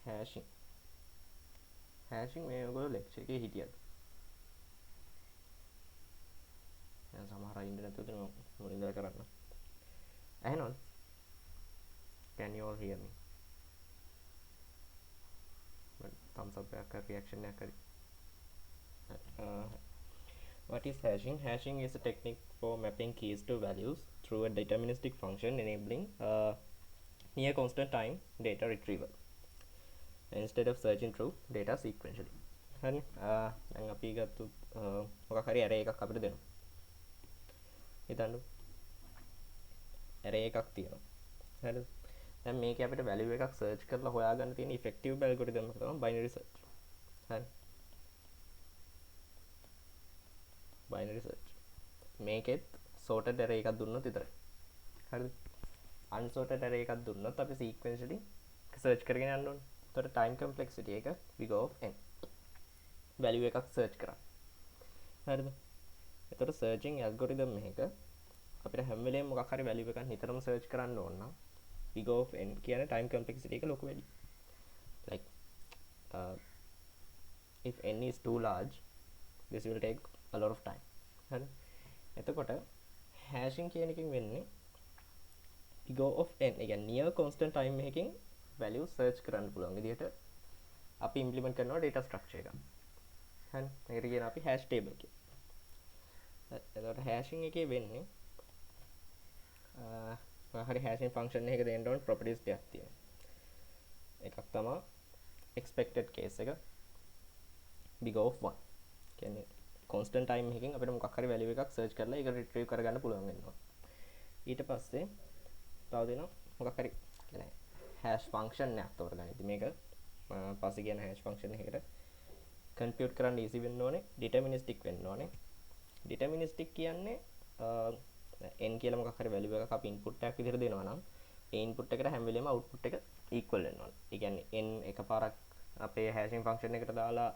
හරි හැෂින් මේ ඔයගොල්ලෝ ලෙක්චර් එකේ හිටියද? දැන් සමහර අය ඉන්න නැතුව තියෙනවා මුලින්ද කරන්න. ඇහෙනවද? Can you all hear me? thumbs up එකක් reaction එකක් හරි. What is hashing? Hashing is a technique for mapping keys to values through a deterministic function enabling near constant time data retrieval instead of searching through data sequentially. හරි දැන් අපි ගත්තු මොකක් හරි array එකක් අපිට දෙනවා. හිතන්න array එකක් තියෙනවා. හරිද? දැන් මේකේ අපිට value එකක් search කරලා හොයාගන්න තියෙන effective algorithm එක තමයි binary search. හරි. binary search. මේකෙත් sorted array එකක් දුන්නොත් විතරයි. හරිද? unsorted array එකක් දුන්නොත් අපි sequentially search කරගෙන යන්න ඕනේ. එතකොට time complexity එක big of n. value එකක් search කරා. හරිද? එතකොට searching algorithm එක අපිට හැම වෙලේම මොකක් හරි value එකක් නිතරම search කරන්න ඕන නම් big of n කියන time complexity එක ලොකු වැඩි. like if n is too large this will take a lot of time. හරි. එතකොට hashing කියන එකෙන් වෙන්නේ big of n ඒ කියන්නේ near constant time එකකින් value search කරන්න පුළුවන් විදිහට අපි implement කරනවා data structure එක. හරි. මේකට කියන අපි hash table කියලා. එතකොට hashing එකේ වෙන්නේ හරි hashing function එකක දෙන්න ඕන properties දෙකක් තියෙනවා. එකක් තමයි expected case එක big of 1. කියන්නේ constant time එකකින් අපිට මොකක් හරි value එකක් search කරලා ඒක retrieve කරගන්න පුළුවන් වෙනවා. ඊට පස්සේ තව දෙනවා මොකක් හරි කියන්නේ hash function එකක් තෝරගන්න. ඉතින් මේක පස්සේ කියන hash function එකකට compute කරන්න easy වෙන්න ඕනේ, deterministic වෙන්න ඕනේ. deterministic කියන්නේ n කියලා මොකක් හරි value එකක් අපි input එකක් විදිහට දෙනවා නම් ඒ input එකට හැම වෙලෙම output එක equal වෙන්න ඕනේ. ඒ කියන්නේ n එකපාරක් අපේ hashing function එකට දාලා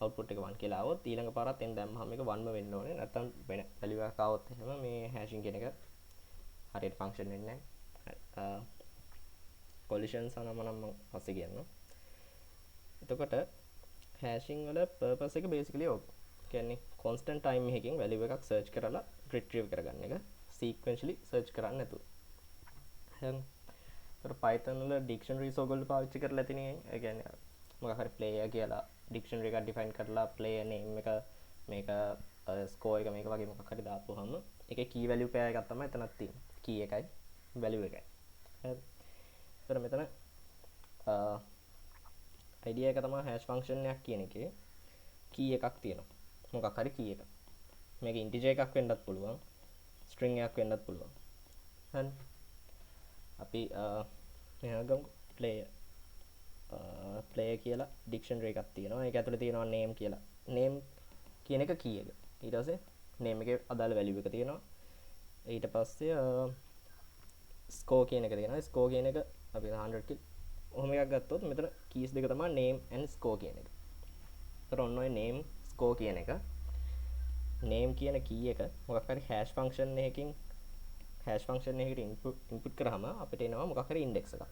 output එක 1 කියලා આવොත් ඊළඟ පාරත් n දැම්මහම ඒක 1ම වෙන්න ඕනේ. නැත්නම් වෙන value එකක් આવොත් එහෙම මේ hashing කියන එක හරියට function වෙන්නේ නැහැ. collisions අනම නම් පස්සේ කියන්නම්. එතකොට hashing වල purpose එක basically ඕක. කියන්නේ constant time එකකින් value එකක් search කරලා retrieve කරගන්න එක sequentially search කරන්න නැතුව. හරි. ඒතර Python වල dictionaries ඔයගොල්ලෝ පාවිච්චි කරලා තියෙන්නේ ඒ කියන්නේ මොකක් හරි player කියලා dictionary එකක් define කරලා player name එක මේක score එක මේක වගේ මොකක් හරි දාපුවාම ඒකේ key value pair එකක් තමයි එතනක් තියෙන්නේ. key එකයි value එකයි. හරි. ඒතර මෙතන idea එක තමයි hash function එකක් කියන එකේ key එකක් තියෙනවා. මොකක් හරි key එකක්. මේක integer එකක් වෙන්නත් පුළුවන්. string එකක් වෙන්නත් පුළුවන්. හරි. අපි මෙහෙම ගමු player කියලා dictionary එකක් තියෙනවා. ඒක ඇතුලේ තියෙනවා name කියලා. name කියන එක key එක. ඊට පස්සේ name එකේ අදාළ value එක තියෙනවා. ඊට පස්සේ score කියන එක තියෙනවා. score කියන එක අපි 100 කියලා ඔහොම එකක් ගත්තොත් මෙතන keys දෙක තමයි name and score කියන එක. ඒතර ඔන්න ඔය name score කියන එක name කියන key එක මොකක් හරි hash function එකකින් hash function එකකට input කරාම අපිට එනවා මොකක් හරි index එකක්.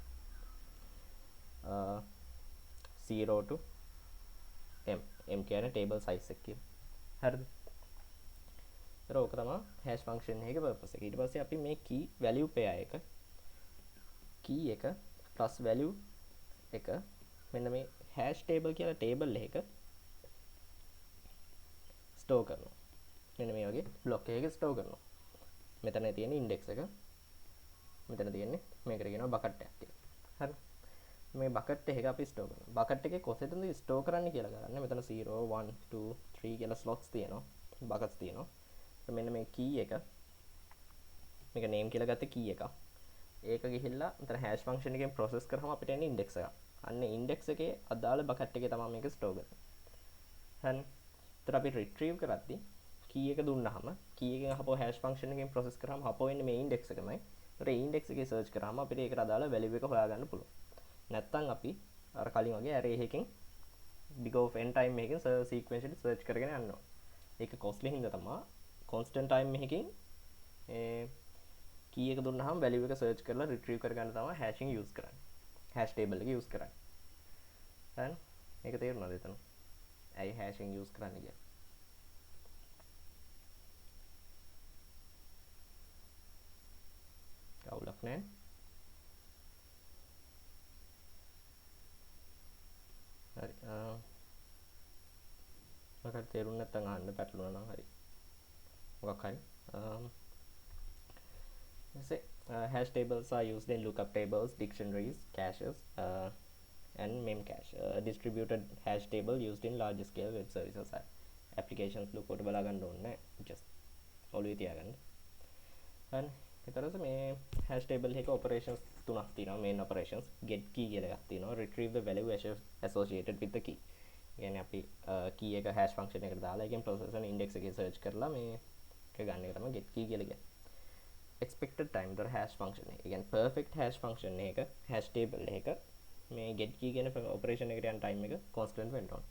0 to m. m කියන්නේ table size එක කියලා. හරිද? ඒතර ඕක තමයි hash function එකේ purpose එක. ඊට පස්සේ අපි මේ key value pair එක key එක plus value එක මෙන්න මේ hash table කියලා table එකක store කරනවා. මෙන්න මේ වගේ block එකක store කරනවා. මෙතන තියෙන index එක මෙතන තියෙන්නේ මේකට කියනවා bucket එකක් කියලා. හරි. මේ bucket එක අපි store කරනවා. bucket එකේ කොහෙටද store කරන්න කියලා ගන්න. මෙතන 0 1 2 3 කියලා slots තියෙනවා. buckets තියෙනවා. මෙන්න මේ key එක මේක name කියලා ගත්ත key එකක්. ඒක ගිහිල්ලා මෙතන hash function එකෙන් process කරාම අපිට එන්නේ index එකක්. අන්න index එකේ අදාළ bucket එකේ තමයි මේක store කරන්නේ. හරි. ඒතර අපි retrieve කරද්දී key එක දුන්නාම key එකෙන් අපව hash function එකෙන් process කරාම අපව එන්නේ මේ index එකමයි. ඒතර ඒ index එකේ search කරාම අපිට ඒකට අදාළ value එක හොයාගන්න පුළුවන්. නැත්තම් අපි අර කලින් වගේ array එකකින් big of n time එකකින් sequentially search කරගෙන යනවා. ඒක costly හින්දා තමයි constant time එකකින් key එක දුන්නාම value එක search කරලා retrieve කරගන්න තමයි hashing use කරන්නේ. hash table එක use කරන්නේ. හරි මේක තේරුණාද එතන? ඇයි hashing use කරන්නේ කියලා? කවුලක් නැහැ. හරි මොකක්ද තේරුන්නේ නැත්නම් අහන්න පැටලුණා නම් හරි. මොකක් හරි say hash tables are used in lookup tables, dictionaries, caches, and memcache. Distributed hash table used in large scale web services. Applications ලොකුවට බලා ගන්න ඕනේ නැහැ. just ඔළුවේ තියාගන්න. and ඊතරස මේ hash table එකක operations තුනක් තියෙනවා. main operations get key කියලා එකක් තියෙනවා. retrieve the value associated with the key. කියන්නේ අපි key එක hash function එකට දාලා ඒකෙන් process and index එකේ search කරලා මේ එක ගන්න එක තමයි get key කියලා කියන්නේ. expected time the hash function එක. කියන්නේ perfect hash function එක hash table එක මේ get key කියන operation එකට යන time එක constant වෙන්න ඕන.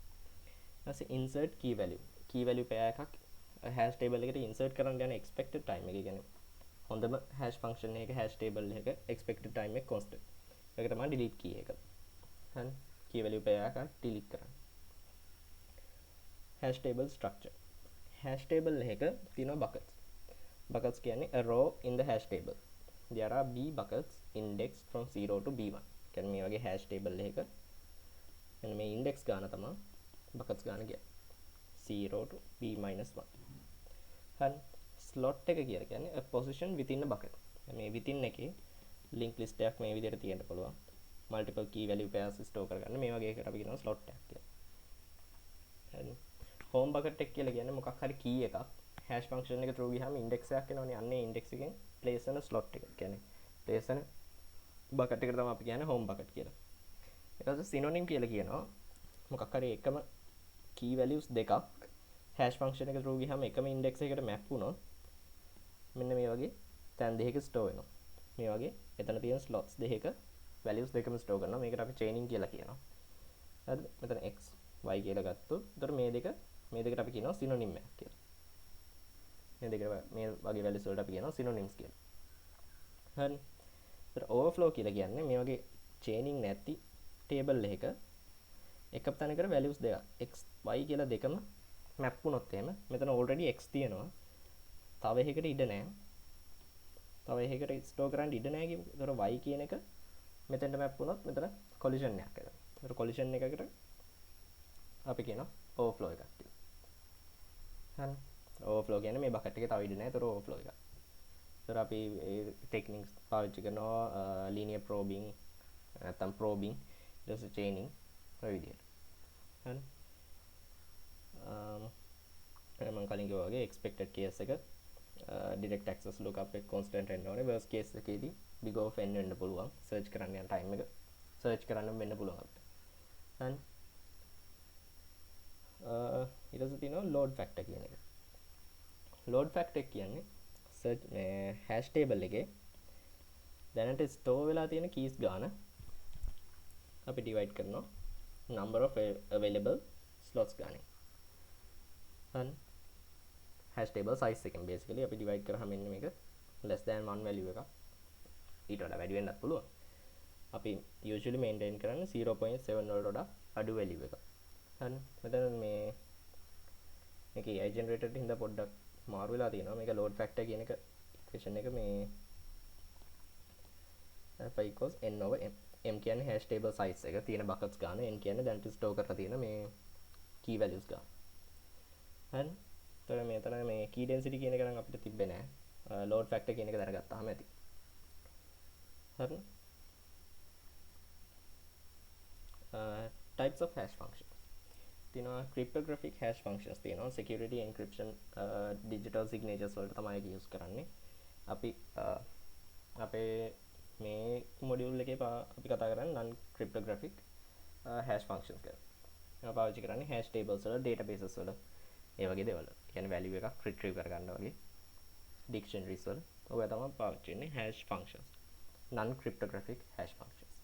ඊට insert key value pair එකක් hash table එකට insert කරන්න යන expected time එක. කියන්නේ හොඳම hash function එක hash table එක expected time එක constant. ඒක තමයි delete key එක. හරි key value pair එකක් delete කරන්න. hash table structure. hash table එක තියෙනවා buckets. buckets කියන්නේ a row in the hash table. There are b buckets indexed from 0 to b1. කියන්නේ මේ වගේ hash table එකක මෙන්න මේ index ගාන තමයි buckets ගාන කියන්නේ 0 to b-1. හරි slot එක කියලා කියන්නේ a position within a bucket. මේ within එකේ link list එකක් මේ විදිහට තියෙන්න පුළුවන්. multiple key value pairs store කරගන්න මේ වගේ එකකට අපි කියනවා slot එකක් කියලා. හරි home bucket එක කියලා කියන්නේ මොකක් හරි key එකක් hash function එක through ගියාම index එකක් එනවනේ. අන්නේ index එකෙන් place කරන slot එක. කියන්නේ place කරන bucket එකට තමයි අපි කියන්නේ home bucket කියලා. ඊට පස්සේ synonym කියලා කියනවා මොකක් හරි එකම key values දෙකක් hash function එක through ගියාම එකම index එකකට map වුණොත් මෙන්න මේ වගේ තැන් දෙකක store වෙනවා. මේ වගේ එතන තියෙන slots දෙකක values දෙකම store කරනවා. මේකට අපි chaining කියලා කියනවා. හරිද? මෙතන x y කියලා ගත්තොත් උතර මේ දෙකට අපි කියනවා synonym එකක් කියලා. මේ වගේ values වලට අපි කියනවා synonyms කියලා. හරි. ඒතර overflow කියලා කියන්නේ මේ වගේ chaining නැති table එකක එක තැනකට values දෙකක් x y කියලා දෙකම map වුණොත් එහෙම මෙතන already x තියෙනවා. තව එකකට ඉඩ නැහැ. තව එකකට store කරන්න ඉඩ නැහැ කියමු. ඒතර y කියන එක මෙතෙන්ට map වුණොත් මෙතන collision එකක් එනවා. ඒතර collision එකකට අපි කියනවා overflow එකක් කියලා. හරි. overflow කියන්නේ මේ bucket එකේ තව ඉඩ නැහැ. ඒතර overflow එකක්. ඒතර අපි ඒ techniques පාවිච්චි කරනවා linear probing නැත්නම් probing ඊට පස්සේ chaining ඔය විදිහට. හරි. මම කලින් කිව්වා වගේ expected case එක direct access lookup එක constant වෙන්න ඕනේ. worst case එකේදී big of n වෙන්න පුළුවන්. search කරන්න යන time එක search කරන්න වෙන්න පුළුවන් අපිට. හරි. ඊට පස්සේ තියෙනවා load factor කියන එක. load factor කියන්නේ search මේ hash table එකේ දැනට store වෙලා තියෙන keys ගාන අපි divide කරනවා number of available slots ගානේ. හරි. hash table size එකෙන් basically අපි divide කරාම මෙන්න මේක less than 1 value එකක්. ඊට වඩා වැඩි වෙන්නත් පුළුවන්. අපි usually maintain කරන්නේ 0.7 වලට වඩා අඩු value එකක්. හරි. මෙතන මේකේ AI generator එකෙන් හින්දා පොඩ්ඩක් මාරු වෙලා තියෙනවා. මේක load factor කියන එක equation එක මේ alpha equals n over m. m කියන්නේ hash table size එක තියෙන buckets ගාන, n කියන්නේ දැන් store කරලා තියෙන මේ key values ගාන. හරි. එතකොට මෙතන මේ key density කියන එක නම් අපිට තිබ්බේ නැහැ. load factor කියන එක දැනගත්තාම ඇති. හරි. types of hash functions. තියෙනවා cryptographic hash functions තියෙනවා security encryption digital signatures වලට තමයි ඒක use කරන්නේ. අපි අපේ මේ module එකේ අපි කතා කරන්නේ non cryptographic hash functions ගැන. අපි පාවිච්චි කරන්නේ hash tables වල databases වල ඒ වගේ දේවල්. කියන්නේ value එකක් retrieve කරගන්න වගේ dictionaries වල ඔය තමයි පාවිච්චි වෙන්නේ hash functions. non cryptographic hash functions.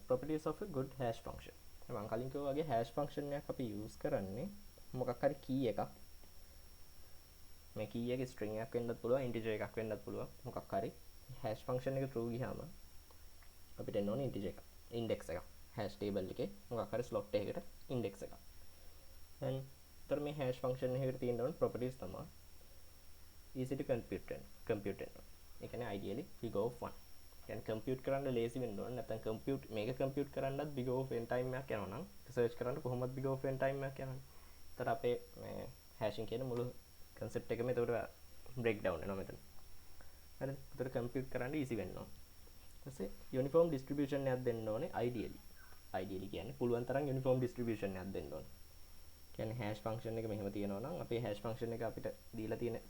properties of a good hash function. මම කලින් කිව්වා වගේ hash function එකක් අපි use කරන්නේ මොකක් හරි key එකක්. මේ key එක string එකක් වෙන්නත් පුළුවන් integer එකක් වෙන්නත් පුළුවන් මොකක් හරි hash function එක through ගියාම අපිට එන්න ඕනේ ඉන්ටිජර් එක ඉන්ඩෙක්ස් එක hash table එකේ මොකක් හරි slot එකකට index එක. දැන් තර මේ hash function එකකට තියෙන්න ඕන properties තමයි easy to compute වෙන්න. ඒ කියන්නේ ideally big of 1. කියන්නේ compute කරන්න lazy වෙන්න ඕන. නැත්නම් compute මේක compute කරන්නත් big of n time එකක් යනවා නම් search කරන්න කොහොමද big of n time එකක් යනවනේ. ඒතර අපේ මේ hashing කියන මුළු concept එකම ඒකට break down වෙනවා මෙතන. හරිද? ඒතර compute කරන්න easy වෙන්න ඕන. ඊට පස්සේ uniform distribution එකක් දෙන්න ඕනේ ideally කියන්නේ පුළුවන් තරම් uniform distribution එකක් දෙන්න ඕනේ. කියන්නේ hash function එක මෙහෙම තියෙනවා නම් අපේ hash function එක අපිට දීලා තියෙන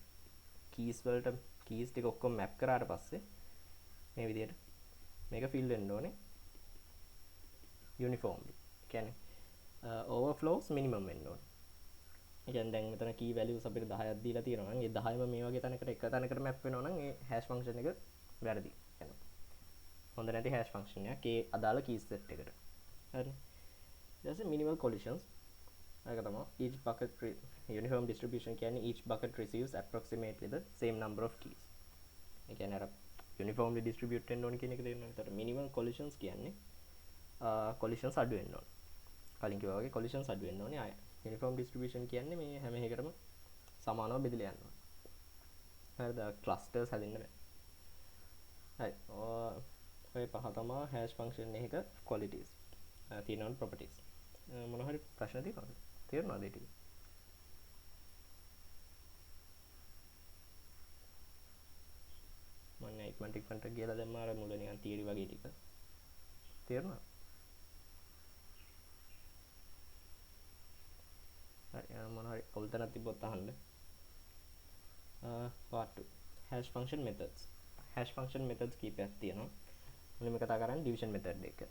keys වලට keys ටික ඔක්කොම map කරාට පස්සේ මේ විදිහට මේක fill වෙන්න ඕනේ uniformly. කියන්නේ overflows minimum වෙන්න ඕනේ. ඒ කියන්නේ දැන් මෙතන key values අපිට 10ක් දීලා තියෙනවා නම් ඒ 10ම මේ වගේ තැනකට එක තැනකට map වෙනවා නම් ඒ hash function එක වැරදි. يعني හොඳ නැති hash function එකක් ඒ අදාළ keys set එකට. හරි. ඊට පස්සේ minimal collisions ඒක තමයි each bucket uniform distribution කියන්නේ each bucket receives approximately the same number of keys. ඒ කියන්නේ අර uniformly distribute වෙන්න ඕන කියන එක තේරෙනවා. ඒතර minimal collisions කියන්නේ collisions අඩු වෙන්න ඕන. කලින් කිව්වා වගේ collisions අඩු වෙන්න ඕනේ. ආය uniform distribution කියන්නේ මේ හැම එකකටම සමානව බෙදලා යනවා. හරිද? clusters හැදෙන්න බෑ. හරි. ඔය පහ තමයි hash function එකක qualities. තියෙනවා properties. මොන හරි ප්‍රශ්න තියෙනවද? තේරුණාද ඒ ටික? මම ඉක්මනට ගිහලා දැම්මා අර මුල නිකන් තියරි වගේ ටික. තේරුණාද? හරි. මොන හරි අවුල් තැනක් තිබ්බොත් අහන්න. part 2 hash function methods. hash function methods කීපයක් තියෙනවා. මුලින්ම කතා කරන්නේ division method එක.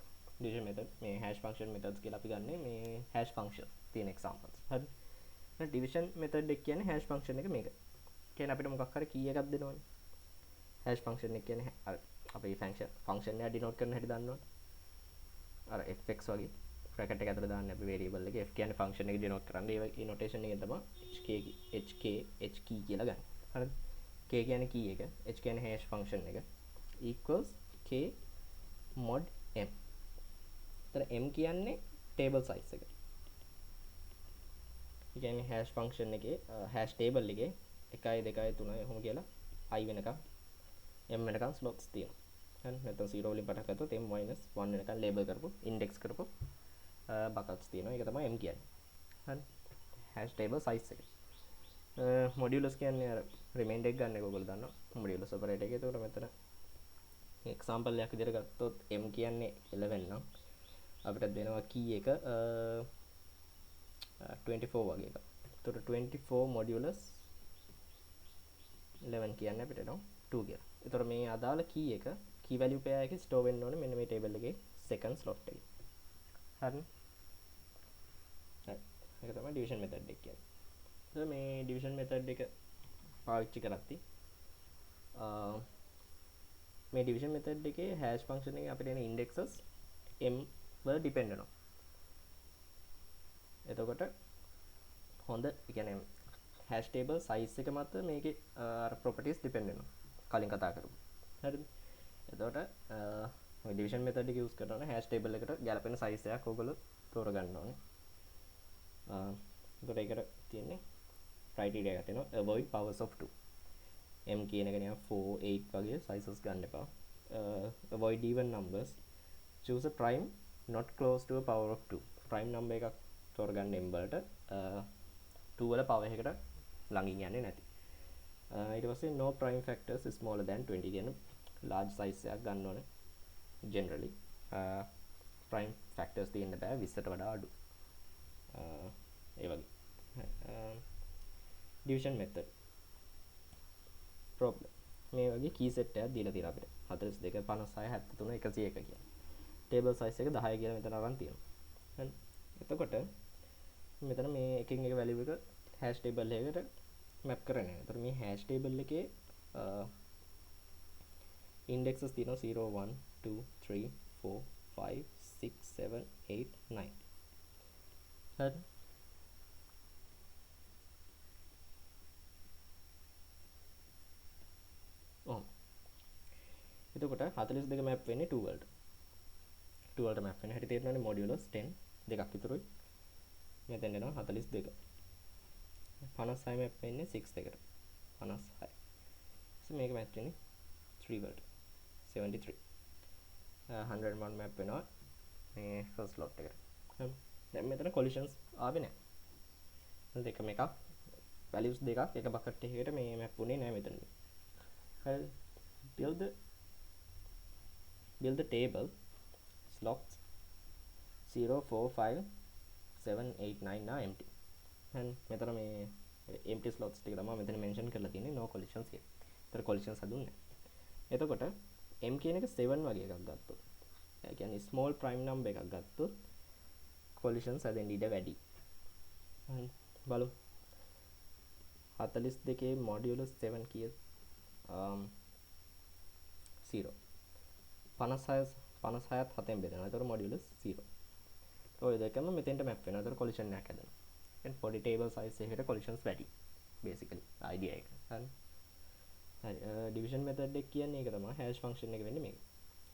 division method මේ hash function methods කියලා අපි ගන්නෙ මේ hash functions තියෙන examples. හරි. දැන් division method එක කියන්නේ hash function එක මේක. කියන්නේ අපිට මොකක් හරි key එකක් දෙනවනේ. hash function එක කියන්නේ අපේ function එක denote කරන හැටි දන්නවනේ. අර fx වගේ bracket එක ඇතුලේ දාන්න අපි variable එක f කියන්නේ function එක denote කරන්නේ. ඒ notation එකෙන් තමයි h key කියලා ගන්න. හරිද? k කියන්නේ key එක, h කියන්නේ hash function එක equals k mod m. तर m කියන්නේ table size එක. ඒ කියන්නේ hash function එකේ hash table එකේ 1 2 3 එහෙම කියලා i වෙනකම් m වෙනකම් slots තියෙනවා. හරි නැත්නම් 0 වලින් පටන් ගත්තොත් m - 1 වෙනකම් label කරපු index කරපු buckets තියෙනවා. ඒක තමයි m කියන්නේ. හරි hash table size එක. modulus කියන්නේ අර remainder එක ගන්න එක ඔයගොල්ලෝ දන්නවා. modulus operator එකේ. ඒකට මෙතන example එකක් විදිහට ගත්තොත් m කියන්නේ 11 නම් අපිට දෙනවා key එක 24 වගේ එකක්. එතකොට 24 modulus 11 කියන්නේ අපිට එනවා 2 කියලා. එතකොට මේ අදාළ key එක key value pair එකේ store වෙන්න ඕනේ මෙන්න මේ table එකේ second slot එකේ. හරි. හරි. ඒක තමයි division method එක කියන්නේ. එතකොට මේ division method එක පාවිච්චි කරද්දී මේ division method එකේ hash function එකේ අපිට එන indexes m වල depend වෙනවා. එතකොට හොඳ ඒ කියන්නේ hash table size එක මත මේකේ අර properties depend වෙනවා. කලින් කතා කරමු. හරිද? එතකොට ඔය division method එක use කරනවා hash table එකට ගැලපෙන size එකක් ඔයගොල්ලෝ තෝරගන්න ඕනේ. එතකොට ඒකට තියෙන්නේ criteria එකක් තියෙනවා avoid powers of 2. m කියන එක නිකන් 4 8 වගේ sizes ගන්න එපා. avoid even numbers. choose a prime not close to a power of 2. prime number එකක් තෝරගන්න m වලට 2 වල power එකකට ළඟින් යන්නේ නැති. ඊට පස්සේ no prime factors smaller than 20 කියන large size එකක් ගන්න ඕනේ. generally prime factors තියෙන්න බෑ 20ට වඩා අඩු. ඒ වගේ. division method problem මේ වගේ key set එකක් දීලා තියෙනවා අපිට 42 56 73 101 කියලා. table size එක 10 කියලා මෙතන අරන් තියෙනවා. හරි. එතකොට මෙතන මේ එකකින් එක value එක hash table එකකට map කරන්නේ. එතකොට මේ hash table එකේ indexes තියෙනවා 0 1 2 3 4 5 6 7 8 9. හරි. එතකොට 42 map වෙන්නේ 2 වලට. 2 වලට මැප් වෙන හැටි තේරෙනවනේ මොඩියුලස් 10 දෙකක් විතරයි මෙතෙන් එනවා 42 56 මැප් වෙන්නේ 6 එකට 56 so මේක මැච් වෙන්නේ 3 වලට 73 101 මැප් වෙනවා මේ ෆස්ට් ස්ලොට් එකට දැන් මෙතන කොලිෂන්ස් ආවේ නැහැ දෙක මේකක් values දෙකක් එක බකට් එකකට මේ මැප් වුණේ නැහැ මෙතනදී හරි build the table slots 0 4 5 7 8 9 are empty and මෙතන මේ empty slots ටික තමයි මෙතන mention කරලා තියෙන්නේ no collisions here. ඒතර collisions හදුන්නේ නැහැ. එතකොට m කියන එක 7 වගේ එකක් ගත්තොත් ඒ කියන්නේ small prime number එකක් ගත්තොත් collisions හදෙන්න ඉඩ වැඩි. බලමු 42 modulus 7 කීයද 0 56ත් 7ෙන් බෙදෙනවා. ඒතර modulus 0. ඔය දෙකම මෙතෙන්ට මැප් වෙනවා. ඒතර collision එකක් හැදෙනවා. and body table size එකකට collisions වැඩි basically idea එක. හරි. division method එක කියන්නේ ඒක තමයි hash function එක වෙන්නේ මේක.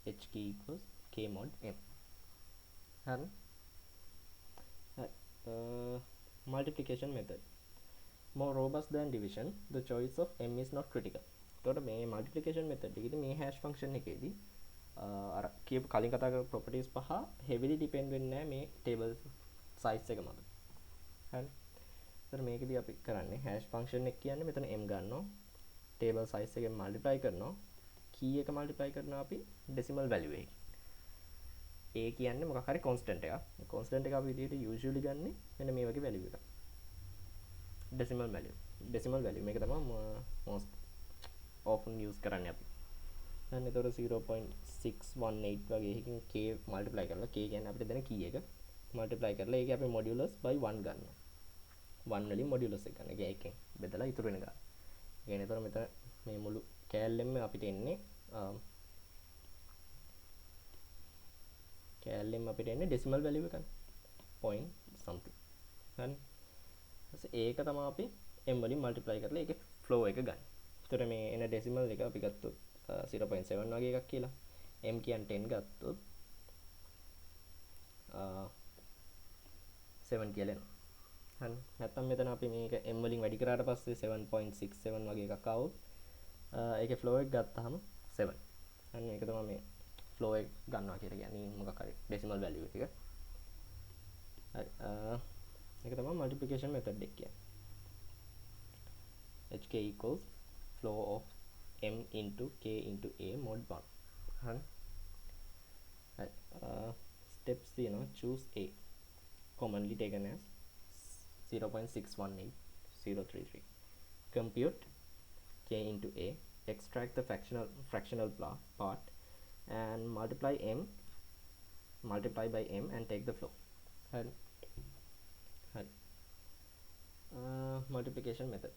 h key equals k mod m. හරි. Multiplication method more robust than division. The choice of m is not critical. එතකොට මේ multiplication method එකේදී මේ hash function එකේදී අර කියපු කලින් කතා කරපු properties පහ heavily depend වෙන්නේ නැහැ මේ table size එක මත. හරි. එතන මේකදී අපි කරන්නේ hash function එක කියන්නේ මෙතන m ගන්නවා. table size එකෙන් multiply කරනවා. key එක multiply කරනවා අපි decimal value එකකින්. a කියන්නේ මොකක් හරි constant එකක්. constant එක අපි විදිහට usually ගන්නෙ මෙන්න මේ වගේ value එකක්. decimal value මේක තමයි most often use කරන්නේ අපි. දැන් එතකොට 0.618 වගේ එකකින් k multiply කරලා k කියන්නේ අපිට දෙන key එක multiply කරලා ඒක අපි modulus by 1 ගන්නවා. 1 වලින් modulus එක ගන්න. ඒක එකෙන් බෙදලා ඉතුරු වෙන ගන්න. ඒ කියන්නේ එතකොට මෙතන මේ මුළු කෑල්ලෙම අපිට එන්නේ decimal value එකනේ. point something. හරි. ඊට ඒක තමයි අපි m වලින් multiply කරලා ඒකේ flow එක ගන්න. එතකොට මේ එන decimal එක අපි ගත්තොත් 0.7 වගේ එකක් කියලා. m කියන්නේ 10 ගත්තොත් 7 කියලා එනවා. හරි. නැත්තම් මෙතන අපි මේක m වලින් වැඩි කරාට පස්සේ 7.67 වගේ එකක් ආවොත් ඒකේ flow එක ගත්තාම 7. හරි මේක තමයි මේ flow එක ගන්නවා කියලා කියන්නේ මොකක් හරි decimal value එක. හරි. ඒක තමයි multiplication method එක කියන්නේ. hk equals flow of m into k into a mod 1. හරි. steps තියෙනවා choose a commonly taken as 0.618033 compute k into a extract the fractional part and multiply by m and take the flow. Hari. Multiplication method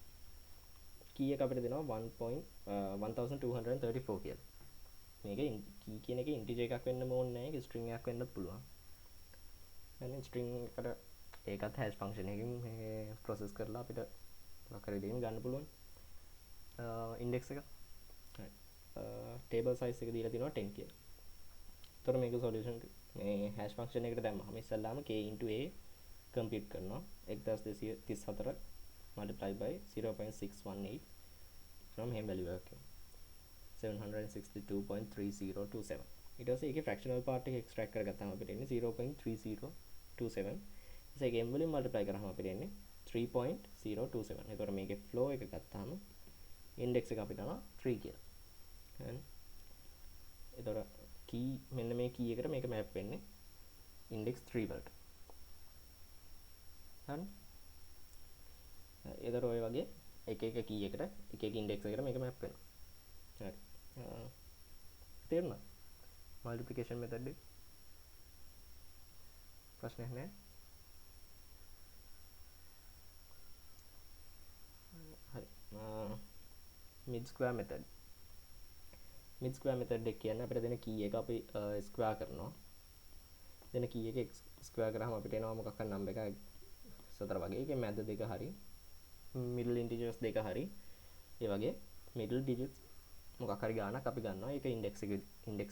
key එක අපිට දෙනවා 1234 කියලා. මේක key කියන එක integer එකක් වෙන්න ඕනේ නැහැ. ඒක string එකක් වෙන්නත් පුළුවන්. يعني string එකට ඒකත් hash function එකකින් මේ process කරලා අපිට මොකක් හරි දෙන්න ගන්න පුළුවන්. index එක. හරි. table size එක දීලා තිනවා 10 කියලා. එතකොට මේක solution මේ hash function එකට දැම්මම ඉස්සල්ලාම k into a compute කරනවා 1234 multiply by 0.618 from hem value එක 762.3027. ඊට පස්සේ ඒකේ fractional part එක extract කරගත්තාම අපිට එන්නේ 0.3027. ඒක m වලින් multiply කරාම අපිට එන්නේ 3.027. ඒතකොට මේකේ flow එක ගත්තාම index එක අපිට යනවා 3 කියලා. හරි. ඒතකොට key මෙන්න මේ key එකට මේක map වෙන්නේ index 3 වලට. හරි. ඒතර ඔය වගේ එක එක key එකට එක එක index එකකට මේක map වෙනවා. හරි. තේරුණා? multiplication method එක. ප්‍රශ්නයක් නැහැ. හරි. mid square method එක කියන්නේ අපිට දෙන key එක අපි square කරනවා. දෙන key එක square කරාම අපිට එනවා මොකක් හරි number එකක් සතර වගේ. ඒකේ මැද දෙක හරි middle integers දෙක හරි ඒ වගේ middle digits මොකක් හරි ගානක් අපි ගන්නවා. ඒක index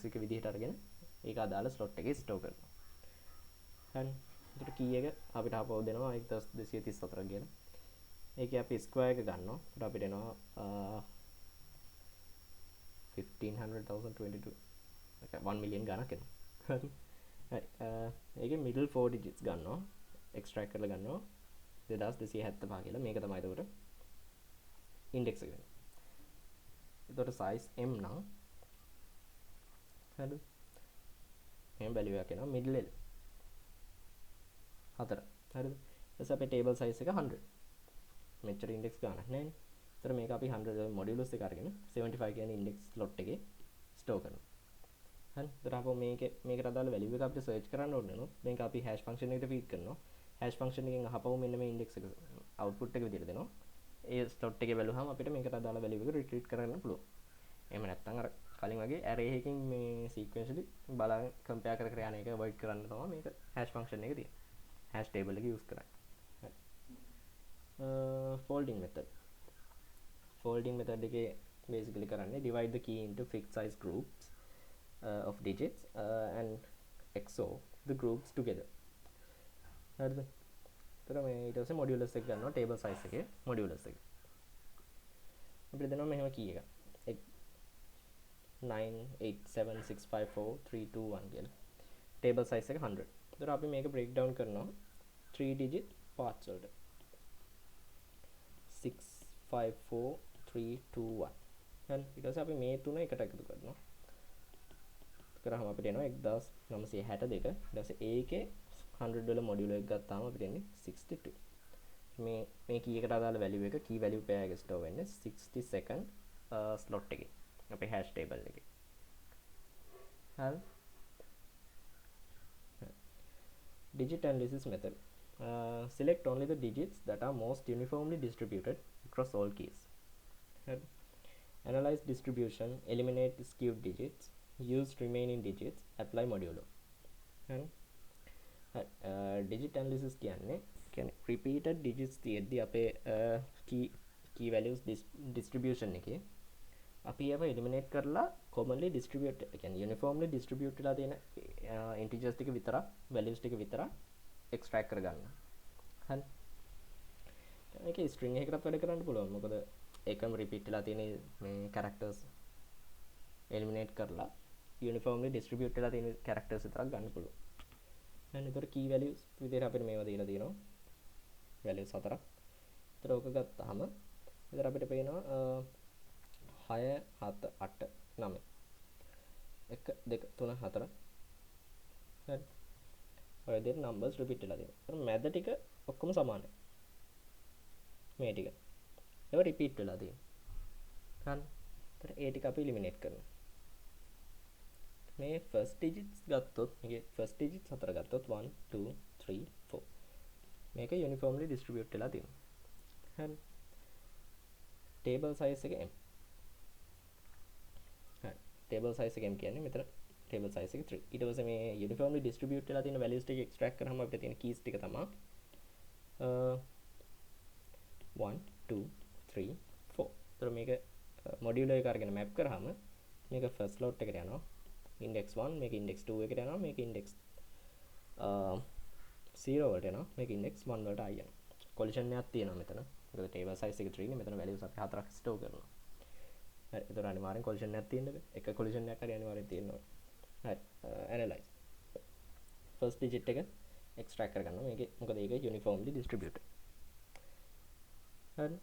එක විදිහට අරගෙන ඒක අදාළ ස්ලොට් එකේ ස්ටෝර් කරනවා. හරි. එතකොට කී එක අපිට ආපහු දෙනවා 1234 කියලා. ඒකේ අපි ස්ක්වයර් එක ගන්නවා. එතකොට අපිට එනවා 1500,022 1 million ගණක් එනවා. හරි. හරි. ඒකේ middle 4 digits ගන්නවා. extract කරලා ගන්නවා 2275 කියලා. මේක තමයි එතකොට index එක වෙන්නේ. එතකොට size m නම් හරිද? මේ value එක එනවා middle l 4. හරිද? ඊට අපේ table size එක 100. මෙච්චර index ගන්නක් නැහැ නේ. ඒතර මේක අපි 100 modulus එක අරගෙන 75 කියන index slot එකේ store කරනවා. හරි. ඒතර අපෝ මේකට අදාළ value එක අපිට search කරන්න ඕනේ නෝ. මේක අපි hash function එකට feed කරනවා. hash function එකෙන් අහපුව මෙන්න මේ index එක output එක විදිහට දෙනවා. ඒ slot එකේ බැලුවහම අපිට මේකට අදාළ value එක retrieve කරගන්න පුළුවන්. එහෙම නැත්නම් අර කලින් වගේ array එකකින් මේ sequentially බලන්න compare කර කර යන එක avoid කරන්න තමයි මේක hash function එකේ තියෙන්නේ. hash table එක use කරන්නේ. හරි. folding method එකේ basically කරන්නේ divide the key into fixed size groups of digits and XOR the groups together. හරිද? එතකොට මේ ඊට පස්සේ modulus එක ගන්නවා table size එකේ modulus එක. අපිට දෙනවා මෙහෙම key එක. 987654321 කියලා. table size එක 100. එතකොට අපි මේක break down කරනවා 3 digit parts වලට. 654321. හරි. ඊට පස්සේ අපි මේ තුන එකට එකතු කරනවා. කරාම අපිට එනවා 1962. ඊට පස්සේ ඒකේ 100 වල මොඩියුලර් එක ගත්තාම අපිට එන්නේ 62. මේ key එකට අදාළ value එක key value pair එක store වෙන්නේ 62nd slot එකේ. අපේ hash table එකේ. හරි. Digit analysis method. Select only the digits that are most uniformly distributed across all keys. Right. Analyze distribution, eliminate skewed digits, use remaining digits, apply modulo. Right. Digit analysis කියන්නේ repeated digits තියෙද්දි අපේ key values distribution එකේ අපි ඒව eliminate කරලා commonly distribute කියන්නේ uniformly distribute වෙලා තියෙන integers ටික විතරක් values ටික විතරක් extract කරගන්න. හරි. මේකේ string එකකටත් වැඩ කරන්න පුළුවන්. මොකද ඒකම repeat වෙලා තියෙන මේ characters eliminate කරලා uniformly distribute වෙලා තියෙන characters විතරක් ගන්න පුළුවන්. දැන් ඒතර key values විදිහට අපිට මේවා දීලා තියෙනවා. values 4ක්. ඒතර ඕක ගත්තාම ඒතර අපිට පේනවා 6 7 8 9 1 2 3 4 හරි. ඔය විදිහට numbers repeat වෙලා තියෙනවා. ඒතර මැද ටික ඔක්කොම සමානයි. මේ ටික. ඒවා repeat වෙලා තියෙනවා. හරි. ඒතර ඒ ටික අපි eliminate කරනවා. මේ first digits ගත්තොත් මේකේ first digits 4 ගත්තොත් 1 2 3 4 මේක uniformly distribute වෙලා තියෙනවා. හරි. table size එක m. හරි. table size එක m කියන්නේ මෙතන table size එක 3. ඊට පස්සේ මේ uniformly distribute වෙලා තියෙන values ටික extract කරාම අපිට තියෙන keys ටික තමයි 1 2 3 4. ඒතර මේක modulo එක අරගෙන map කරාම මේක first slot එකට යනවා. index 1 මේක index 2 එකට යනවා. මේක index 0 වලට යනවා. මේක index 1 වලට ආයි යනවා. collision එකක් තියෙනවා මෙතන. මොකද table size එක 3 නේ. මෙතන values අපි 4ක් store කරනවා. හරි. ඒතර අනිවාර්යෙන් collision එකක් තියෙන්න බෑ. එක collision එකක් හරි අනිවාර්යෙන් තියෙනවා. හරි. analyze. first digit එක extract කරගන්නවා. මේකේ මොකද ඒක uniformly distributed. හරි.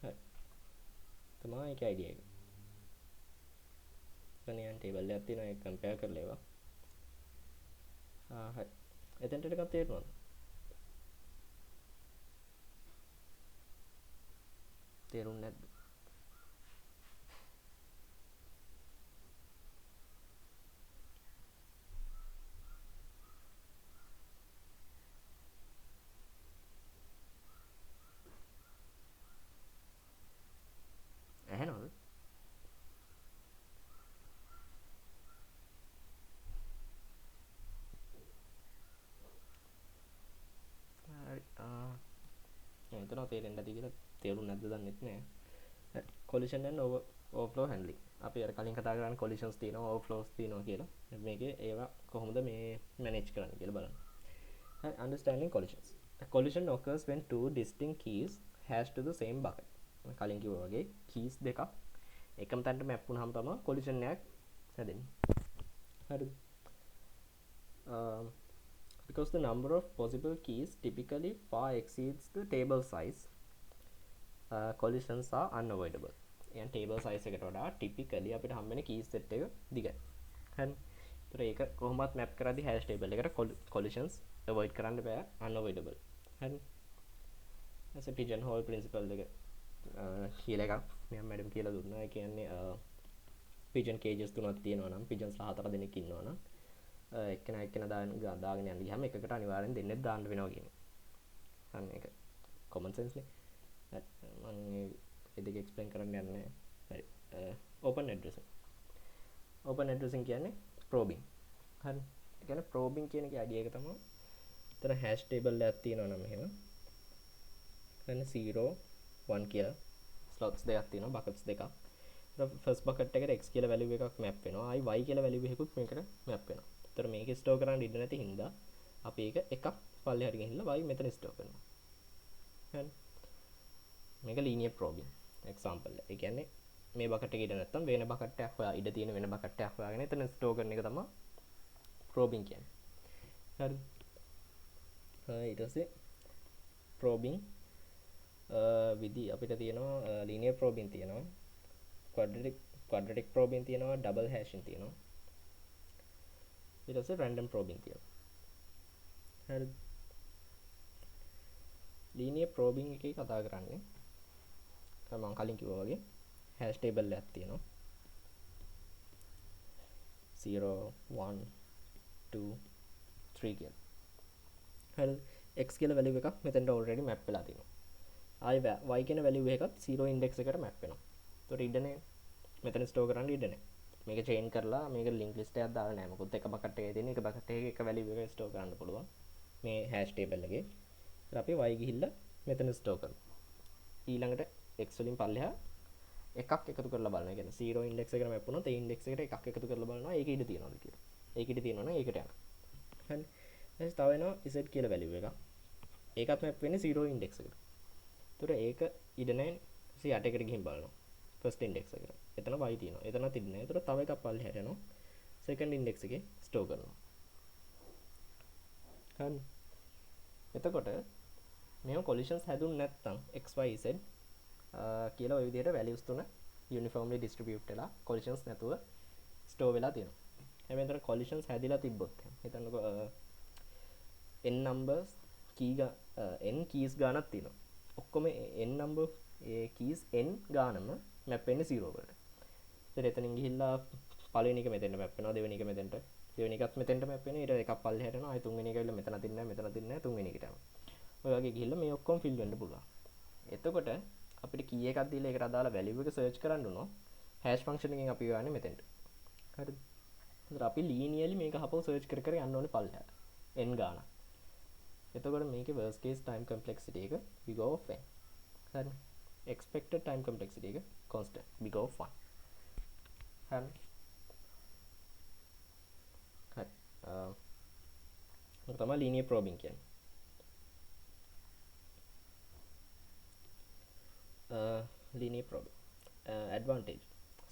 හරි. තමයි ඒකේ idea එක. දැන් table එකක් තියෙනවා ඒක compare කරලා ඒවා. හරි. එතෙන්ට ටිකක් තේරෙනවද? තේරුන්නේ නැද්ද? ඇහෙනවද? හිතනවා තේරෙන්නේ නැති කියලා. තේරුම් නැද්ද දන්නෙත් නෑ. collision and overflow handling. අපි අර කලින් කතා කරන්නේ collisions තියෙනවා overflows තියෙනවා කියලා. මේකේ ඒවා කොහොමද මේ manage කරන්න කියලා බලන්න. හරි, understanding collisions. A collision occurs when two distinct keys hash to the same bucket. කලින් කිව්වා වගේ keys දෙකක් එකම තැනට map වුණාම තමයි collision එකක් හැදෙන්නේ. හරිද? Because the number of possible keys typically far exceeds the table size, collisions are unavoidable. يعني table size එකට වඩා typically අපිට හම්බ වෙන keys set එක දිගයි. හරි. ඒතර ඒක කොහොමවත් map කරද්දී hash table එකට collisions avoid කරන්න බෑ, unavoidable. හරි. as a pigeonhole principle එක කියලා එකක් මම මැඩම් කියලා දුන්නා. ඒ කියන්නේ pigeon cages තුනක් තියෙනවා නම් pigeons 4 දෙනෙක් ඉන්නවා නම් එක්කෙනා දාගෙන යන්න ගියාම එකකට අනිවාර්යෙන් දෙන්නෙක් දාන්න වෙනවා කියන්නේ. අන්න ඒක common sense නේ. මම ඒ දෙක explain කරන්න යන්නේ. හරි. open addressing. open addressing කියන්නේ probing. හරි. ඒ කියන්නේ probing කියන එකේ idea එක තමයි එතන hash table එකක් තියෙනවා නම් එහෙම. එතන 0 1 කියලා slots දෙකක් තියෙනවා, buckets දෙකක්. first bucket එකට x කියලා value එකක් map වෙනවා. ආයි y කියලා value එකකුත් මේකට map වෙනවා. ඒතර මේක ස්ටෝර් කරන්න ඉඩ නැති හින්දා අපි ඒක එකක් පල්ලෙහාට ගෙනහිල්ලා y මෙතන ස්ටෝර් කරනවා. හරි. මේක linear probing example. ඒ කියන්නේ මේ bucket එකේ ඉඩ නැත්තම් වෙන bucket එකක් හොයා ඉඩ තියෙන වෙන bucket එකක් හොයාගෙන එතන ස්ටෝර් කරන එක තමයි probing කියන්නේ. හරි. ඊට පස්සේ probing විදි අපිට තියෙනවා linear probing තියෙනවා, quadratic probing තියෙනවා, double hashing තියෙනවා. ඊට පස්සේ random probing තියෙනවා. හරි. linear probing එකේ කතා කරන්නේ මම කලින් කිව්වා වගේ hash table එකක් තියෙනවා. 0 1 2 3 කියලා. හරි. x කියලා value එකක් මෙතනට already map වෙලා තියෙනවා. ආයි y කියන value එකත් 0 index එකට map වෙනවා. ඒතකොට ඉඩනේ මෙතන store කරන්න ඉඩ නැහැ. මේක chain කරලා මේක link list එකක් දාලා නැහැ. මොකද එක bucket එකේ තියෙන එක bucket එකේ එක value එක store කරන්න පුළුවන්. මේ hash table එකේ. ඊට අපි y ගිහිල්ලා මෙතන store කරනවා. ඊළඟට x වලින් පල්ලෙහා එකක් එකතු කරලා බලනවා. ඒ කියන්නේ 0 index එකට map වුණොත් ඒ index එකට එකක් එකතු කරලා බලනවා. ඒක ඉඩ තියනවාද කියලා. ඒක ඉඩ තියනවා නම් ඒකට යනවා. හරි. ඊට තව වෙනවා z කියලා value එකක්. ඒකත් map වෙන්නේ 0 index එකට. ඒතර ඒක ඉඩ නැහැ. 108කට ගිහින් බලනවා. first index එකට. එතන y තියෙනවා. එතනත් ඉඩ නැහැ. ඒතර තව එකක් පල්ලෙහාට යනවා. second index එකේ store කරනවා. හරි. එතකොට මේව collisions හැදුන්නේ නැත්නම් x y z කියලා ওই විදිහට values තුන uniformly distribute වෙලා collisions නැතුව store වෙලා තියෙනවා. හැබැයි එතන collisions හැදිලා තිබ්බොත් හිතන්නකෝ n numbers n keys ගානක් තියෙනවා. ඔක්කොම n number ඒ keys n ගානම map වෙන්නේ 0 වලට. ඉතින් එතනින් ගිහිල්ලා පළවෙනි එක මෙතෙන්ට map වෙනවා, දෙවෙනි එක මෙතෙන්ට, දෙවෙනි එකත් මෙතෙන්ට map වෙනවා, ඊට එකක් පල්ලෙහාට යනවා, ආයි තුන්වෙනි එක ඇවිල්ලා මෙතන තින්නේ නැහැ, මෙතන තින්නේ නැහැ, තුන්වෙනි එකට යනවා. ඔය වගේ ගිහිල්ලා මේ ඔක්කොම fill වෙන්න පුළුවන්. එතකොට අපිට key එකක් දීලා ඒකට අදාළ value එක search කරන්න උනොත් hash function එකෙන් අපි ගන්නේ මෙතෙන්ට. හරිද? ඒතර අපි linearly මේක හපව search කර කර යන්න ඕනේ පල්ලෙහාට. n ගානක්. එතකොට මේකේ worst case time complexity එක big O of n. හරි. expected time complexity එක constant big O of 1. හරි. හරි. ඒක තමයි linear probing කියන්නේ. linear probing. Advantage.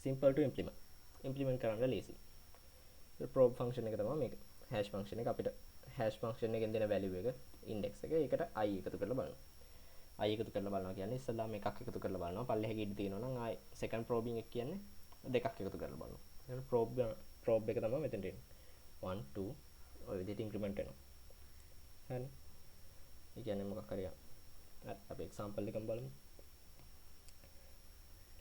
Simple to implement. Implement කරන්න lazy. probe function එක තමයි මේක. hash function එක අපිට hash function එකෙන් දෙන value එක index එක ඒකට I එකතු කරලා බලනවා. I එකතු කරලා බලනවා කියන්නේ ඉස්සෙල්ලාම එකක් එකතු කරලා බලනවා. පල්ලෙහා ගිහින් තියෙනවා නම් ආයි second probing එක කියන්නේ දෙකක් එකතු කරලා බලනවා. එහෙනම් probe එක තමයි මෙතෙන්ට එන්නේ. 1 2 ඔය විදිහට increment වෙනවා. හරි. ඒ කියන්නේ මොකක් හරි අපි example එකක් බලමු.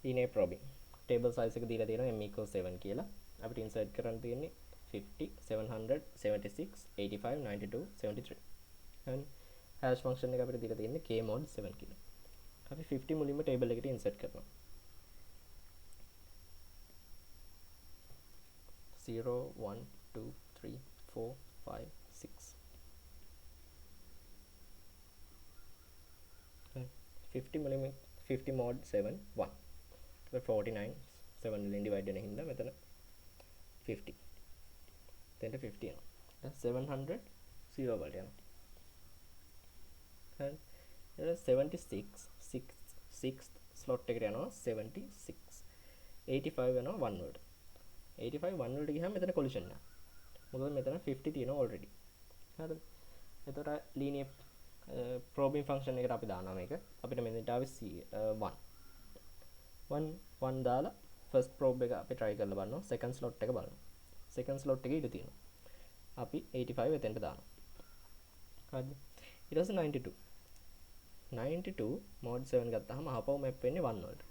linear probing. table size එක දීලා තියෙනවා m equals 7 කියලා. අපිට insert කරන්න තියෙන්නේ 50 700 76 85 92 73. හරි. hash function එක අපිට දීලා තියෙන්නේ k mod 7 කියලා. අපි 50 මුලින්ම table එකට insert කරනවා. 0 1 2 3 4 5 6. හරි. 50 මුලින්ම 50 mod 7 1. 49 7 වලින් divide වෙන හින්දා මෙතන 50 then 50 යනවා දැන් 700 0 වලට යනවා හරි ඊට 76 6th slot එකට යනවා 76 85 වෙනවා 1 වලට 85 1 වලට ගියාම මෙතන collision එක මොකද මෙතන 50 තියෙනවා already හරිද එතකොට linear probing function එකට අපි දානවා මේක අපිට මෙතනට ආවේ 1 දාලා first probe එක අපි try කරලා බලනවා second slot එක බලනවා second slot එකේ ඉඳ තියෙනවා අපි 85 එතෙන්ට දානවා හරිද ඊට පස්සේ 92 mod 7 ගත්තාම අහපව map වෙන්නේ 1 වලට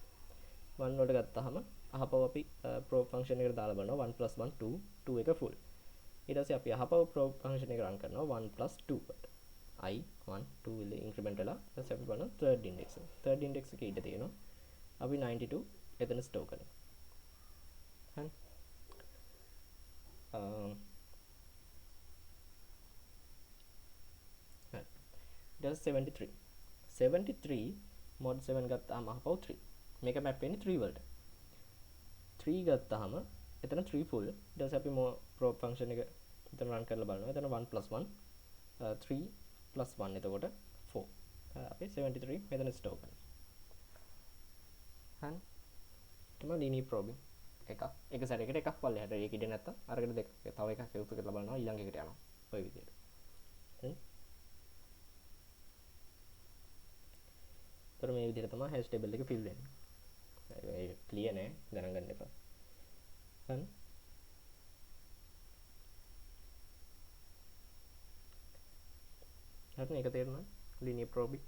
1 වලට ගත්තාම අහපව අපි probe function එකට දාලා බලනවා 1 + 1 2 2 එක full ඊට පස්සේ අපි අහපව probe function එක run කරනවා 1 + 2 කට I 1 2 විල increment වෙලා ඊට පස්සේ අපි බලනවා third index එකේ ඉඳ තියෙනවා අපි 92 එතන store කරනවා හරි ඊට 73 mod 7 ගත්තාම අහපව 3 මේක map වෙන්නේ 3 වලට 3 ගත්තාම එතන 3 full ඊට පස්සේ අපි probe function එක එතන run කරලා බලනවා එතන 1 + 1 3 + 1 එතකොට 4 අපි 73 මෙතන store කරනවා හරි තමයි linear probing එක සැරයකට එකක් පල්ලෙහාට ඒක ඉඩ නැත්තම් අරකට දෙක තව එකක් එකතු කරලා බලනවා ඊළඟ එකට යනවා ඔය විදිහට හරි තර මේ විදිහට තමයි hash table එක fill වෙන්නේ ඒක clear නෑ ගණන් ගන්න එපා හරි හරි මේක තේරුණා linear probing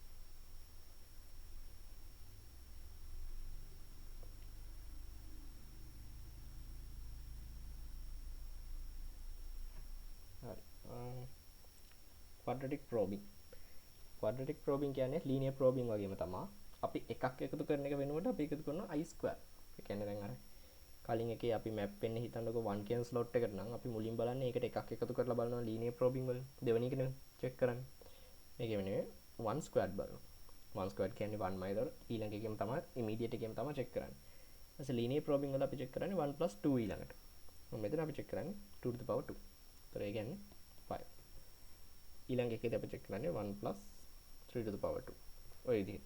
quadratic probing කියන්නේ linear probing වගේම තමයි අපි එකක් එකතු කරන එක වෙනුවට අපි එකතු කරනවා I square ඒ කියන්නේ දැන් අර කලින් එකේ අපි map වෙන්නේ හිතන්නකෝ 1 කියන slot එකට නම් අපි මුලින් බලන්නේ ඒකට එකක් එකතු කරලා බලනවා linear probing වල දෙවෙනි එක check කරන්නේ මේකේ වෙන්නේ 1 squared බලනවා 1 squared කියන්නේ 1 මයිදර ඊළඟ එකේම තමයි immediate එකේම තමයි check කරන්නේ ඊට linear probing වල අපි check කරන්නේ 1 + 2 ඊළඟට මෙතන අපි check කරන්නේ 2 to the power 2 ඒතර ඒ කියන්නේ 5 ඊළඟ එකේදී අපි check කරන්නේ 1 + 3 to the power 2 ඔය විදිහට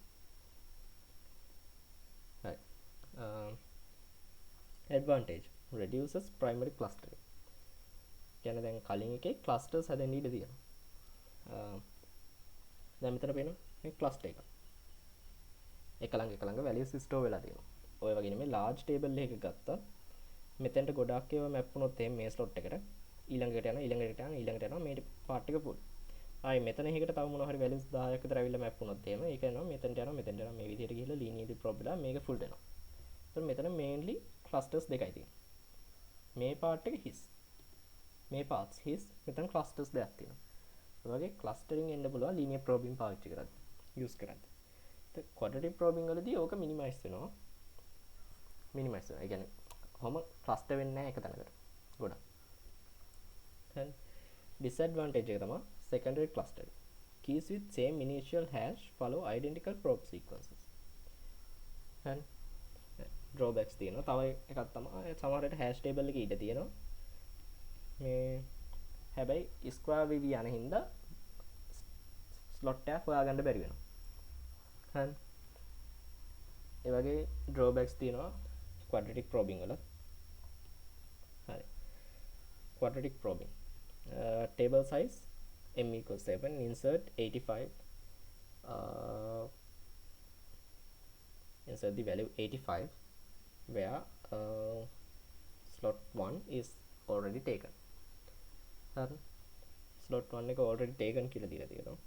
right advantage reduces primary clustering කියන්නේ දැන් කලින් එකේ clusters හදන්න ඉඩ තියෙනවා දැන් මෙතන පේනවා මේ cluster එක ළඟ values store වෙලා තියෙනවා ඔය වගේ නෙමෙයි large table එකක ගත්තා මෙතෙන්ට ගොඩක් ඒවා map වුණොත් එහෙනම් මේ slot එකට ඊළඟට යනවා මේ part එක full ආයි මෙතන එකකට තව මොනවා හරි values 10ක් විතර ඇවිල්ලා map වුණොත් එහෙම ඒක යනවා මෙතෙන්ට යනවා මේ විදිහට ගිහලා linearly probe වෙලා මේක full වෙනවා. එතකොට මෙතන mainly clusters දෙකයි තියෙන්නේ. මේ part එක his. මේ parts his මෙතන clusters දෙකක් තියෙනවා. ඒ වගේ clustering එන්න පුළුවන් linear probing පාවිච්චි කරද්දී use කරද්දී. ඒත් quadratic probing වලදී ඕක minimize වෙනවා. ඒ කියන්නේ කොහොම cluster වෙන්නේ නැහැ එක තැනකට. ගොඩක්. හරි. disadvantage එක තමයි secondary clustering. Keys with same initial hash follow identical probe sequences. And drawbacks තියෙනවා. තව එකක් තමයි සමහර විට hash table එකේ ඉඩ තියෙනවා. මේ හැබැයි square වෙවි යන හින්දා slot එකක් හොයාගන්න බැරි වෙනවා. හරි. ඒ වගේ drawbacks තියෙනවා quadratic probing වල. හරි. Quadratic probing. Table size m equals 7 insert 85 insert the value 85 where slot 1 is already taken හරි slot 1 එක already taken කියලා දීලා තියෙනවා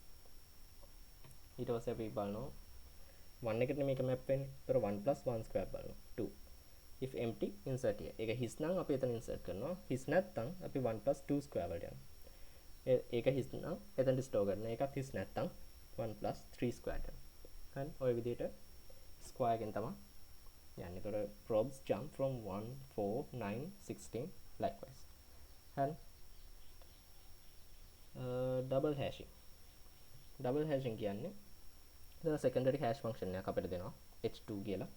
ඊට පස්සේ අපි බලනවා 1 එකට මේක map වෙන්නේ ඒතර 1 + 1 square බලනවා 2 if empty insert here ඒක හිස් නම් අපි එතන insert කරනවා හිස් නැත්නම් අපි 1 + 2 square වලට යනවා ඒක හිස් නම් එතනට ස්ටෝර් කරන එකත් හිස් නැත්නම් 1 + 3 square යනවා හරි ඔය විදිහට ස්ක්වයර් එකෙන් තමයි යන්නේ ඒතර probes jump from 1 4 9 16 likewise හරි double hashing කියන්නේ the secondary hash function එකක් අපිට දෙනවා h2 කියලා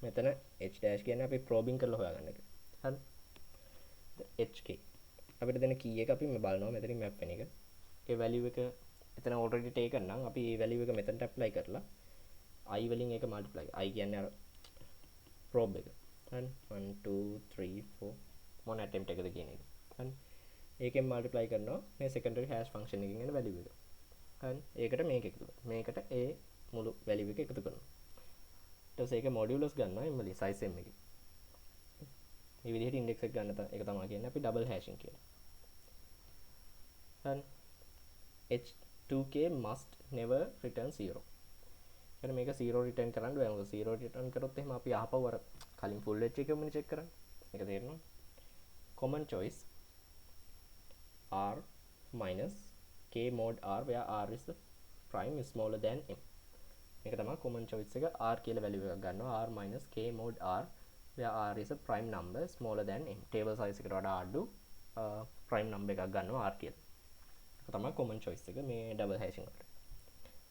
මෙතන h dash කියන්නේ අපි probing කරලා හොයාගන්න එක. හරි. hk අපිට දෙන key එක අපි මේ බලනවා මෙතනින් map වෙන එක. ඒ value එක එතන already taken නම් අපි ඒ value එක මෙතනට apply කරලා I වලින් ඒක multiply I කියන්නේ අර probe එක. හරි. 1 2 3 4 මොන attempt එකද කියන එක. හරි. ඒකෙන් multiply කරනවා මේ secondary hash function එකකින් එන value එක. හරි. ඒකට මේක එකතු කරනවා. මේකට ඒ මුළු value එක එකතු කරනවා. ඊට පස්සේ ඒක modulus ගන්නවා එම්මලි size m එකේ. මේ විදිහට index එක ගන්න එක තමයි කියන්නේ අපි double hashing කියලා. හරි. h2k must never return 0. එහෙනම් මේක 0 return කරන්න බෑ. මොකද 0 return කරොත් එහෙම අපි ආපහු අර කලින් full h එකමනේ check කරන්නේ. මේක තේරෙනවද? Common choice r minus k mod r where r is the prime is smaller than m. මේක තමයි common choice එක. r කියලා value එකක් ගන්නවා. r minus k mod r where r is a prime number smaller than m. table size එකට වඩා අඩු prime number එකක් ගන්නවා r කියලා. ඒක තමයි common choice එක මේ double hashing වලට.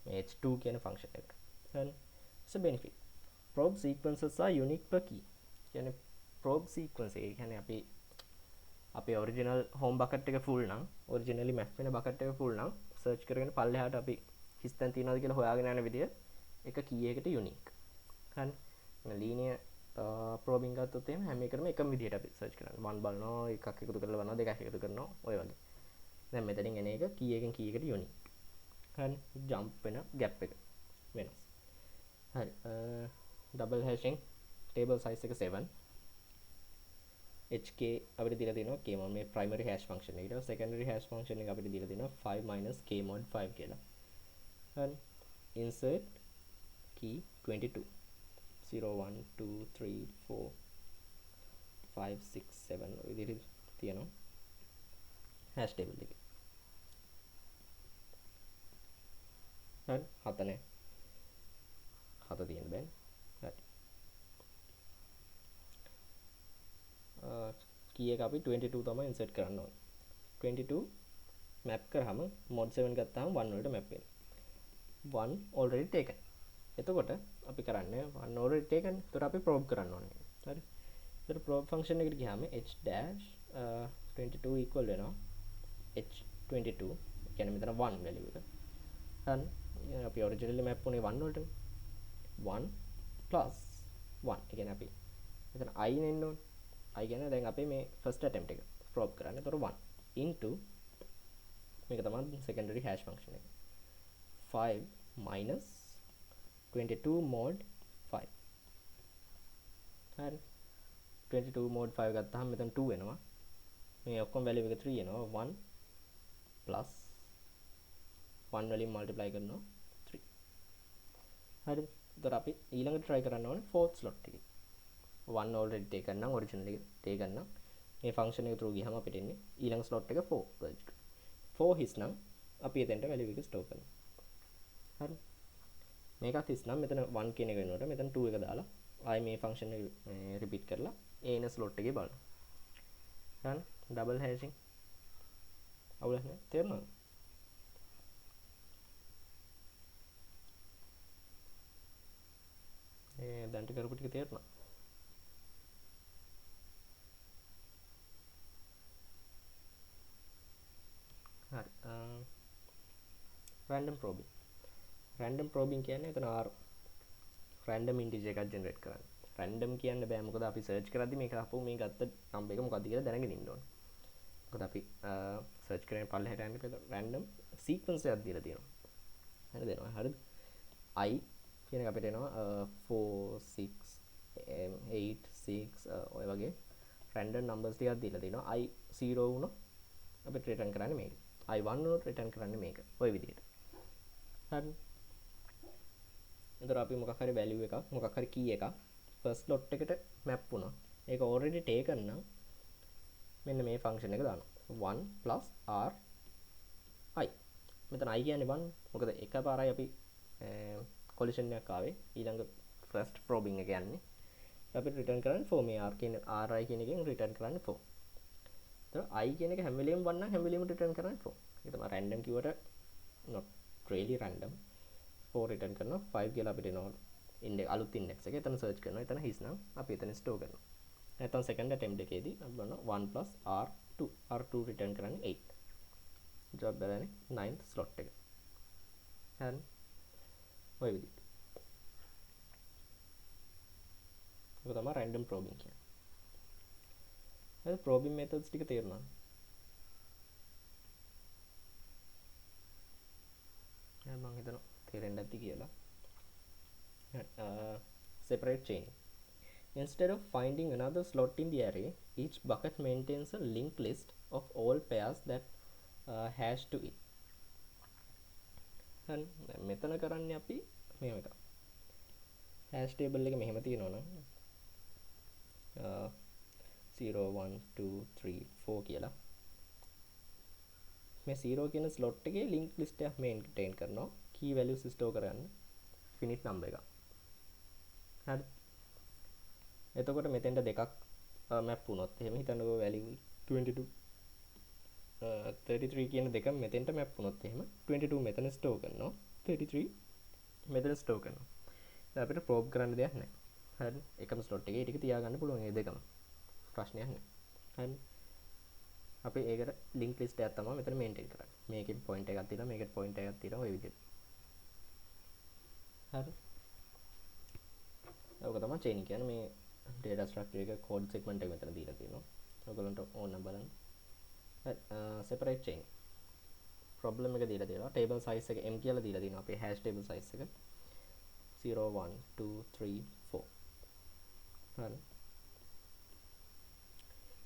මේ h2 කියන function එකට. හරි. it's a benefit. probe sequences are unique per key. කියන්නේ probe sequence එක කියන්නේ අපේ ඔරිජිනල් හෝම් බකට් එක ෆුල් නම් ඔරිජිනලි මැප් වෙන බකට් එක ෆුල් නම් සර්ච් කරගෙන පල්ලෙහාට අපි හිස්තැන් තියනවාද කියලා හොයාගෙන යන විදිය එක කී එකකට යුනික්. හරි. ලීනියර් probing ගත්තොත් එහෙම හැම එකකටම එකම විදියට අපි සර්ච් කරන්නේ. 1 බලනවා, එකක් එකතු කරලා බලනවා, දෙකක් එකතු කරනවා, ඔය වගේ. දැන් මෙතනින් එන එක කී එකෙන් කී එකට යුනික්. හරි. ජම්ප් වෙන ગેප් එක වෙනස්. හරි. double hashing table size එක 7. hk අපිට දීලා තියෙනවා k mod මේ primary hash function එකට. secondary hash function එක අපිට දීලා තියෙනවා 5 minus k mod 5 කියලා. හරි. insert key 22 0 1 2 3 4 5 6 7 ඔය විදිහට තියෙනවා hash table එකේ. හරි. 7 නේ. 7 තියෙන බෑනේ. හරි. key එක අපි 22 තමයි insert කරන්න ඕනේ. 22 map කරාම mod 7 ගත්තාම 1 වලට map වෙනවා. 1 already taken. එතකොට අපි කරන්නේ 1 already taken. එතකොට අපි probe කරන්න ඕනේ. හරි. එතකොට probe function එකට ගියාම h dash 22 equal වෙනවා h22. කියන්නේ මෙතන 1 value එක. හරි. අපි originally map උනේ 1 වලටනේ. 1 plus 1. ඒ කියන්නේ අපි මෙතන I නෙන්න ඕනේ. I කියන්නේ දැන් අපේ මේ first attempt එක probe කරන්නේ. එතකොට 1 into මේක තමයි secondary hash function එක. 5 minus 22 mod 5. හරි. 22 mod 5 ගත්තාම මෙතන 2 එනවා. මේ ඔක්කොම value එක 3 එනවා. 1 plus 1 වලින් multiply කරනවා 3. හරි. එතකොට අපි ඊළඟට try කරන්න ඕනේ fourth slot එකේ. 1 already taken නම් originally taken නම් මේ function එක through ගියහම අපිට එන්නේ ඊළඟ slot එක 4 search කරනවා. 4 his නම් අපි එතෙන්ට value එක store කරනවා. හරි. මේකත් his නම් මෙතන 1 කියන එක වෙනකොට මෙතන 2 එක දාලා ආයි මේ function එක repeat කරලා ඒ එන slot එකේ බලනවා. හරි. double hashing අවුලක් නෑ. තේරුණාද? දැන්ට කරපු ටික තේරුණා? හරි. random probing. random probing කියන්නේ එතන R random integer එකක් generate කරන්නේ. random කියන්න බෑ මොකද අපි search කරද්දි මේක අපෝ මේ ගත්ත number එක මොකක්ද කියලා දැනගෙන ඉන්න ඕනේ. මොකද අපි search කරගෙන පල්ලෙහාට යන්න random sequence එකක් දීලා තියෙනවා. හරි දෙනවා. හරිද? I කියන එක අපිට එනවා 4 6 8 6 ඔය වගේ random numbers ටිකක් දීලා තියෙනවා. I 0 වුණොත් අපිට return කරන්නේ මේක. I 1 වුණොත් return කරන්නේ මේක. ඔය විදිහට. හරි. එතකොට අපි මොකක් හරි value එකක් මොකක් හරි key එකක් first slot එකට map වුණා. ඒක already taken නම් මෙන්න මේ function එක දානවා. 1 plus r I. මෙතන I කියන්නේ 1. මොකද එකපාරයි අපි collision එකක් ආවේ. ඊළඟ first probing එක යන්නේ. අපිට return කරන්නේ 4 මේ r කියන ri කියන එකෙන් return කරන්නේ 4. එතකොට I කියන එක හැම වෙලෙම 1 නම් හැම වෙලෙම return කරන්නේ 4. ඒක තමයි random කිව්වට not really random. 4 return කරනවා 5 කියලා අපිට එනවා ඉන්ඩෙක්ස් අලුත් ඉන්ඩෙක්ස් එක එතන සර්ච් කරනවා. එතන හිස් නම් අපි එතන ස්ටෝර් කරනවා. නැත්නම් second attempt එකේදී අපි බලනවා 1 plus r2 r2 return කරන්නේ 8. job බලන්නේ 9th slot එක. හරි. ඔය විදිහට. ඒක තමයි random probing කියන්නේ. හරි probing methods ටික තේරුණාද? මම හිතනවා තේරෙන්න ඇති කියලා. Separate chaining. Instead of finding another slot in the array, each bucket maintains a linked list of all pairs that hash to it. හරි මෙතන කරන්නේ අපි මෙහෙම එකක්. hash table එක මෙහෙම තියෙනවා නම් 0 1 2 3 4 කියලා මේ 0 කියන ස්ලොට් එකේ ලින්ක් ලිස්ට් එකක් මේන්ටේන් කරනවා key values store කරන්න finite number එක. හරි. එතකොට මෙතෙන්ට දෙකක් මැප් වුණොත් එහෙම හිතන්නකෝ value 22 33 කියන දෙක මෙතෙන්ට මැප් වුණොත් එහෙම 22 මෙතන ස්ටෝර් කරනවා 33 මෙතන ස්ටෝර් කරනවා. දැන් අපිට ප්‍රෝබ් කරන්න දෙයක් නැහැ. හරි. එකම ස්ලොට් එකේ ටික තියාගන්න පුළුවන් මේ දෙකම. ප්‍රශ්නයක් නැහැ. හරි. අපි ඒකට ලින්ක් ලිස්ට් එකක් තමයි මෙතන මේන්ටේන් කරන්නේ. මේකෙන් පොයින්ට් එකක් තියෙනවා මේකෙන් පොයින්ට් එකක් තියෙනවා ඔය විදිහට. හරි. ඔක තමයි චේනින් කියන්නේ මේ data structure එක code segment එක මෙතන දීලා තියෙනවා. ඔයගොල්ලන්ට ඕන නම් බලන්න. separate chain problem එක දීලා තියෙනවා table size එක m කියලා දීලා තියෙනවා අපේ hash table size එක 0 1 2 3 4 හරි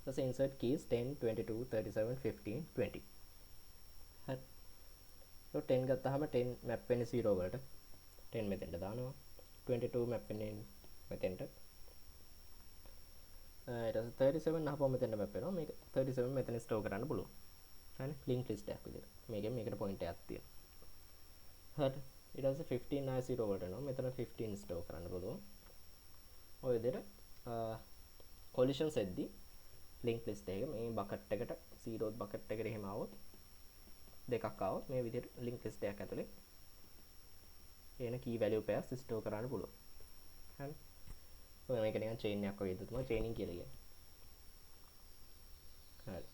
ඊට insert keys 10 22 37 15 20 හරි so 10 ගත්තාම 10 map වෙන්නේ 0 වලට 10 මෙතෙන්ට දානවා 22 map වෙන්නේ මෙතෙන්ට ඊට පස්සේ 37 අහපුවම මෙතෙන්ට map වෙනවා මේක 37 මෙතන ස්ටෝර් කරන්න පුළුවන් හරි link list එකක් විදිහට මේකෙන් මේකට point එකක් තියෙනවා හරි ඊට පස්සේ 15 ආය 0 වලට යනවා මෙතන 15 ස්ටෝර් කරන්න පුළුවන් ඔය විදිහට collisions එද්දි link list එක මේ bucket එකට 0th bucket එකට එහෙම આવොත් දෙකක් આવොත් මේ විදිහට link list එකක් ඇතුලේ එන key value pairs ස්ටෝර් කරන්න පුළුවන් හරි ඔය මේක නිකන් chain එකක් වගේ තමයි chaining කියලා කියන්නේ හරි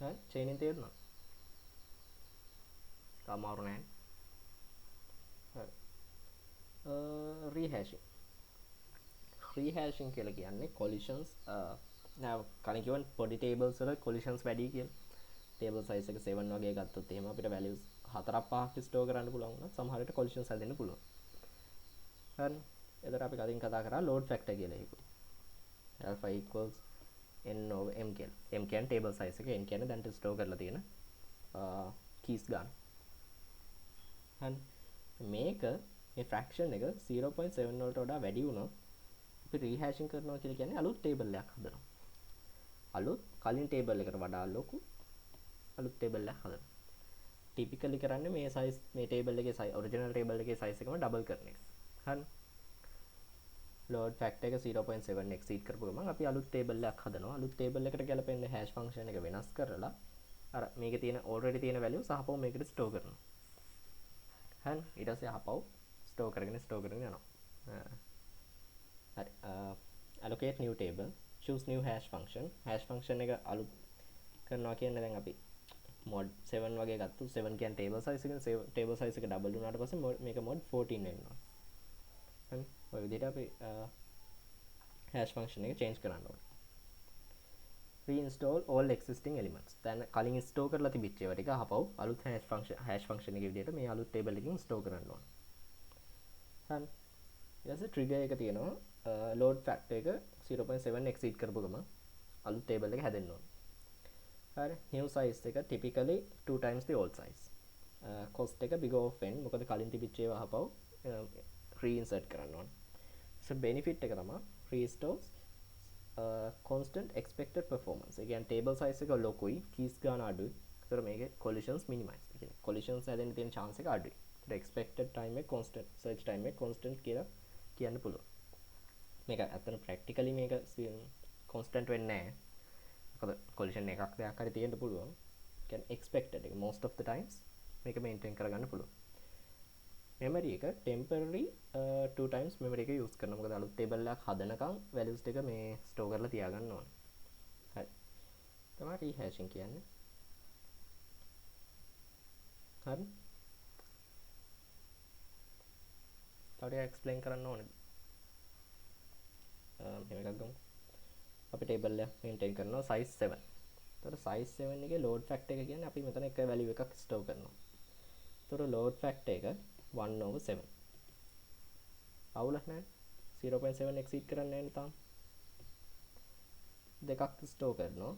හරි chaining තේරුණා අමාරු නෑ හරි rehashing කියලා කියන්නේ collisions කලින් කියවන පොඩි tables වල collisions වැඩි කියලා table size එක 7 වගේ ගත්තොත් එහෙම අපිට values 4ක් 5ක් store කරන්න පුළුවන් වුණා සමහර විට collisions හැදෙන්න පුළුවන් හරි එතකොට අපි කලින් කතා කරා load factor කියලා එකක් alpha equals n over m කියලා m කියන්නේ table size එක n කියන්නේ දැන් store කරලා තියෙන keys ගන්න හරි මේක මේ fraction එක 0.7 වලට වඩා වැඩි වුණොත් අපි rehashing කරනවා කියලා කියන්නේ අලුත් table එකක් හදනවා. අලුත් කලින් table එකට වඩා ලොකු අලුත් table එකක් හදනවා. typically කරන්නේ මේ size මේ table එකේ size original table එකේ size එකම double කරන එක. හරි. load factor එක 0.7 exceed කරපු ගමන් අපි අලුත් table එකක් හදනවා. අලුත් table එකට ගැලපෙන්න hash function එක වෙනස් කරලා අර මේකේ තියෙන already තියෙන value සහපව මේකට store කරනවා. හරි. ඊට පස්සේ අහපව store කරගෙන යනවා. හරි allocate new table choose new hash function එක අලුත් කරනවා කියන්නේ දැන් අපි mod 7 වගේ ගත්තොත් 7 කියන්නේ table size එක table size එක double වුණාට පස්සේ මේක mod 14 වෙනවා හරි ඔය විදිහට අපි hash function එක change කරන්න ඕනේ reinstall all existing elements දැන් කලින් store කරලා තිබිච්ච ඒවා ටික අහපව් අලුත් hash function එකේ විදිහට මේ අලුත් table එකකින් store කරන්න ඕනේ හරි ඊට පස්සේ trigger එක තියෙනවා load factor එක 0.7 exceed කරපු ගමන් අලුත් table එක හැදෙන්න ඕන. හරි new size එක typically 2 times the old size. cost එක big of n මොකද කලින් තිබිච්ච ඒවා අහපව් reinsert කරන්න ඕන. so benefit එක තමයි restores constant expected performance. ඒ කියන්නේ table size එක ලොකුයි keys ගන්න අඩුයි. ඒතර මේකේ collisions minimize. ඒ කියන්නේ collisions හැදෙන්න තියෙන chance එක අඩුයි. the expected time එක constant search time එක constant කියලා කියන්න පුළුවන්. මේක අතන ප්‍රැක්ටිකලි මේක කොන්ස්ටන්ට් වෙන්නේ නැහැ. මොකද කොලිෂන් එකක් දෙයක් හරි තියෙන්න පුළුවන්. කියන්නේ expected එක most of the times මේක මේන්ටේන් කරගන්න පුළුවන්. මෙමරි එක ටෙම්පරරි 2 times මෙමරි එක යූස් කරනවා. මොකද අලුත් ටේබල් එකක් හදනකම් වැලියුස් ටික මේ ස්ටෝර් කරලා තියාගන්න ඕනේ. හරි. තමයි රීහෑෂින් කියන්නේ. හරි. තව ටිකක් එක්ස්ප්ලেইন කරන්න ඕනේ. මෙහෙම එකක් ගමු. අපි ටේබල් එක මේන්ටේන් කරනවා size 7. එතකොට size 7 එකේ load factor එක කියන්නේ අපි මෙතන එක value එකක් ස්ටෝර් කරනවා. එතකොට load factor එක 1/7. අවුලක් නැහැ. 0.7 exceed කරන්නේ නැහැ නේ තාම. දෙකක් ස්ටෝර් කරනවා.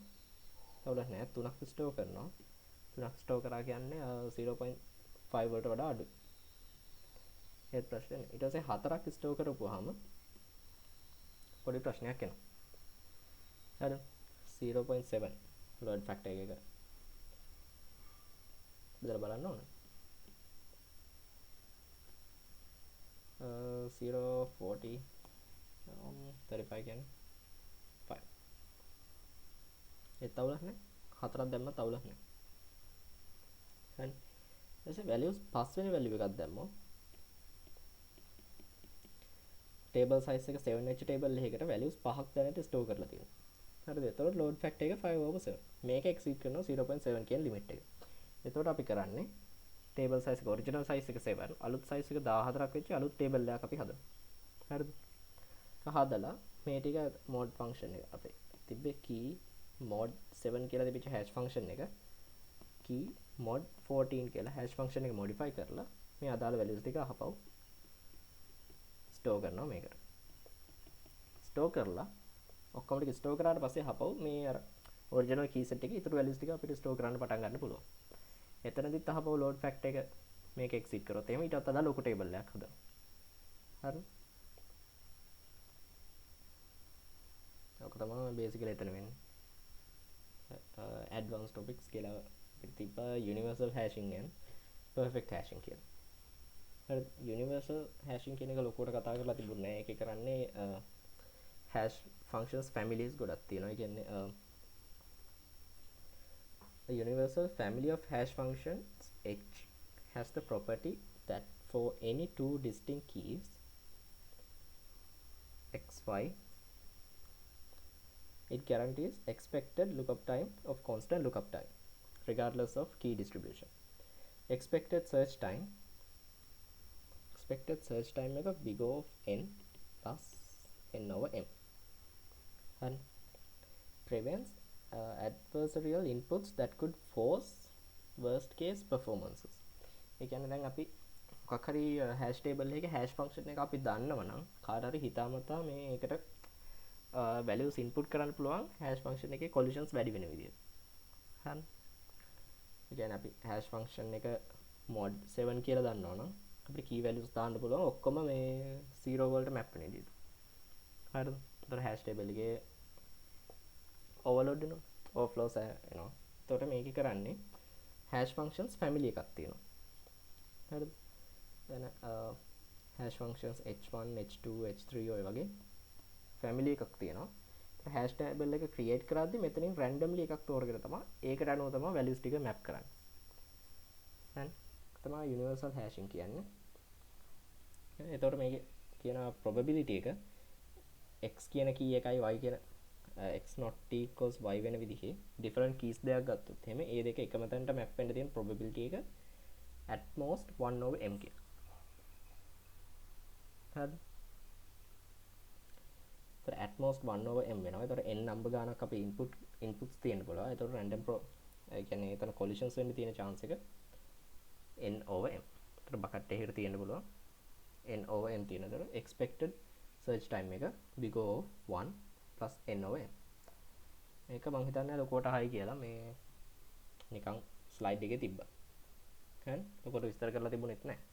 අවුලක් නැහැ. තුනක් ස්ටෝර් කරනවා. තුනක් ස්ටෝර් කරා කියන්නේ 0.5 වලට වඩා අඩුයි. ඒත් ප්‍රශ්නේ නැහැ. ඊට පස්සේ හතරක් ස්ටෝර් කරපුවාම පොඩි ප්‍රශ්නයක් එනවා. හරි 0.7 load factor එක බෙදලා බලන්න ඕන. 0.40 35 කියන්නේ 5. ඒත් අවුලක් නැහැ. හතරක් දැම්මත් අවුලක් නැහැ. හරි. ඊට values පස්වෙනි value එකක් දැම්මොත් table size එක 7h table එකකට values 5ක් දැනට store කරලා තියෙනවා. හරිද? එතකොට load factor එක 5/7. මේක exceed කරනවා 0.7 කියන limit එක. එතකොට අපි කරන්නේ table size එක original size එක 7 අලුත් size එක 14ක් වෙච්ච අලුත් table එකක් අපි හදමු. හරිද? හදලා මේ ටික mod function එක අපේ තිබ්බේ key mod 7 කියලා තිබිච්ච hash function එක key mod 14 කියලා hash function එක modify කරලා මේ අදාළ values ටික අහපව් ස්ටෝර් කරනවා මේකට. ස්ටෝර් කරලා ඔක්කොම ටික ස්ටෝර් කරාට පස්සේ අහපව් මේ අර ඔරිජිනල් key set එකේ ඊටු values ටික අපිට ස්ටෝර් කරන්න පටන් ගන්න පුළුවන්. එතනදිත් අහපව් load factor එක මේක exit කරොත් එහෙම ඊටත් අදාළ ලොකු table එකක් හදනවා. හරි. ඔක තමයි basically එතන වෙන්නේ. Advanced topics කියලා අපිට තිබ්බ universal hashing and perfect hashing කියලා. හරි universal hashing කියන එක ලොකුවට කතා කරලා තිබුණේ නැහැ. ඒක කරන්නේ hash functions families ගොඩක් තියෙනවා. ඒ කියන්නේ a universal family of hash functions H has the property that for any two distinct keys xy it guarantees expected lookup time of constant lookup time regardless of key distribution. Expected search time එක big O of n plus n over m and prevents adversarial inputs that could force worst case performances. ඒ කියන්නේ දැන් අපි මොකක් හරි hash table එකේ hash function එක අපි දන්නවා නම් කාට හරි හිතාමතා මේකට values input කරන්න පුළුවන් hash function එකේ collisions වැඩි වෙන විදියට. හරි. ඒ කියන්නේ අපි hash function එක mod 7 කියලා දන්නවා නම් අපිට key values දාන්න පුළුවන් ඔක්කොම මේ 0 වලට map වෙන විදියට. හරිද? ඒතර hash table එකේ overload වෙනවා. overflows එනවා. එතකොට මේකේ කරන්නේ hash functions family එකක් තියෙනවා. හරිද? දැන් hash functions h1 h2 h3 ඔය වගේ family එකක් තියෙනවා. ඒතර hash table එක create කරද්දි මෙතනින් randomly එකක් තෝරගෙන තමයි ඒකට අනුව තමයි values ටික map කරන්නේ. හරි? තමයි universal hashing කියන්නේ. එතකොට මේකේ කියන probability එක x කියන key එකයි y කියන x not t equals y වෙන විදිහේ different keys දෙකක් ගත්තොත් එහෙම ඒ දෙක එකම තැනට map වෙන්න තියෙන probability එක at most 1/m කියලා. හරි. ඒතර at most 1/m වෙනවා. ඒතර n number ගානක් අපි inputs තියෙන්න පුළුවන්. ඒතර random ඒ කියන්නේ එතන collisions වෙන්න තියෙන chance එක n/m. ඒතර bucket එකකට තියෙන්න පුළුවන් n/m තියෙනතර expected search time එක big O of 1 plus n/m. මේක මම හිතන්නේ ලොකුවට හයි කියලා මේ නිකන් ස්ලයිඩ් එකේ තිබ්බා. හරි ලොකුවට විස්තර කරලා තිබුණෙත් නැහැ.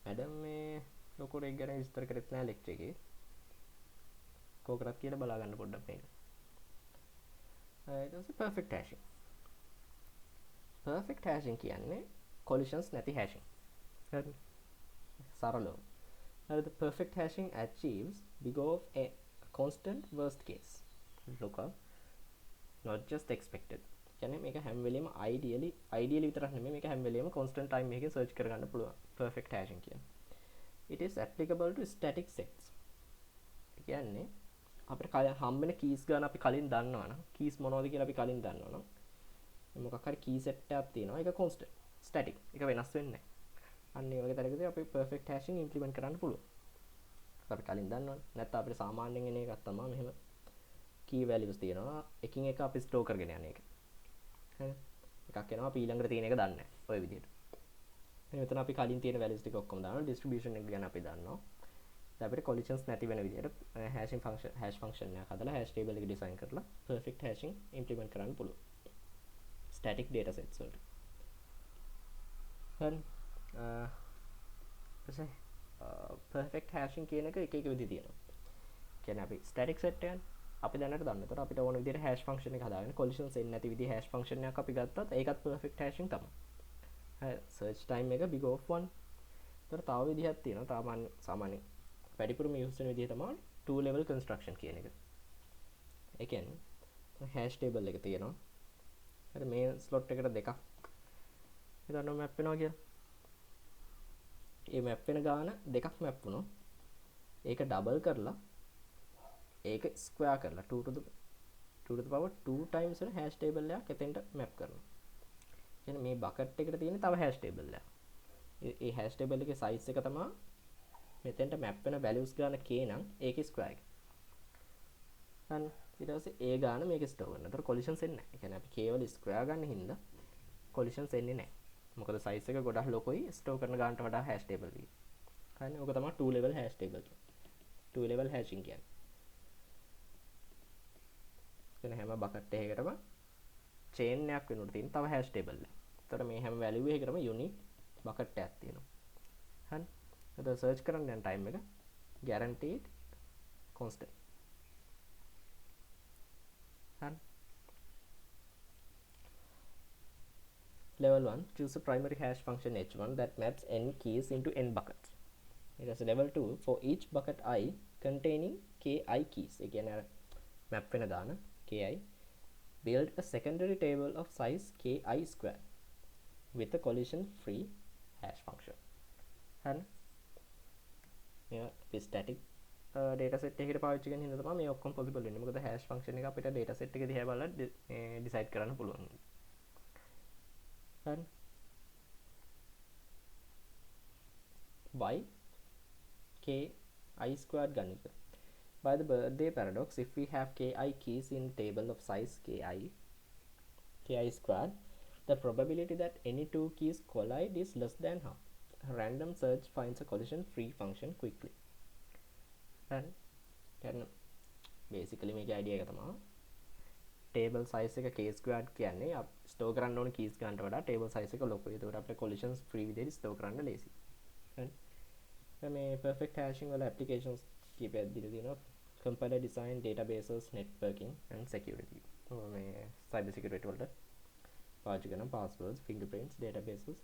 මැඩම් මේ ලොකුවට ඒක ගැන විස්තර කරෙත් නැහැ ලෙක්චර් එකේ. කොකරත් කියලා බලා ගන්න පොඩ්ඩක් මේක. ඊට පස්සේ perfect hashing. perfect hashing කියන්නේ collisions නැති hashing. හරි. සරලව. හරිද? perfect hashing achieves big O of a constant worst case lookup not just expected. කියන්නේ මේක හැම වෙලෙම ideally විතරක් නෙමෙයි මේක හැම වෙලෙම constant time එකකින් search කරගන්න පුළුවන් perfect hashing කියන්නේ. It is applicable to static sets. කියන්නේ අපිට හම්බෙන keys ගන්න අපි කලින් දන්නවනම් keys මොනවද කියලා අපි කලින් දන්නවනම් මොකක් හරි key set එකක් තියෙනවා ඒක constant static ඒක වෙනස් වෙන්නේ නැහැ. අන්න ඒ වගේ තරකදී අපි perfect hashing implement කරන්න පුළුවන්. අපි කලින් දන්නවනේ. නැත්නම් අපිට සාමාන්‍යයෙන් එන එකක් තමයි මෙහෙම key values තියෙනවා. එකින් එක අපි store කරගෙන යන එක. හරි. එකක් එනවා අපි ඊළඟට තියෙන එක දන්නේ නැහැ. ඔය විදිහට. මෙතන අපි කලින් තියෙන values ටික ඔක්කොම දානවා. distribution එක ගැන අපි දන්නවා. දැන් අපිට collisions නැති වෙන විදිහට hashing function hash function එකක් හදලා hash table එක design කරලා perfect hashing implement කරන්න පුළුවන්. static data sets වලට. හරි. perfect hashing කියන එක එක විදි තියෙනවා. කියන්නේ අපි static set එකනේ අපි දැනට දන්න. ඒතර අපිට ඕන විදිහට hash function එක හදාගෙන collisions එන්නේ නැති විදිහ hash function එකක් අපි ගත්තත් ඒකත් perfect hashing තමයි. හරි search time එක big of 1. ඒතර තව විදිහක් තියෙනවා. සාමාන්‍ය වැඩිපුරම use වෙන විදිහ තමයි two level construction කියන එක. ඒ කියන්නේ hash table එක තියෙනවා. හරි මේ slot එකට දෙකක් හිතන්න map වෙනවා කියලා. ඒ map වෙන ගාන දෙකක් map වුණොත් ඒක double කරලා ඒක square කරලා 2 to the power 2 times වෙන hash table එකක් එතෙන්ට map කරනවා. කියන්නේ මේ bucket එකට තියෙන තව hash table එකක්. ඒ hash table එකේ size එක තමයි මෙතෙන්ට map වෙන values ගාන k නම් ඒකේ square එක. හරි ඊට පස්සේ ඒ ගාන මේක store කරනවා. ඒතර collisions එන්නේ නැහැ. ඒ කියන්නේ අපි k වල square ගන්න හින්දා collisions එන්නේ නැහැ. මොකද size එක ගොඩක් ලොකුයි store කරන ගානට වඩා hash table එක. හරිනේ ඕක තමයි two level hash table කියන්නේ. two level hashing කියන්නේ. කියන හැම bucket එකකටම chain එකක් වෙනුවට තියෙන තව hash table එකක්. ඒතර මේ හැම value එකකටම unique bucket එකක් තියෙනවා. හරි. එතකොට search කරන්න යන time එක guaranteed constant. හරි. Level 1 choose a primary hash function h1 that maps n keys into n buckets. It has level 2 for each bucket I containing ki keys. Again map වෙන ගාන ki. Build a secondary table of size ki square with a collision free hash function. හරි. මේ static data set එකකට පාවිච්චි කරන හින්දා තමයි මේ ඔක්කොම possible වෙන්නේ. මොකද hash function එක අපිට data set එක දිහා බලලා decide කරන්න පුළුවන්. හරි. why ki squared ගන්න එක. By the birthday paradox, if we have ki keys in table of size ki squared, the probability that any two keys collide is less than half. A random search finds a collision free function quickly. Right? Then basically මේකේ idea එක තමයි table size එක k squared කියන්නේ store කරන්න ඕන keys ගන්නට වඩා table size එක ලොකුයි. ඒකට අපිට collisions free විදිහට store කරන්න ලේසි. හරි. මේ perfect hashing වල applications කීපයක් දීලා තියෙනවා. compiler design, databases, networking and security. මේ cyber security වලට පාවිච්චි කරන passwords, fingerprints, databases.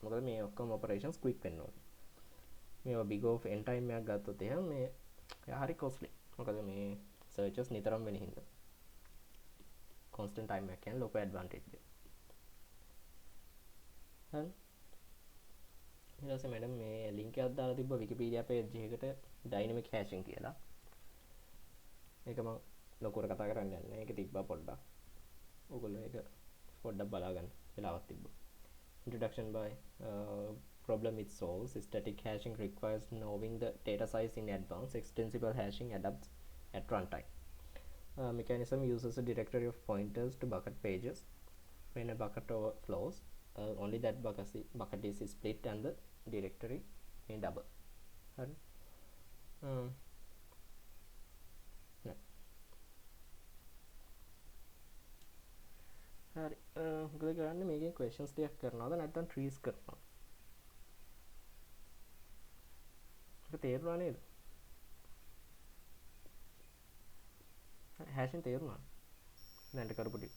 මොකද මේ ඔක්කොම operations quick වෙන්න ඕනේ. මේවා big of n time එකක් ගත්තොත් එහෙනම් මේ හරි costly. මොකද මේ searches නිතරම වෙන හින්දා. constant time එකක් කියන්නේ ලොකු advantage එක. හරි. ඊට පස්සේ මැඩම් මේ link එකක් දාලා තිබ්බ Wikipedia page එකකට dynamic hashing කියලා. ඒක මම ලොකුවට කතා කරන්න යන්නේ නැහැ. ඒක තිබ්බා පොඩ්ඩක්. ඕගොල්ලෝ ඒක පොඩ්ඩක් බලා ගන්න වෙලාවක් තිබ්බා. Introduction by problem it solves. Static hashing requires knowing the data size in advance. Extensible hashing adapts at runtime. Mechanism uses a directory of pointers to bucket pages. When a bucket overflows, only that bucket is split and the directory may double. Right? හරි මොකද කරන්නේ මේකේ questions ටිකක් කරනවද නැත්නම් trees කරනවද? ඒක තේරුණා නේද? hashing තේරුණා? දැන්ට කරපු ටික.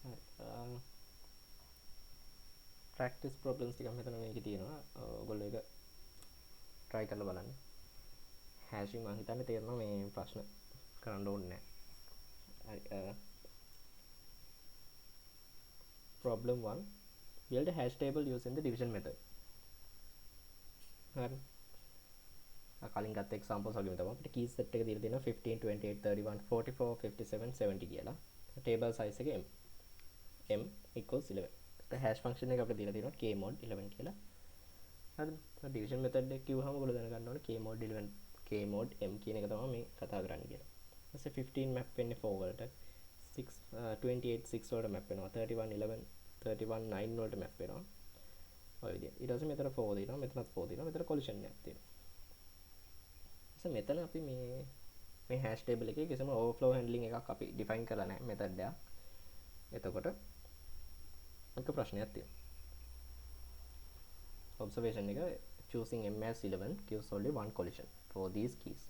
හරි practice problems ටිකක් මෙතන මේකේ තියෙනවා. ඔයගොල්ලෝ ඒක try කරලා බලන්න. hashing මම හිතන්නේ තේරෙනවා මේ ප්‍රශ්න කරන්න ඕනේ නැහැ. Problem 1, build a hash table using the division method. හරි. කලින් ගත්ත examples වගේම තමයි අපිට keys set එක දීලා තියෙනවා 15 28 31 44 57 70 කියලා. table size එක m equals 11. hash function එක අපිට දීලා තියෙනවා k mod 11 කියලා. හරිද? division method එක කිව්වහම ඔයගොල්ලෝ දැනගන්න ඕනේ k mod 11 k mod m කියන එක තමයි මේ කතා කරන්නේ කියලා. ඊපස්සේ 15 map වෙන්නේ 4 වලට, 6 28 6 වලට map වෙනවා, 31 11 31 9 වලට map වෙනවා. ඔය විදිහට. ඊට පස්සේ මෙතන 4 දෙනවා, මෙතනත් 4 දෙනවා, මෙතන collision එකක් තියෙනවා. ඊට මෙතන අපි මේ hash table එකේ කිසිම overflow handling එකක් අපි define කරලා නැහැ method එක. එතකොට එක ප්‍රශ්නයක් තියෙනවා. Observation එක, choosing m as 11 gives only one collision for these keys.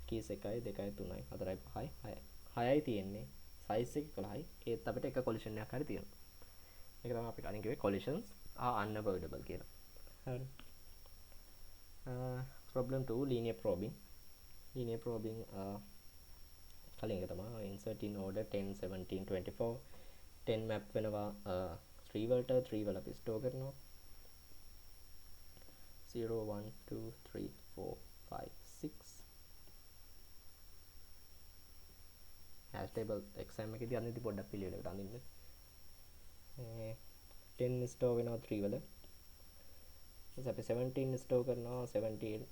keys 1 2 3 4 5 6 6යි තියෙන්නේ, size එක 11යි, ඒත් අපිට එක collision එකක් හරි තියෙනවා. ඒක තමයි අපි කලින් කිව්වේ collisions are unavoidable කියලා. හරි. Problem 2, linear probing. Linear probing කලින් එක තමයි insert in order 10 17 24 10 map වෙනවා 3 වලට, 3 වල අපි store කරනවා 0 1 2 3 4 5 6. hash table exam එකේදී අනිත් පොඩ්ඩක් පිළිවෙලකට අඳින්න. 10 store වෙනවා 3 වල. ඊට අපි 17 store කරනවා 17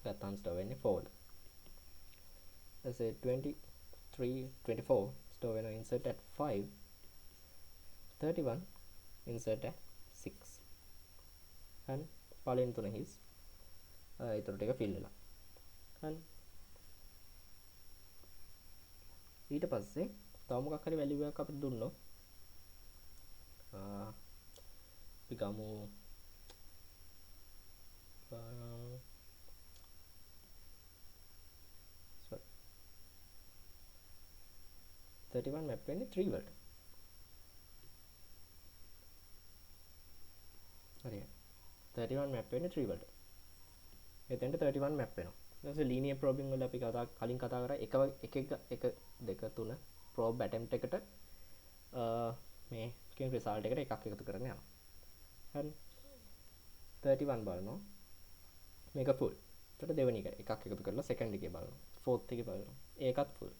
ගත්තාම store වෙන්නේ 4 වල. let's say 23 24 store වෙනවා insert at 5, 31 insert at 6. and පළවෙනි තුන his ඊටු ටික fill වෙලා. and ඊට පස්සේ තව මොකක් හරි value එකක් අපිට දුන්නොත් අපි ගමු 31 map වෙන්නේ 3 වලට. හරියට 31 map වෙන්නේ 3 වලට. එතෙන්ට 31 map වෙනවා. ඊට පස්සේ linear probing වල අපි කලින් කතා කරා 1 2 3 probe attempt එකට මේ කියන result එකට එකක් එකතු කරගෙන යනවා. හරි. 31 බලනවා. මේක full. එතකොට දෙවෙනි එක එකක් එකතු කරලා second එකේ බලනවා. fourth එකේ බලනවා. ඒකත් full.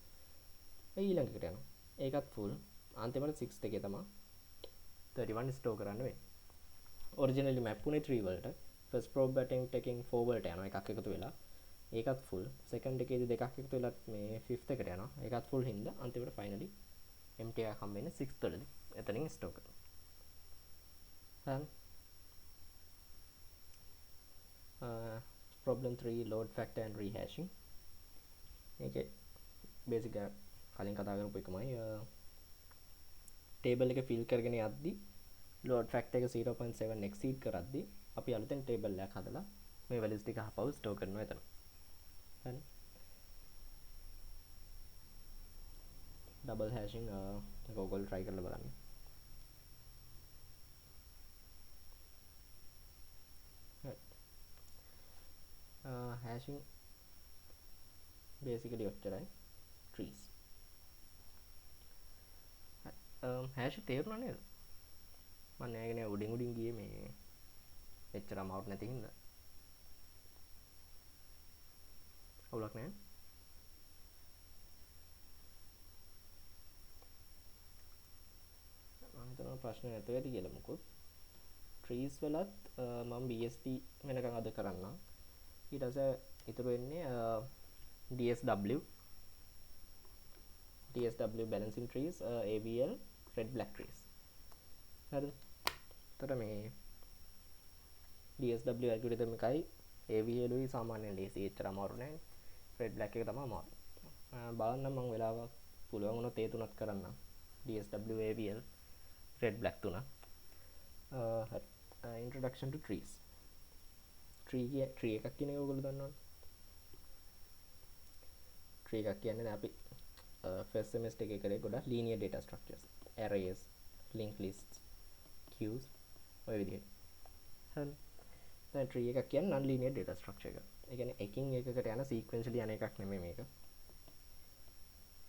ඊළඟ එකට යනවා. ඒකත් full. අන්තිමට 6th එකේ තමයි 31 store කරන්න වෙන්නේ. originally map උනේ 3 වලට. first probe attempt එකෙන් 4 වලට යනවා එකක් එකතු වෙලා. ඒකත් full. second එකේදී දෙකක් එකතු වෙලා මේ 5th එකට යනවා. ඒකත් full හින්දා අන්තිමට finally empty එකක් හම්බ වෙන්නේ 6th වලදී. එතනින් store කරනවා. හරි. problem 3, load factor and rehashing. මේකේ basic කලින් කතා කරපු එකමයි table එක fill කරගෙන යද්දි load factor එක 0.7 exceed කරද්දි අපි අලුතෙන් table එකක් හදලා මේ values ටික අහපව store කරනවා එතන. හරි. double hashing ඔයගොල්ලෝ try කරලා බලන්න. hashing basically ඔච්චරයි. trees hash තේරුණා නේද? මම නෑගෙන උඩින් ගියේ මේ එච්චර අමාරු නැති හින්දා. අවුලක් නෑ. මම හිතනවා ප්‍රශ්න නැතුව ඇති කියලා මොකොත්. trees වලත් මම BST වෙනකන් අද කරන්නම්. ඊට පස්සේ ඉතුරු වෙන්නේ DSW balancing trees, AVL red black trees. හරිද? එතකොට මේ DSW algorithm එකයි AVL උයි සාමාන්‍යයෙන් ලේසි, එච්චර අමාරු නෑ. red black එක තමයි අමාරු. බලන්න මම වෙලාවක් පුළුවන් වුණොත් ඒ තුනත් කරන්නම්. DSW AVL red black තුන. හරි. introduction to trees. tree එකක් කියන එක ඔයගොල්ලෝ දන්නවනේ. tree එකක් කියන්නේ දැන් අපි first semester එකේ කරේ ගොඩක් linear data structures, arrays, linked lists, queues ඔය විදිහට. හරි. දැන් tree එකක් කියන්නේ non linear data structure එක. ඒ කියන්නේ එකින් එකකට යන සීක්වෙන්ෂලි යන එකක් නෙමෙයි මේක.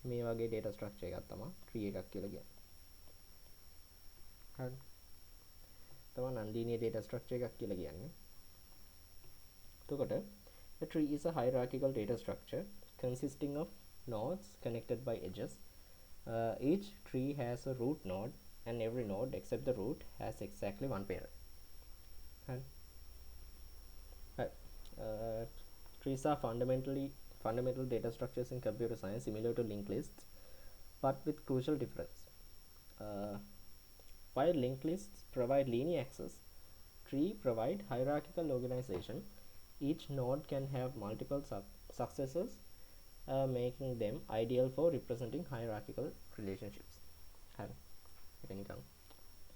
මේ වගේ data structure එකක් තමයි tree එකක් කියලා කියන්නේ. හරි. තමයි non-linear data structure එකක් කියලා කියන්නේ. එතකොට a tree is a hierarchical data structure consisting of nodes connected by edges. Each tree has a root node and every node except the root has exactly one parent. And trees are fundamental data structures in computer science, similar to linked lists, but with crucial difference. While linked lists provide linear access, tree provide hierarchical organization. Each node can have multiple successors, making them ideal for representing hierarchical relationships. හරි. ඒක නිකන්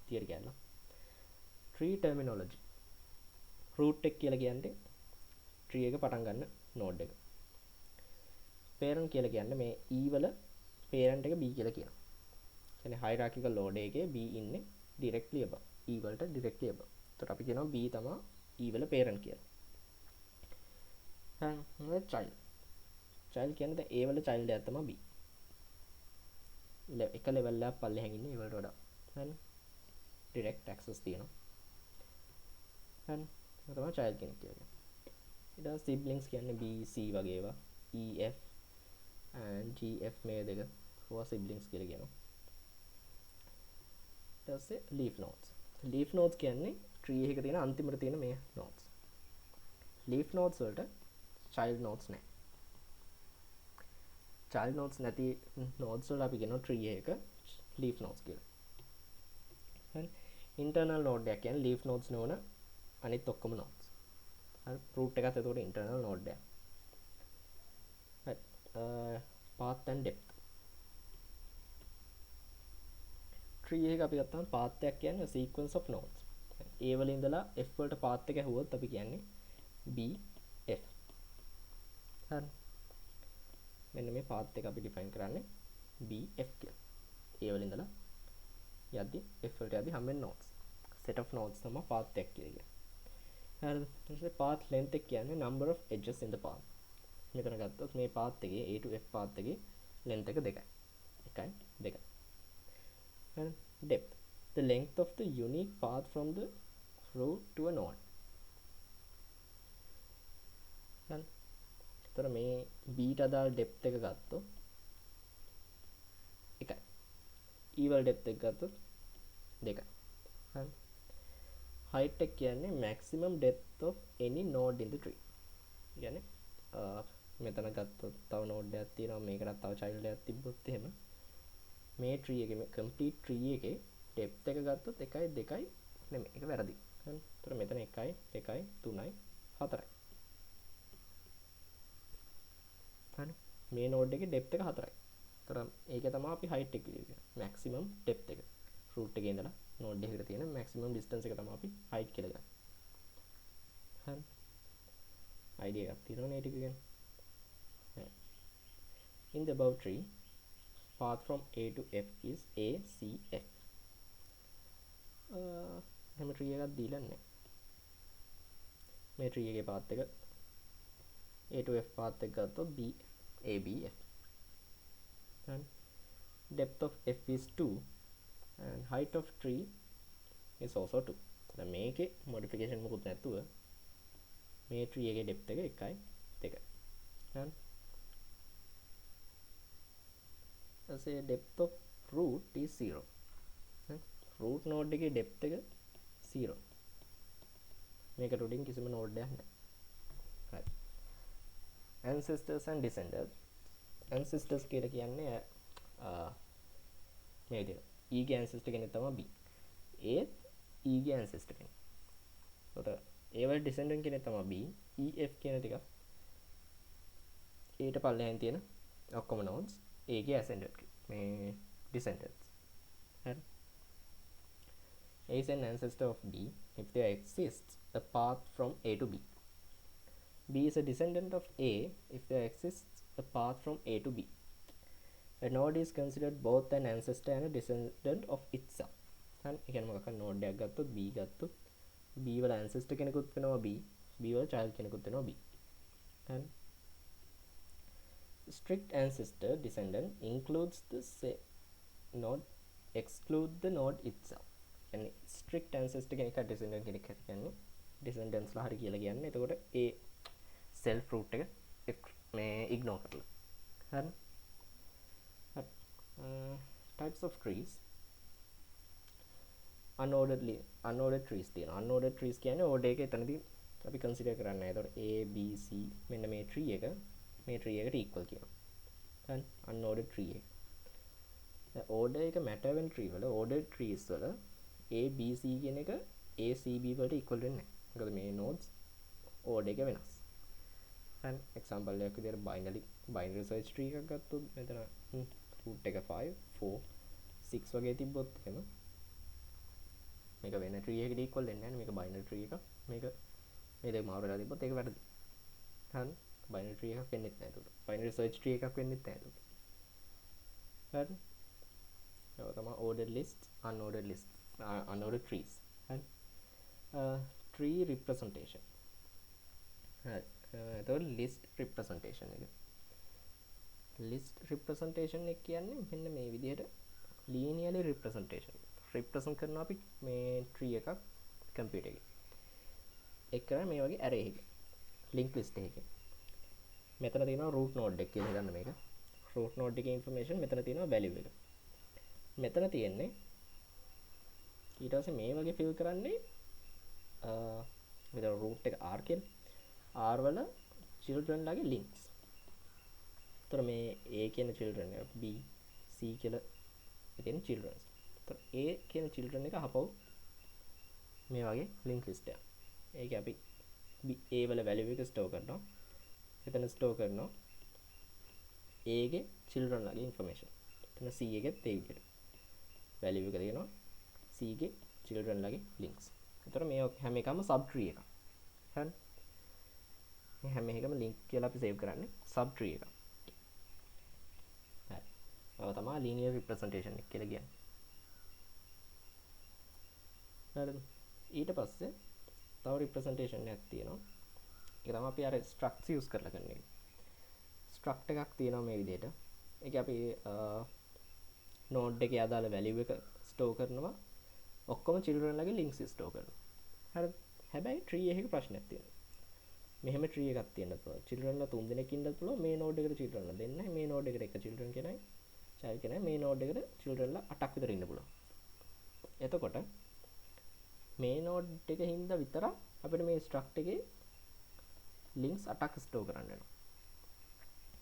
theory ගන්න. Tree terminology. root එක කියලා කියන්නේ tree එක පටන් ගන්න node එක. parent කියලා කියන්නේ මේ e වල parent එක b කියලා කියනවා. කියන්නේ hierarchical order එකේ b ඉන්නේ directly above. e වලට directly above. එතකොට අපි කියනවා b තමයි e වල parent කියලා. හරි. child. child කියන්නේ දැන් a වල child එකක් තමයි b. එක level එකක් පල්ලෙහාන් ඉන්නේ ඒ වලට වඩා. හරි. direct access තියෙනවා. හරි. ඒක තමයි child කෙනෙක් කියන්නේ. ඊට පස්සේ siblings කියන්නේ b c වගේ ඒවා. e f and g f මේ දෙක for siblings කියලා කියනවා. ඊට පස්සේ leaf nodes. leaf nodes කියන්නේ tree එකක තියෙන අන්තිමට තියෙන මේ nodes. leaf nodes වලට child nodes නැහැ. child nodes නැති nodes වල අපි කියනවා tree එක leaf nodes කියලා. හරි. internal node එකක් කියන්නේ leaf nodes නොවන අනිත් ඔක්කොම nodes. හරි. root එකත් එතකොට internal node එකක්. හරි. path and depth. tree එක අපි ගත්තාම path එකක් කියන්නේ sequence of nodes. a වල ඉඳලා f වලට path එක ඇහුවොත් අපි කියන්නේ b f. හරි. මෙන්න මේ path එක අපි define කරන්නේ b f කියලා. a වල ඉඳලා යද්දි f වලට යද්දි හැමෙන් nodes. set of nodes තමයි path එක කියලා කියන්නේ. හරිද? ඊට පස්සේ path length එක කියන්නේ number of edges in the path. මෙතන ගත්තොත් මේ path එකේ a to f path එකේ length එක 2යි. 1යි 2යි. හරි. depth. The length of the unique path from the root to a node. හරි. ඒතර මේ b ට අදාළ depth එක ගත්තොත් 1යි. e වල depth එක ගත්තොත් 2යි. හරි. height එක කියන්නේ maximum depth of any node in the tree. කියන්නේ මෙතන ගත්තොත් තව node එකක් තියෙනවා මේකටත් තව child එකක් තිබ්බොත් එහෙම මේ tree එකේ මේ complete tree එකේ depth එක ගත්තොත් 1යි 2යි නෙමෙයි ඒක වැරදි. හරි. ඒතර මෙතන 1යි 2යි 3යි 4යි. හරි. මේ node එකේ depth එක 4යි. ඒතර ඒක තමයි අපි height එක කියන්නේ. maximum depth එක. root එකේ ඉඳලා node එකකට තියෙන maximum distance එක තමයි අපි height කියලා ගන්නේ. හරි. idea එකක් තියෙනවනේ ඒ ටික ගැන. In the above tree, path from a to f is a c f. එහෙම tree එකක් දීලා නැහැ. මේ tree එකේ path එක a to f path එක ගත්තොත් b a b f. And depth of f is 2 and height of tree is also 2. දැන් මේකේ modification මොකුත් නැතුව මේ tree එකේ depth එක 1යි 2යි. හරි. say depth of root is 0. root node එකේ depth එක 0. මේකට උඩින් කිසිම node එකක් නැහැ. හරි. ancestors and descendants. ancestors කියලා කියන්නේ මේ විදිහට e ගේ ancestor කෙනෙක් තමයි b. ඒත් e ගේ ancestor කෙනෙක්. ඒකට a වල descendant කෙනෙක් තමයි b. e f කියන ටික a ට පල්ලෙහාන් තියෙන ඔක්කොම nodes a ගේ ascendant මේ descendants. හරි. a is an ancestor of b if there exists a path from a to b. b is a descendant of a if there exists a path from a to b. A node is considered both an ancestor and a descendant of itself. හරි. ඒ කියන්නේ මොකක්ද node එකක් ගත්තොත් b ගත්තොත් b වල ancestor කෙනෙකුත් වෙනවා b වල child කෙනෙකුත් වෙනවා b. හරි. strict ancestor descendant includes the node exclude the node itself. කියන්නේ strict ancestor කෙනෙක් හරි descendant කෙනෙක් හරි කියන්නේ descendants ලා හරි කියලා කියන්නේ. එතකොට ඒ self root එක මේ ignore කරලා. හරි. Types of trees. unordered trees තියෙනවා. unordered trees කියන්නේ order එක එතනදී අපි consider කරන්නේ නැහැ. එතකොට A B C මෙන්න මේ tree එක එකට equal කියනවා. හරි. unordered tree එක. order එක matter වෙන tree වල ordered trees වල A B C කියන එක A C B වලට equal වෙන්නේ නැහැ. මොකද මේ nodes order එක වෙනස්. හරි. example එකක් විදිහට binary search tree එකක් ගත්තොත් මෙතන root එක 5 4 6 වගේ තිබ්බොත් එහෙම මේක වෙන tree එකකට equal වෙන්නේ නැහැ. මේක binary tree එක. මේක මේ දෙක මාරු වෙලා තිබ්බොත් ඒක වැරදි. හරි. binary tree එකක් වෙන්නේ නැහැ ඒකට. binary search tree එකක් වෙන්නේ නැහැ ඒකට. හරි. ඒක තමයි ordered list, unordered trees. හරි. tree representation. හරි. එතකොට list representation එක. list representation එක කියන්නේ මෙන්න මේ විදිහට linearly representation. represent කරනවා අපි මේ tree එකක් computer එකේ. ඒක කරන්නේ මේ වගේ array එකක. linked list එකකින්. මෙතන තියෙනවා root node එක කියලා ගන්න මේක. root node එකේ information මෙතන තියෙනවා value එක. මෙතන තියෙන්නේ ඊට පස්සේ මේ වගේ fill කරන්නේ මෙතන root එක r කියලා r වල children ලාගේ links. ඒතර මේ a කියන children එක b c කියලා තියෙන children. ඒතර a කියන children එක අහපව් මේ වගේ link list එකක්. ඒක අපි a වල value එක store කරනවා. එතන store කරනවා a ගේ children ලාගේ information. එතන c එකෙත් ඒ විදිහට value එක දෙනවා c ගේ children ලාගේ links. එතකොට මේ හැම එකම sub tree එකක්. හරි. මේ හැම එකම link කියලා අපි save කරන්නේ sub tree එකක්. හරි. ඔය තමයි linear representation එක කියලා කියන්නේ. හරිද? ඊට පස්සේ තව representation එකක් තියෙනවා. ඒක තමයි අපි අර struct use කරලා කරන්නේ. struct එකක් තියෙනවා මේ විදිහට. ඒක අපි node එකේ අදාළ value එක store කරනවා. ඔක්කොම children ලාගේ links store කරනවා. හරිද? හැබැයි tree එකක ප්‍රශ්නයක් තියෙනවා. මෙහෙම tree එකක් තියෙන්න පුළුවන්. children ලා 3 දෙනෙක් ඉන්නත් පුළුවන්. මේ node එකට children ලා දෙන්නයි. මේ node එකට එක children කෙනයි. child කෙනයි. මේ node එකට children ලා 8ක් විතර ඉන්න පුළුවන්. එතකොට මේ node එක හින්දා විතරක් අපිට මේ struct එකේ links 8ක් store කරන්න වෙනවා.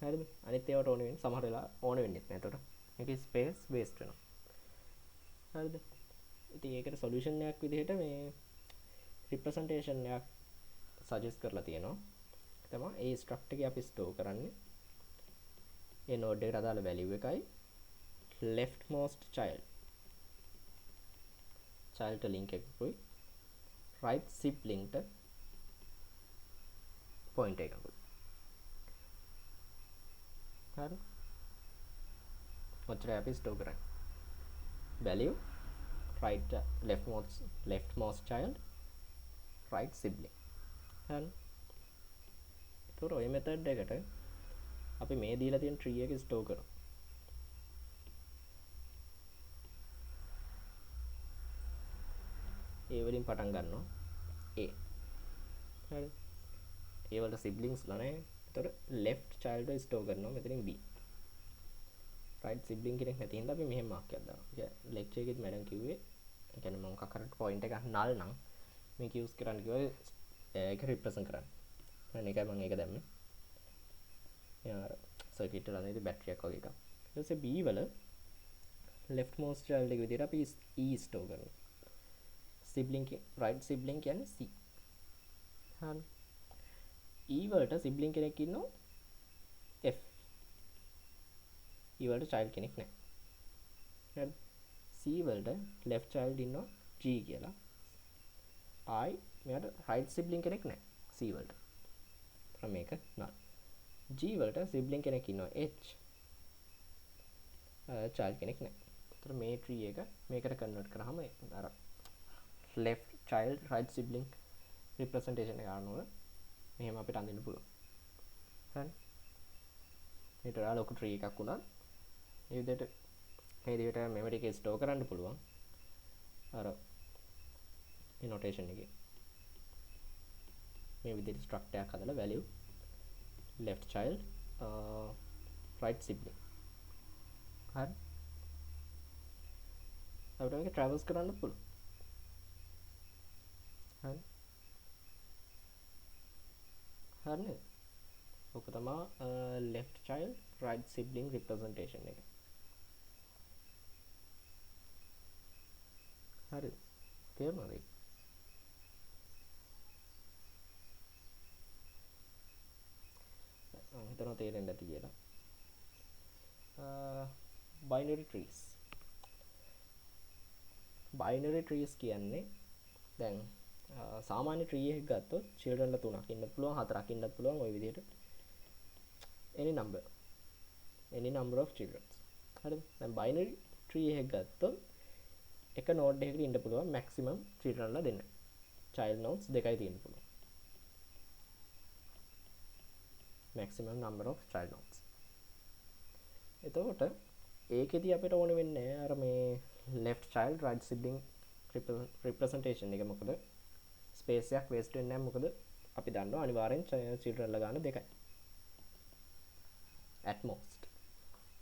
හරිද? අනිත් ඒවාට ඕන වෙන්නේ සමහර වෙලා ඕන වෙන්නේ නැහැ. එතකොට මේකේ space waste වෙනවා. හරිද? ඉතින් ඒකට solution එකක් විදිහට මේ representation එකක් suggest කරලා තියෙනවා. තමයි ඒ struct එකේ අපි store කරන්නේ ඒ node එකට අදාළ value එකයි leftmost child ට link එකකුයි right sibling ට point එකකුයි. හරි. ඔච්චර අපි store කරන්නේ. value right leftmost child right sibling. හරි. ඒතකොට ඔය method එකට අපි මේ දීලා තියෙන tree එක store කරමු. A වලින් පටන් ගන්නවා. A. හරි. A වලට siblings ලා නැහැ. ඒතකොට left child එක store කරනවා මෙතනින් B. right sibling කෙනෙක් නැති හින්දා අපි මෙහෙම mark එකක් දානවා. ඒ lecture එකෙත් මැඩම් කිව්වේ ඒ කියන්නේ මොකක් කරට point එකක් null නම් මේක use කරන්න කිව්වා ඒක represent කරන්න. දැන් ඒකයි මම ඒක දැම්මේ. යාර circuit වල නේද battery එකක් වගේ එකක්. ඊට පස්සේ B වල leftmost child එක විදිහට අපි E store කරනවා. sibling right sibling කියන්නේ C. හරි. E වලට sibling කෙනෙක් ඉන්නවා F. E වලට child කෙනෙක් නැහැ. හරි. C වලට left child ඉන්නවා G කියලා. I මෙයාට right sibling කෙනෙක් නැහැ C වලට. එතන මේක null. G වලට sibling කෙනෙක් ඉන්නවා H. child කෙනෙක් නැහැ. එතන මේ tree එක මේකට convert කරාම අර left child right sibling representation එක අනුව මෙහෙම අපිට අඳින්න පුළුවන්. හරි ඊට වඩා ලොකු ට්‍රී එකක් වුණත් මේ විදිහට මේ විදිහට මෙමරි එකේ ස්ටෝර් කරන්න පුළුවන් අර මේ නොටේෂන් එකේ මේ විදිහට ස්ට්‍රක්චර් එකක් හදලා value left child right sibling හරි අපිට මේක traverse කරන්න පුළුවන් හරි හරිනේ ඔක තමයි left child right sibling representation එක හරි තේරුණාද ඒක හිතනවා තේරෙන්නේ නැති කියලා binary trees binary trees කියන්නේ දැන් සාමාන්‍ය tree එකක් ගත්තොත් children ලා 3ක් ඉන්නත් පුළුවන් 4ක් ඉන්නත් පුළුවන් ওই විදිහට any number of children හරිද දැන් binary tree එකක් ගත්තොත් එක node එකකට ඉන්න පුළුවන් maximum children ලා දෙන්න child nodes දෙකයි තියෙන්න පුළුවන් maximum number of child nodes එතකොට ඒකෙදි අපිට ඕන වෙන්නේ අර මේ left child right sibling representation එක මොකද ස්පේස් එකක් waste වෙන්නේ නැහැ මොකද අපි දන්නවා අනිවාර්යෙන් children ලා ගන්න දෙකයි at most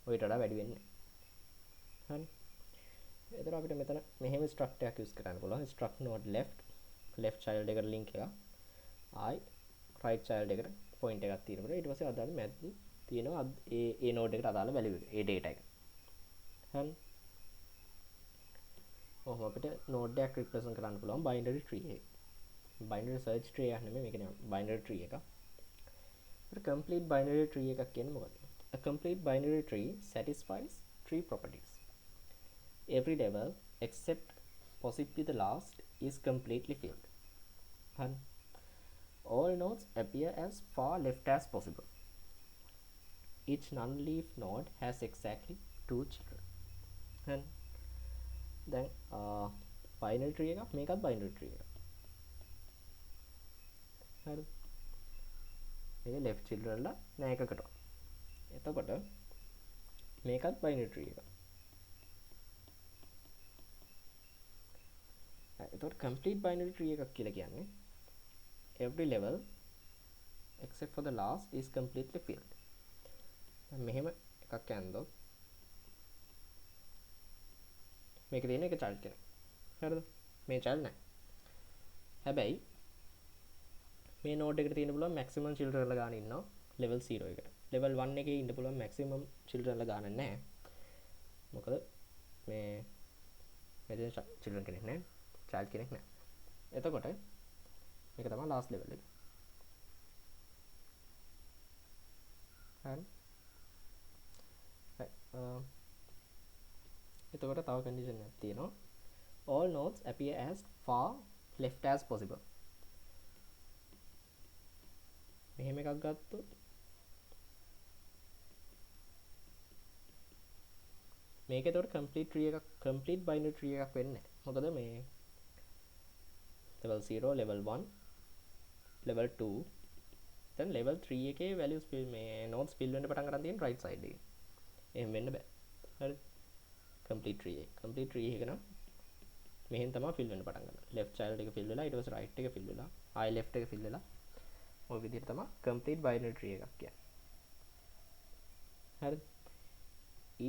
ඔයිට වඩා වැඩි වෙන්නේ හරි එතකොට අපිට මෙතන මෙහෙම structure එකක් use කරන්න පුළුවන් struct node left child එකට link එකක් I right child එකට point එකක් තියෙනකොට ඊට පස්සේ අදාළ math තියෙනවා ඒ node එකට අදාළ value එක ඒ data එක හරි ඔහොම අපිට node එකක් represent කරන්න පුළුවන් binary tree එක binary search tree එකක් නෙමෙයි මේක නේ binary tree එකක් අපිට complete binary tree එකක් කියන්නේ මොකද a complete binary tree satisfies three properties every level except possibly the last is completely filled and all nodes appear as far left as possible each non-leaf node has exactly 2 children and then binary tree එකක් මේකත් binary tree එකක් හරි මේක left children ලා නෑ එකකට එතකොට මේකත් binary tree එකක් එතකොට complete binary tree එකක් කියලා කියන්නේ every level except for the last is completely filled මෙහෙම එකක් ඇන්දොත් මේක තියෙන එක child කෙනෙක් හරිද මේ child නැහැ හැබැයි මේ node එකට තියෙන්න පුළුවන් maximum children ලා ගන්න ඉන්නවා level 0 එකට level 1 එකේ ඉන්න පුළුවන් maximum children ලා ගන්න නැහැ මොකද මේ මෙතන children කෙනෙක් නැහැ child කෙනෙක් නැහැ එතකොට මේක තමයි last level එක හරි එතකොට තව condition එකක් තියෙනවා all nodes appear as far left as possible මෙහෙම එකක් ගත්තොත් මේක එතකොට complete tree එකක් complete binary tree එකක් වෙන්නේ නැහැ මොකද මේ level 0 level 1 level 2 then level 3 එකේ values fill මේ nodes fill වෙන්න පටන් ගන්න තියෙන right side එකේ එහෙම වෙන්න බෑ හරි complete tree එක නම් මෙහෙන් තමයි fill වෙන්න පටන් ගන්න left child එක fill වෙලා ඊට පස්සේ right එක fill වෙලා ආයි left එක fill වෙලා ඔය විදිහට තමයි complete binary tree එකක් කියන්නේ හරි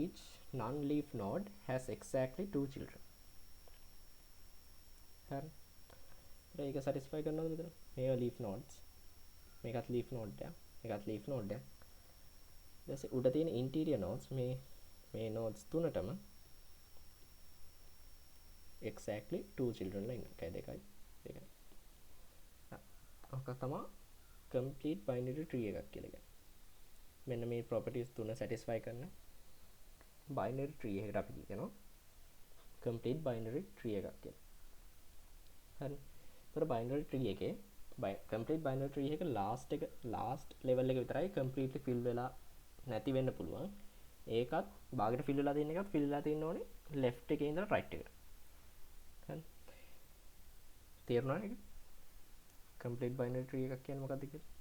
each non-leaf node has exactly 2 children හරි ඒක satisfy කරනවද මෙතන මේවා leaf nodes මේකත් leaf node එකක් මේකත් leaf node එකක් ඊට පස්සේ උඩ තියෙන interior nodes මේ nodes තුනටම exactly 2 children ලා ඉන්නවා කයි දෙකයි ඔක තමයි complete binary tree එකක් කියලා කියන්නේ මෙන්න මේ properties තුන satisfy කරන binary tree එකකට අපි කියනවා complete binary tree එකක් කියලා හරි ඒතර binary tree එකේ complete binary tree එක last level එක විතරයි completely fill වෙලා නැති වෙන්න පුළුවන් ඒකත් භාගයට fill වෙලා තියෙන එකත් fill වෙලා තියෙන්න ඕනේ left එකේ ඉඳලා right එකට හරි තේරුණා නේද complete binary tree එකක් කියන්නේ මොකක්ද කියලා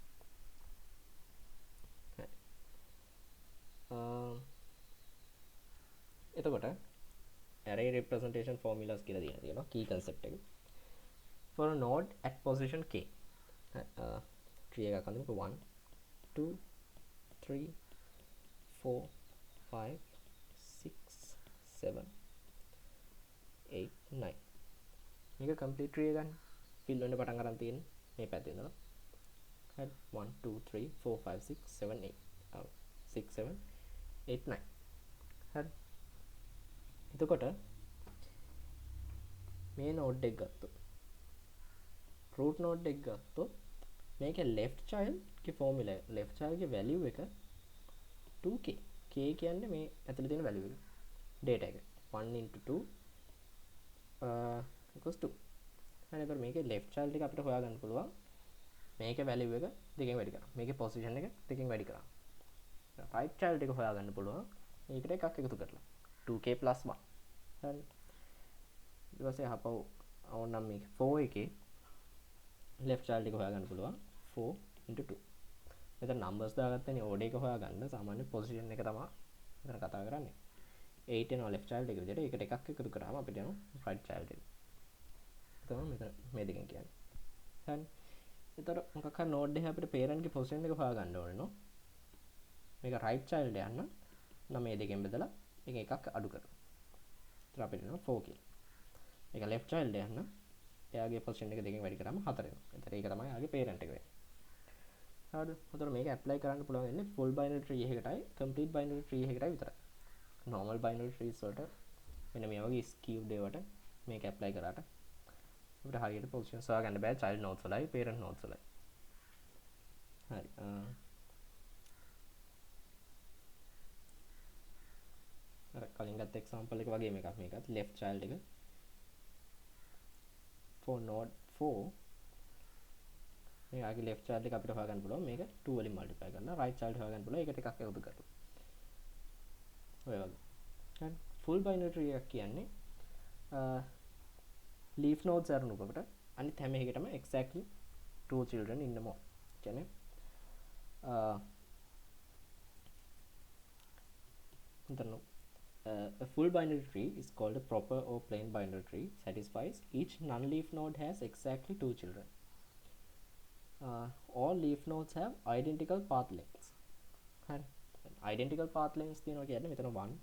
එතකොට array representation formulas කියලා දියලා තියෙනවා key concept එක for a node at position k tree එකක් අඳිනකොට 1 2 3 4 5 6 7 8 9 මේක complete tree එක ගන්න fill වෙන්න පටන් ගන්න තියෙන මේ පැත්තේ ඉඳලා හරි 1 2 3 4 5 6 7 8 6 7 8 9 හරි එතකොට මේ node එක ගත්තොත් root node එක ගත්තොත් මේකේ left child ගේ formula left child ගේ value එක 2k k කියන්නේ මේ ඇතුලේ තියෙන value එක data එක 1 into 2 equals 2 හරි එතකොට මේකේ left child එක අපිට හොයාගන්න පුළුවන් මේකේ value එක දෙකෙන් වැඩි කරා මේකේ position එක දෙකෙන් වැඩි කරා right child එක හොයාගන්න පුළුවන් මේකට එකක් එකතු කරලා 2k plus 1 හරි ඊට පස්සේ අපව ඕනම් මේක 4 එකේ left child එක හොයාගන්න පුළුවන් 4 into 2 මෙතන numbers දාගත්තනේ order එක හොයාගන්න සාමාන්‍ය position එක තමයි මෙතන කතා කරන්නේ 8 එනවා left child එක විදිහට ඒකට එකක් එකතු කරාම අපිට යනවා right child එක තමයි මෙතන මේ දෙකෙන් කියන්නේ හරි එතකොට මොකක් හරි node එකේ අපිට parent ගේ position එක හොයාගන්න ඕනේ නෝ මේක right child යන්න නම් මේ දෙකෙන් බෙදලා මේක එකක් අඩු කරනවා ඒතර අපිට එනවා 4 කියලා මේක left child යන්න එයාගේ position එක දෙකෙන් වැඩි කරාම 4 වෙනවා. එතකොට ඒක තමයි එයාගේ parent එක වෙන්නේ. හරිද? එතකොට මේක apply කරන්න පුළුවන් වෙන්නේ full binary tree එකකටයි complete binary tree එකකටයි විතරයි. normal binary trees වලට මෙන්න මේ වගේ skewed ඒවට මේක apply කරාට අපිට හරියට positions හොයාගන්න බෑ child nodes වලයි parent nodes වලයි. හරි. අර කලින් ගත්ත example එක වගේ මේකක් මේකත් left child එක for node 4 මේකගේ left child එක අපිට හොයාගන්න පුළුවන් මේක 2 වලින් multiply කරලා right child හොයාගන්න පුළුවන් ඒකට එකක් එකතු කරලා ඔය වගේ හරි full binary tree එකක් කියන්නේ leaf nodes අරනකොට අනිත් හැම එකකටම exactly 2 children ඉන්නම කියන්නේ a full binary tree is called a proper or plain binary tree. Satisfies each non-leaf node has exactly 2 children. All leaf nodes have identical path lengths. Identical path lengths තියෙනවා කියන්නේ මෙතන 1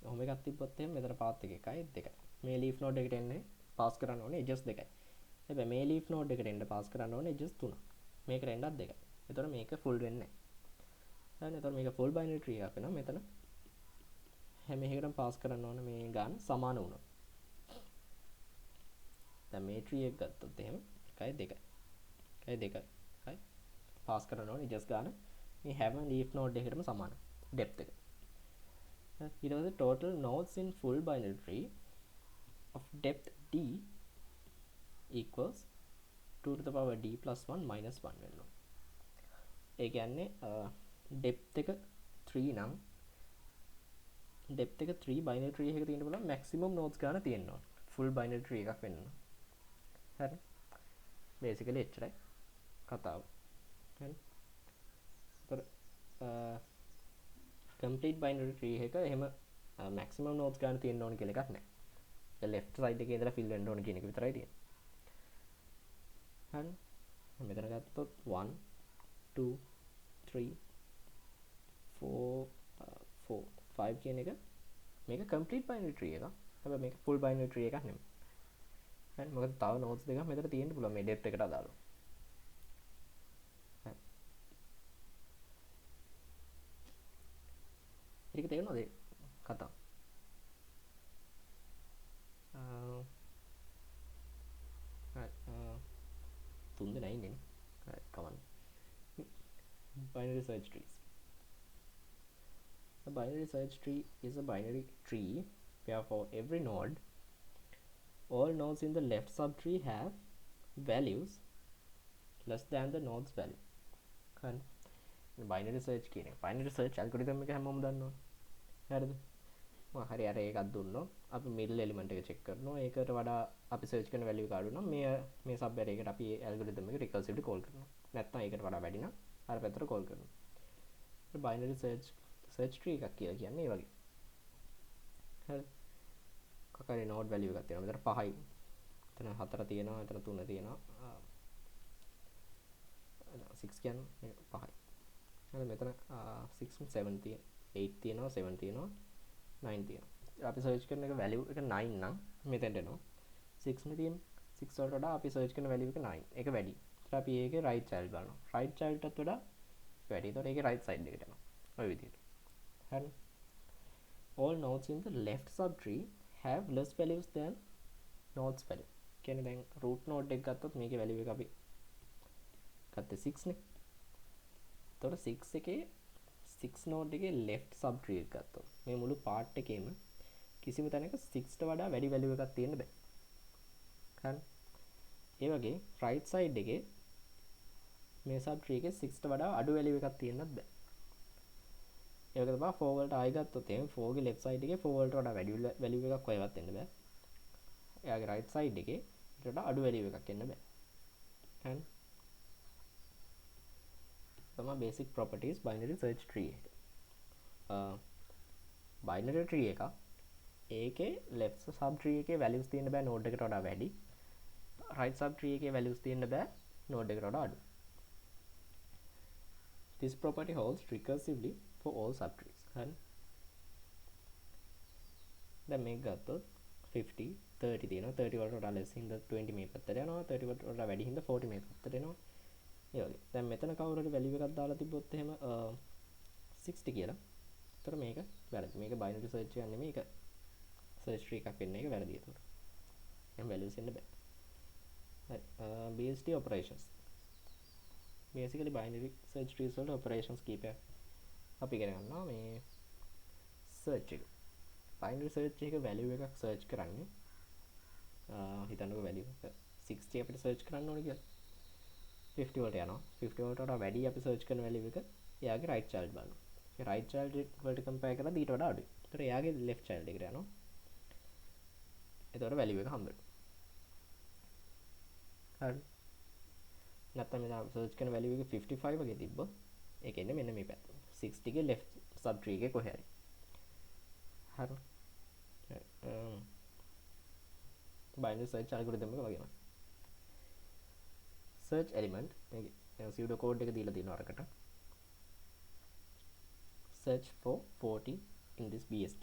ඔහොම එකක් තිබ්බොත් එහෙනම් මෙතන path එක 1යි 2යි. මේ leaf node එකට එන්නේ pass කරන්න ඕනේ edges 2යි. හැබැයි මේ leaf node එකට එන්න pass කරන්න ඕනේ edges 3ක්. මේකට එන්නත් 2යි. එතකොට මේක full වෙන්නේ නැහැ. හරි එතකොට මේක full binary tree එකක් වෙනවා. මෙතන හැම එකකටම pass කරන්න ඕන මේ ගාන සමාන වුණොත්. දැන් මේ tree එක ගත්තොත් එහෙම 1යි 2යි. 1යි 2යි. හරි. pass කරන්න ඕනේ edges ගාන මේ හැම leaf node එකකටම සමාන. depth එක. ඊට පස්සේ total nodes in full binary tree of depth d equals 2 to the power d plus 1 minus 1 වෙනවා. ඒ කියන්නේ depth එක 3 නම් depth එක 3 binary tree එකක තියෙන්න පුළුවන් maximum nodes ගන්න තියෙනවා. full binary tree එකක් වෙන්න. හරි. basically එච්චරයි කතාව. හරි. ඒතර complete binary tree එක එහෙම maximum nodes ගන්න තියෙන්න ඕන කියලා එකක් නැහැ. ඒ left side එකේ ඉඳලා fill වෙන්න ඕන කියන එක විතරයි තියෙන්නේ. හරි මෙතන ගත්තොත් 1 2 3 4 5 කියන එක මේක complete binary tree එක. හැබැයි මේක full binary tree එකක් නෙමෙයි. හරි මොකද තව nodes දෙකක් මෙතන තියෙන්න පුළුවන් මේ depth එකට අදාළව. හරි. ඒක තේරෙනවද කතාව? තුන් දෙනා ඉන්නේ නේ. හරි කමන්න. Binary search trees. A binary search tree is a binary tree where for every node all nodes in the left subtree have values less than the node's value. හරි. binary search කියන්නේ binary search algorithm එක හැමෝම දන්නවා. හරිද? මම හරි අර එකක් දුන්නොත් අපි middle element එක check කරනවා. ඒකට වඩා අපි search කරන value එක අඩු නම් මේ sub array එකට අපි algorithm එක recursively call කරනවා. නැත්නම් ඒකට වඩා වැඩි නම් අර පැත්තට කෝල් කරනවා. බයිනරි සර්ච් ට්‍රී එකක් කියලා කියන්නේ ඒ වගේ. හරි. කකරේ නෝඩ් වැලියු එකක් තියෙනවා. මෙතන 5යි. එතන 4 තියෙනවා, එතන 3 තියෙනවා. 6 කියන්නේ 5යි. හරි මෙතන 6 7 තියෙන 8 තියෙනවා 7 තියෙනවා 9 තියෙනවා. අපි සර්ච් කරන එක වැලියු එක 9 නම් මෙතෙන්ට එනවා. 6 මේ තියෙන 6 වලට වඩා අපි සර්ච් කරන වැලියු එක 9. ඒක වැඩි. ඒත් අපි ඒකේ right child බලනවා. right child එකටත් වඩා වැඩි. ඒතකොට ඒකේ right side එකට යනවා. ඔය විදිහට. හරි. All nodes in the left subtree have less values than nodes value. කියන්නේ දැන් root node එක ගත්තොත් මේකේ වැලියු එක අපි ගත්තේ 6 නේ. එතකොට 6 එකේ 6 node එකේ left subtree එක ගත්තොත් මේ මුළු part එකේම කිසිම තැනක 6ට වඩා වැඩි වැලියු එකක් තියෙන්න බෑ. හරි. ඒ වගේ right side එකේ මේ subtree එකේ 6ට වඩා අඩු වැලියු එකක් තියෙන්නත් බෑ. ඒ වගේ තමයි 4 වලට ආයෙ ගත්තොත් එහෙනම් 4 ගේ left side එකේ 4 වලට වඩා වැඩි වැලියු එකක් කොහෙවත් එන්න බෑ. එයාගේ right side එකේ ඊට වඩා අඩු වැලියු එකක් එන්න බෑ. හරි. තමයි basic properties binary search tree එක. binary tree එක ඒකේ left subtree එකේ values තියෙන්න බෑ node එකට වඩා වැඩි. right subtree එකේ values තියෙන්න බෑ node එකට වඩා අඩු. This property holds recursively for all subtrees. හරි. දැන් මේක ගත්තොත් 50 30 තියෙනවා 30 වලට වඩා less හින්දා 20 මේ පැත්තට යනවා 30 වලට වඩා වැඩි හින්දා 40 මේ පැත්තට එනවා. ඒ වගේ. දැන් මෙතන කවුරු හරි වැලියු එකක් දාලා තිබ්බොත් එහෙම 60 කියලා. ඒතර මේක වැරදි. මේක binary search එකක් නෙමෙයි. ඒක search tree එකක් වෙන්න එක වැරදි ඒතර. එහෙනම් values එන්න බෑ. හරි. BST operations. Basically binary search trees වල operations කීපයක් අපි ඉගෙන ගන්නවා මේ search එක. binary search එක value එකක් search කරන්නේ හිතන්නකෝ value එක 60 අපිට search කරන්න ඕනේ කියලා. 50 වලට යනවා 50 වලට වඩා වැඩි අපි සර්ච් කරන වැලියු එක එයාගේ right child බලනවා. ඒ right child වලට කම්පයර් කරලා ඊට වඩා අඩුයි. ඒතර එයාගේ left child එකට යනවා. එතකොට වැලියු එක හම්බ වෙනවා. හරි. නැත්නම් මෙතන සර්ච් කරන වැලියු එක 55 වගේ තිබ්බොත් ඒක එන්නේ මෙන්න මේ පැත්තට. 60 ගේ left subtree එකේ කොහේ හරි. හරි. binary search algorithm එක වගේම. search element මේකේ pseudo code එක දීලා තියෙනවා අරකට search for 40 in this BST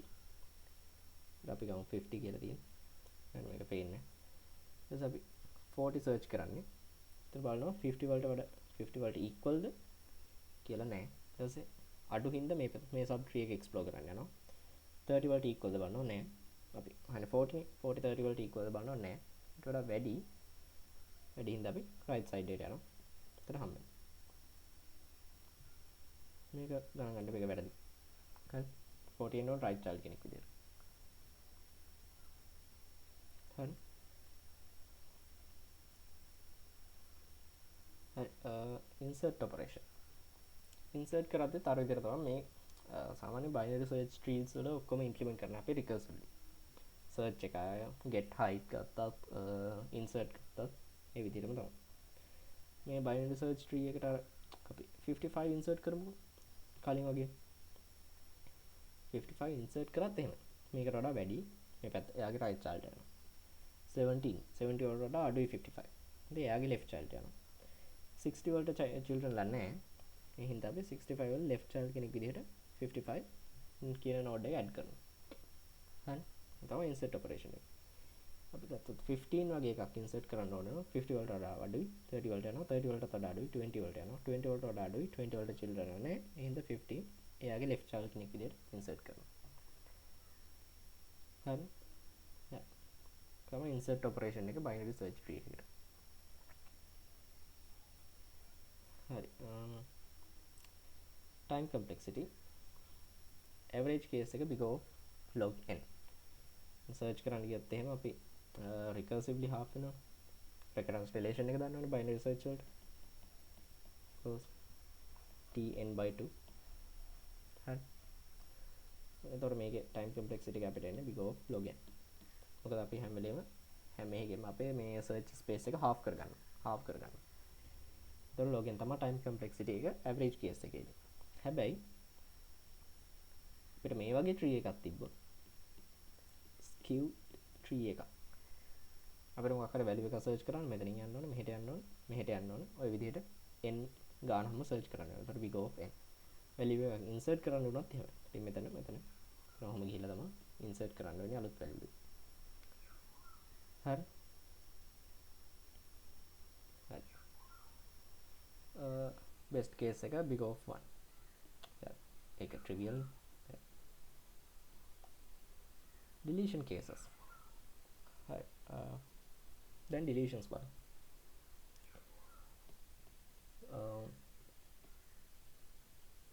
අපි ගමු 50 කියලා තියෙනවා මේක පේන්නේ ඊට අපි 40 search කරන්නේ ඊට බලනවා 50 වලට වඩා 50 වලට equal ද කියලා නෑ ඊට පස්සේ අඩු හින්දා මේ sub tree එක explore කරන්න යනවා 30 වලට equal ද බලනවා නෑ අපි හරිය 40 නේ 40 30 වලට equal ද බලනවා නෑ ඊට වඩා වැඩි හින්දා අපි right side එකට යනවා. එතන හම්බෙන්නේ. මේක ගණන් ගන්න මේක වැරදි. හරි. 40 නෝ right child කෙනෙක් විදියට. හරි. හරි. insert operation. insert කරද්දී තර විදියට තමයි මේ සාමාන්‍ය binary search trees වල ඔක්කොම implement කරන්න අපි recursively. search එක get height ගත්තත් insert ගත්තත් ඒ විදිහටම තමයි. මේ binary search tree එකට අපි 55 insert කරමුකෝ. කලින් වගේ 55 insert කරත් එහෙම. මේකට වඩා වැඩි මේ පැත්ත එයාගේ right child යනවා. 70 වලට වඩා අඩුයි 55. ඉතින් එයාගේ left child යනවා. 60 වලට children ලා නැහැ. ඒ හින්දා අපි 65 වල left child කෙනෙක් විදිහට 55 කියන node එක add කරනවා. හරි. තමයි insert operation එක. අපි ගත්තොත් 15 වගේ එකක් insert කරන්න ඕන 50 වලට වඩා අඩුයි 30 වලට යනවා 30 වලට වඩා අඩුයි 20 වලට යනවා 20 වලට වඩා අඩුයි 20 වලට children නැහැ එහෙනම් 15 එයාගේ left child කෙනෙක් විදිහට insert කරනවා හරි තමයි insert operation එක binary search tree එකට හරි time complexity average case එක big of log n search කරන්න ගියත් එහෙම අපි recursively half වෙනවා recurrence relation එක දන්නවනේ binary search වලට close tn/2 හරි එතකොට මේකේ time complexity එක අපිට එන්නේ big of log n මොකද අපි හැම එකෙම අපේ මේ search space එක half කරගන්නවා එතකොට logn තමයි time complexity එක average case එකේදී. හැබැයි අපිට මේ වගේ tree එකක් තිබ්බොත් skew tree එකක් අපිට මොකක් හරි value එකක් search කරන්න මෙතනින් යන්න ඕනේ මෙහෙට යන්න ඕනේ මෙහෙට යන්න ඕනේ ඔය විදිහට n ගාන හැම search කරන්න ඕනේ. එතකොට we go of n value එකක් insert කරන්න උනත් එහෙමයි. ඉතින් මෙතන කොහොම ගිහිල්ලා තමයි insert කරන්න වෙන්නේ අලුත් value එක. හරි. හරි. best case එක big of 1. ඒක trivial. deletion cases. Right. Then deletions බලමු.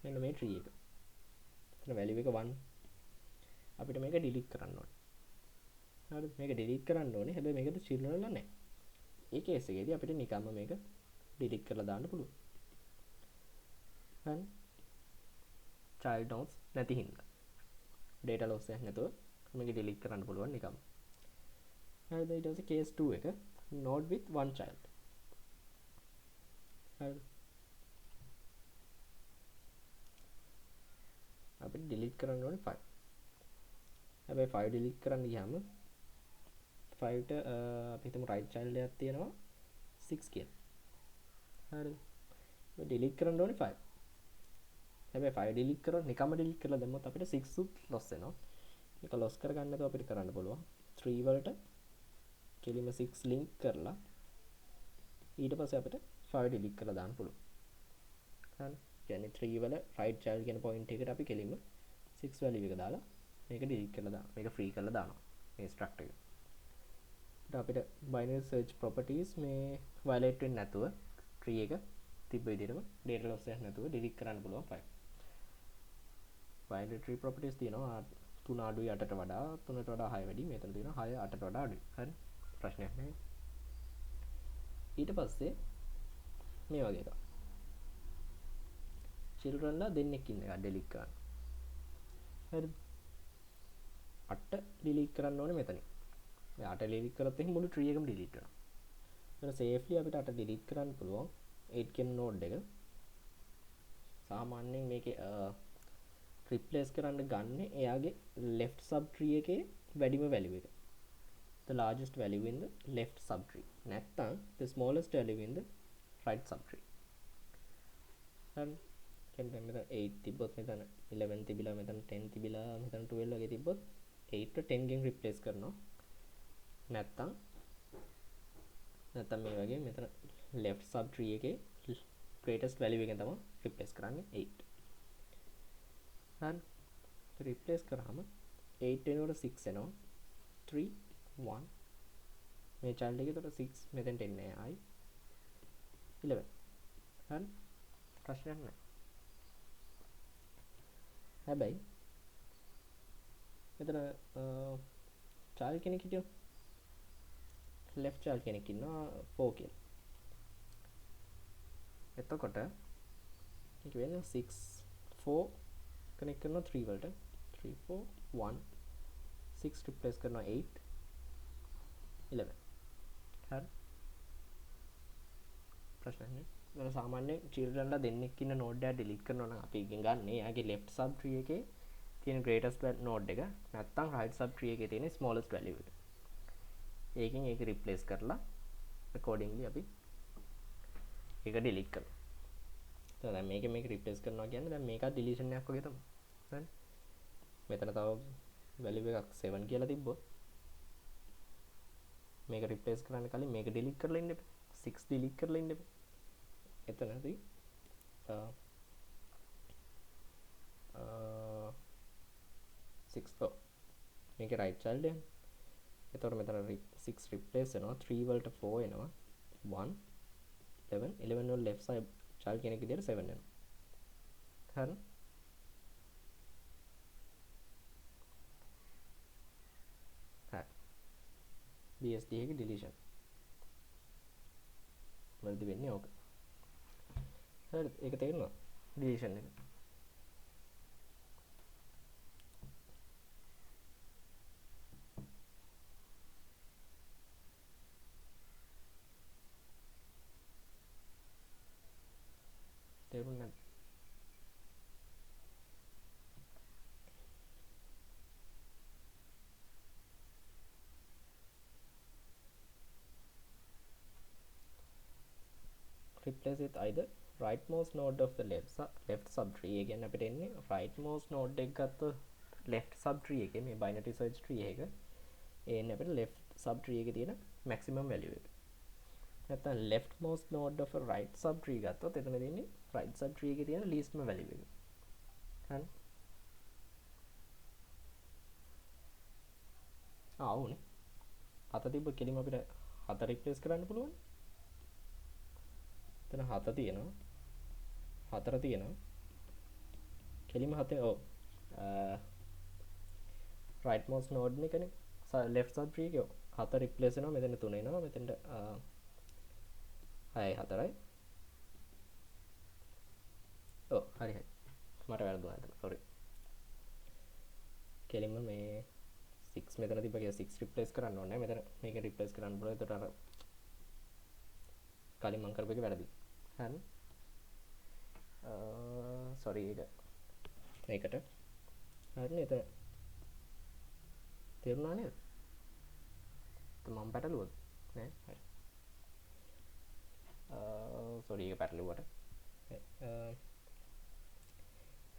මෙන්න මේ tree එක. එතන value එක 1. අපිට මේක delete කරන්න ඕනේ. හරිද? මේක delete කරන්න ඕනේ. හැබැයි මේකද children වල නැහැ. ඒ case එකේදී අපිට නිකම්ම මේක delete කරලා දාන්න පුළුවන්. හරි. child nodes නැති හින්දා. data loss එකක් නැතුව මේක delete කරන්න පුළුවන් නිකම්ම. හරිද? ඊට පස්සේ case 2 එක node with one child. හරිද? අපිට delete කරන්න ඕනේ 5. හැබැයි 5 delete කරන්න ගියාම 5 ට අපි හිතමු right child එකක් තියෙනවා 6 කියලා. හරිද? අපි delete කරන්න ඕනේ 5. හැබැයි 5 delete කරලා නිකම්ම delete කරලා දැම්මොත් අපිට 6 උත් loss වෙනවා. ඒක loss කරගන්න නැතුව අපිට කරන්න පුළුවන් 3 වලට කෙලිම 6 link කරලා ඊට පස්සේ අපිට 5 delete කරලා දාන්න පුළුවන්. හරි. කියන්නේ 3 වල right child කියන point එකට අපි කෙලිම 6 value එක දාලා මේක delete කරලා දානවා. මේක free කරලා දානවා. මේ struct එක. ඊට අපිට binary search properties මේ violate වෙන්නේ නැතුව tree එක තිබ්බ විදිහටම data loss එකක් නැතුව delete කරන්න පුළුවන් 5. binary tree properties තියෙනවා 3 අඩුයි 8ට වඩා 3ට වඩා 6 වැඩි. මෙතන තියෙනවා 6 8ට වඩා අඩුයි. හරි. ප්‍රශ්නයක් නැහැ. ඊට පස්සේ මේ වගේ එකක්. children ලා දෙන්නෙක් ඉන්න එක delete කරන්න. හරිද? 8 delete කරන්න ඕනේ මෙතනින්. මේ 8 delete කරොත් එහෙනම් මුළු tree එකම delete වෙනවා. එතන safely අපිට 8 delete කරන්න පුළුවන් 8 කියන node එක. සාමාන්‍යයෙන් මේකේ replace කරන්න ගන්න එයාගේ left subtree එකේ වැඩිම value එක. The largest value in the left subtree. නැත්නම් the smallest value in the right subtree. හරි. කියන්නේ මෙතන 8 තිබ්බොත් මෙතන 11 තිබිලා මෙතන 10 තිබිලා මෙතන 12 වගේ තිබ්බොත් 8 ට 10 ගෙන් replace කරනවා. නැත්නම් මේ වගේ මෙතන left subtree එකේ greatest value එකෙන් තමයි replace කරන්නේ 8. හරි. replace කරාම 8 වෙනකොට 6 එනවා. 3 1 මේ child එකේ තොට 6 මෙතෙන්ට එන්නේ ආයි 11. හරි. ප්‍රශ්නයක් නැහැ. හැබැයි මෙතන child කෙනෙක් හිටියොත් left child කෙනෙක් ඉන්නවා 4 කියලා. එතකොට මේක වෙන්නේ 6 4 connect කරනවා 3 වලට 3 4 1 6 replace කරනවා 8 11. හරි. ප්‍රශ්නයක් නෑ. දැන් සාමාන්‍යයෙන් children ලා දෙන්නෙක් ඉන්න node එක delete කරනවා නම් අපි ඉගෙන ගන්න එයාගේ left subtree එකේ තියෙන greatest node එක නැත්නම් right subtree එකේ තියෙන smallest value එක. ඒකෙන් ඒක replace කරලා accordingly අපි ඒක delete කරනවා. දැන් මේක replace කරනවා කියන්නේ දැන් මේක deletion එකක් වගේ තමයි. හරි. මෙතන තව value එකක් 7 කියලා තිබ්බොත් මේක replace කරන්න කලින් මේක delete කරලා ඉන්න එපා. 6 delete කරලා ඉන්න එපා. එතනදී 6 තෝ මේකේ right child එක. එතකොට මෙතන 6 replace වෙනවා 3 වලට 4 එනවා 1 11 11 වල left side child කෙනෙක් විදියට 7 එනවා. හරි. හරි. BSD එකේ deletion වලදී වෙන්නේ ඕක. හරි. ඒක තේරෙනවා deletion එක. replace with either rightmost node of the left subtree. again අපිට එන්නේ rightmost node එක ගත්තොත් left subtree එකේ මේ binary search tree එක එන්නේ අපිට left subtree එකේ තියෙන maximum value එක. නැත්නම් leftmost node of a right subtree ගත්තොත් එතන තියෙන්නේ right subtree එකේ තියෙන least value එක. හරි. ආවුනේ. හත තිබ්බ කෙලිම අපිට හත රිප්ලේස් කරන්න පුළුවන්. එතන හත තියෙනවා. හතර තියෙනවා. කෙලිම හතේ ඔව්. rightmost node එකනේ left subtree එකේ හත රිප්ලේස් වෙනවා. මෙතන 3 එනවා. මෙතනට 6යි 4යි. ඔව් හරි හරි. මට වැරදුනා එතන. sorry. කෙලිම මේ 6 මෙතන තිබ්බ කියලා 6 රිප්ලේස් කරන්න ඕනේ. මෙතන මේක රිප්ලේස් කරන්න පුළුවන්. ඒකට අර කලින් මම කරපු එක වැරදි. හරි. sorry ඒකට. හරිනේ එතන. තේරුණා නේද? මම පැටලුවද? නෑ. හරි. sorry ඒක පැටලුවට.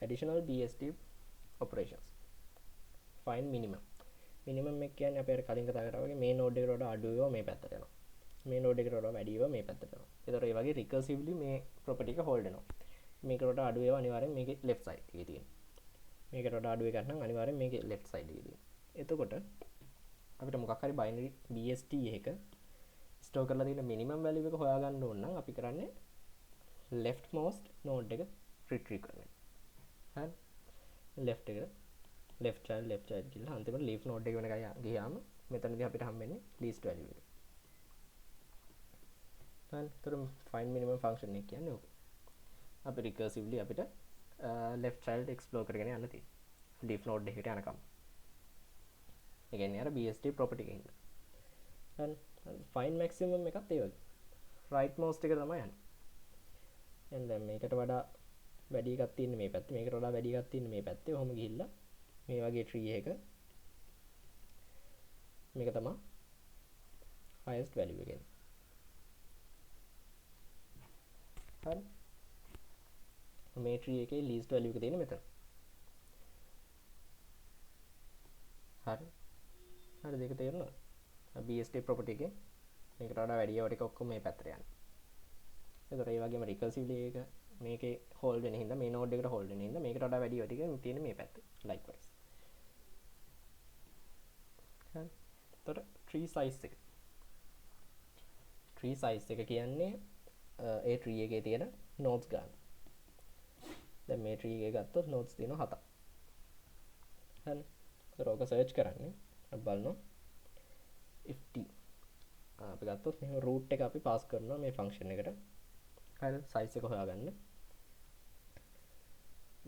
additional BST operations. find minimum. minimum එක කියන්නේ අපි අර කලින් කතා කරා වගේ මේ node එකට වඩා අඩු ඒවා මේ පැත්තට යනවා. මේ node එකට වඩා වැඩි ඒවා මේ පැත්තට යනවා. ඒතර ඒ වගේ recursively මේ property එක hold වෙනවා. මේකට වඩා අඩු ඒවා අනිවාර්යෙන් මේකේ left side එකේ තියෙනවා. මේකට වඩා අඩු එකක් නම් අනිවාර්යෙන් මේකේ left side එකේ තියෙනවා. එතකොට අපිට මොකක් හරි binary BST එක store කරලා තියෙන minimum value එක හොයාගන්න ඕන නම් අපි කරන්නේ leftmost node එක retrieve කරනවා. හරි. left child කියලා අන්තිමට leaf node එක වෙනකන් ගියාම මෙතනදී අපිට හම්බෙන්නේ least value එක. හරි. ඒතර find minimum function එක කියන්නේ ඕක. අපි recursively අපිට left child explore කරගෙන යන්න තියෙනවා. leaf node එකට යනකම්. ඒ කියන්නේ අර BST property එකකින්. හරි. find maximum එකත් ඒ වගේ. rightmost එක තමයි යන්නේ. දැන් මේකට වඩා වැඩි එකක් තියෙන මේ පැත්තේ, මේකට වඩා වැඩි එකක් තියෙන මේ පැත්තේ. ඔහොම ගිහිල්ලා මේ වගේ tree එක මේක තමයි highest value එක එන්නේ. හරි. මේ tree එකේ least value එක තියෙන මෙතන. හරි. හරි දෙක තේරුණාද? BST property එකේ මේකට වඩා වැඩි ඒවා ටික ඔක්කොම මේ පැත්තට යනවා. ඒතර ඒ වගේම recursively එක මේකේ hold වෙන හින්දා මේ node එකට hold වෙන හින්දා මේකට වඩා වැඩි ඒවා ටික තියෙන මේ පැත්තේ. likewise. හරි. ඒතර tree size එක. tree size එක කියන්නේ ඒ tree එකේ තියෙන nodes ගන්න. දැන් මේ tree එකේ ගත්තොත් nodes තියෙනවා 7ක්. හරි. ඒතර ඔක search කරන්නේ අපි බලනවා if t අපි ගත්තොත් මෙහෙම root එක අපි pass කරනවා මේ function එකට. හරිද? size එක හොයාගන්න.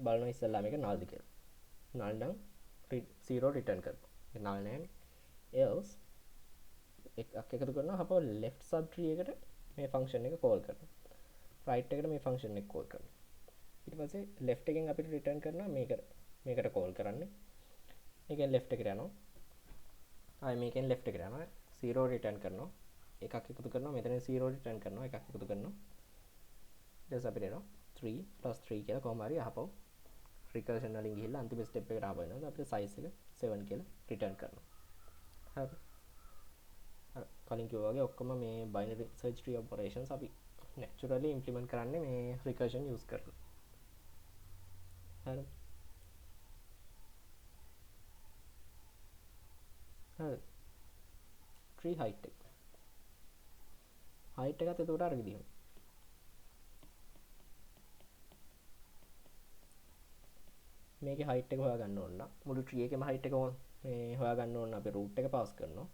බලනවා ඉස්සෙල්ලා මේක null ද කියලා. null නම් 0 return කරනවා. ඒක null නෑනේ. else එකක් එකතු කරනවා අපව left subtree එකට මේ function එක call කරනවා. right එකට මේ function එක call කරනවා. ඊට පස්සේ left එකෙන් අපිට return කරනවා මේකට call කරන්නේ. මේකෙන් left එකට යනවා. ආයි මේකෙන් left එකට යනවා. 0 return කරනවා. එකක් එකතු කරනවා. මෙතන 0 return කරනවා. එකක් එකතු කරනවා. ඊට අපිට එනවා 3 + 3 කියලා කොහොම හරි අහපව recursion වලින් ගිහිල්ලා අන්තිම step එකට ආව වෙනවා. අපිට size එක 7 කියලා return කරනවා. හරි. කලින් කිව්වා වගේ ඔක්කොම මේ binary search tree operations අපි naturally implement කරන්නේ මේ recursion use කරලා. හරි. හරි. tree height එක. height එකත් එතකොට අර විදිහම. මේකේ height එක හොයාගන්න ඕන නම් මුළු tree එකේම height එක මේ හොයාගන්න ඕන අපි root එක pass කරනවා.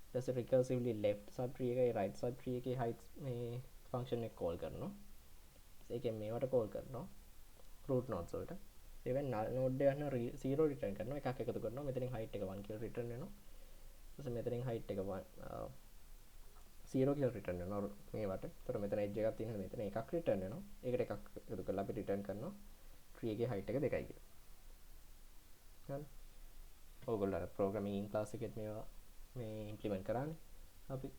ඊට පස්සේ recursively left subtree එකේ right subtree එකේ height මේ function එක call කරනවා. ඒකෙන් මේවට call කරනවා root nodes වලට. ඒවෙන් node එක ගන්න 0 return කරනවා. එකක් එකතු කරනවා. මෙතනින් height එක 1 කියලා return වෙනවා. ඊට පස්සේ මෙතනින් height එක 0 කියලා return වෙනවා මේවට. ඒතර මෙතන edge එකක් තියෙනවා. මෙතන එකක් return වෙනවා. ඒකට එකක් එකතු කරලා අපි return කරනවා tree එකේ height එක 2යි කියලා. හරි. ඕගොල්ලෝ අර programming class එකෙත් මේවා මේ implement කරානේ අපි.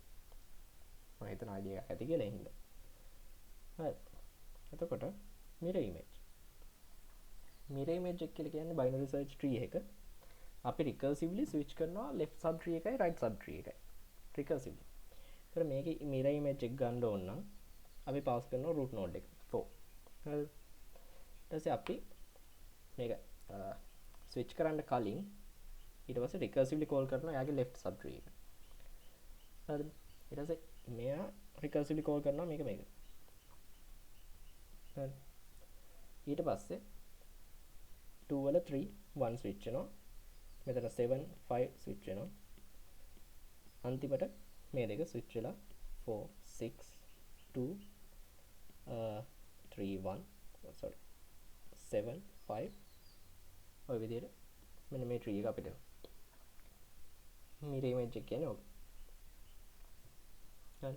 මම හිතන idea එකක් ඇති කියලා හින්දා. හරි එතකොට mirror image එක කියලා කියන්නේ binary search tree එක අපි recursively switch කරනවා left subtree එකයි right subtree එකයි recursively. ඒතර මේකේ mirror image එක ගන්න ඕන නම් අපි pass කරනවා root node එක 4. හරි. ඊට පස්සේ අපි මේක switch කරන්න කලින් ඊට පස්සේ recursively call කරනවා යාගේ left subtree එක. හරිද? ඊට පස්සේ මෙයා recursively call කරනවා මේක. හරි. ඊට පස්සේ 2 වල 3 1 switch වෙනවා. මෙතන 7 5 switch වෙනවා. අන්තිමට මේ දෙක switch වෙලා 4 6 2 3 1 sorry 7 5 ඔය විදිහට මෙන්න මේ tree එක අපිට mirror image එක කියන්නේ ඕක. හරි.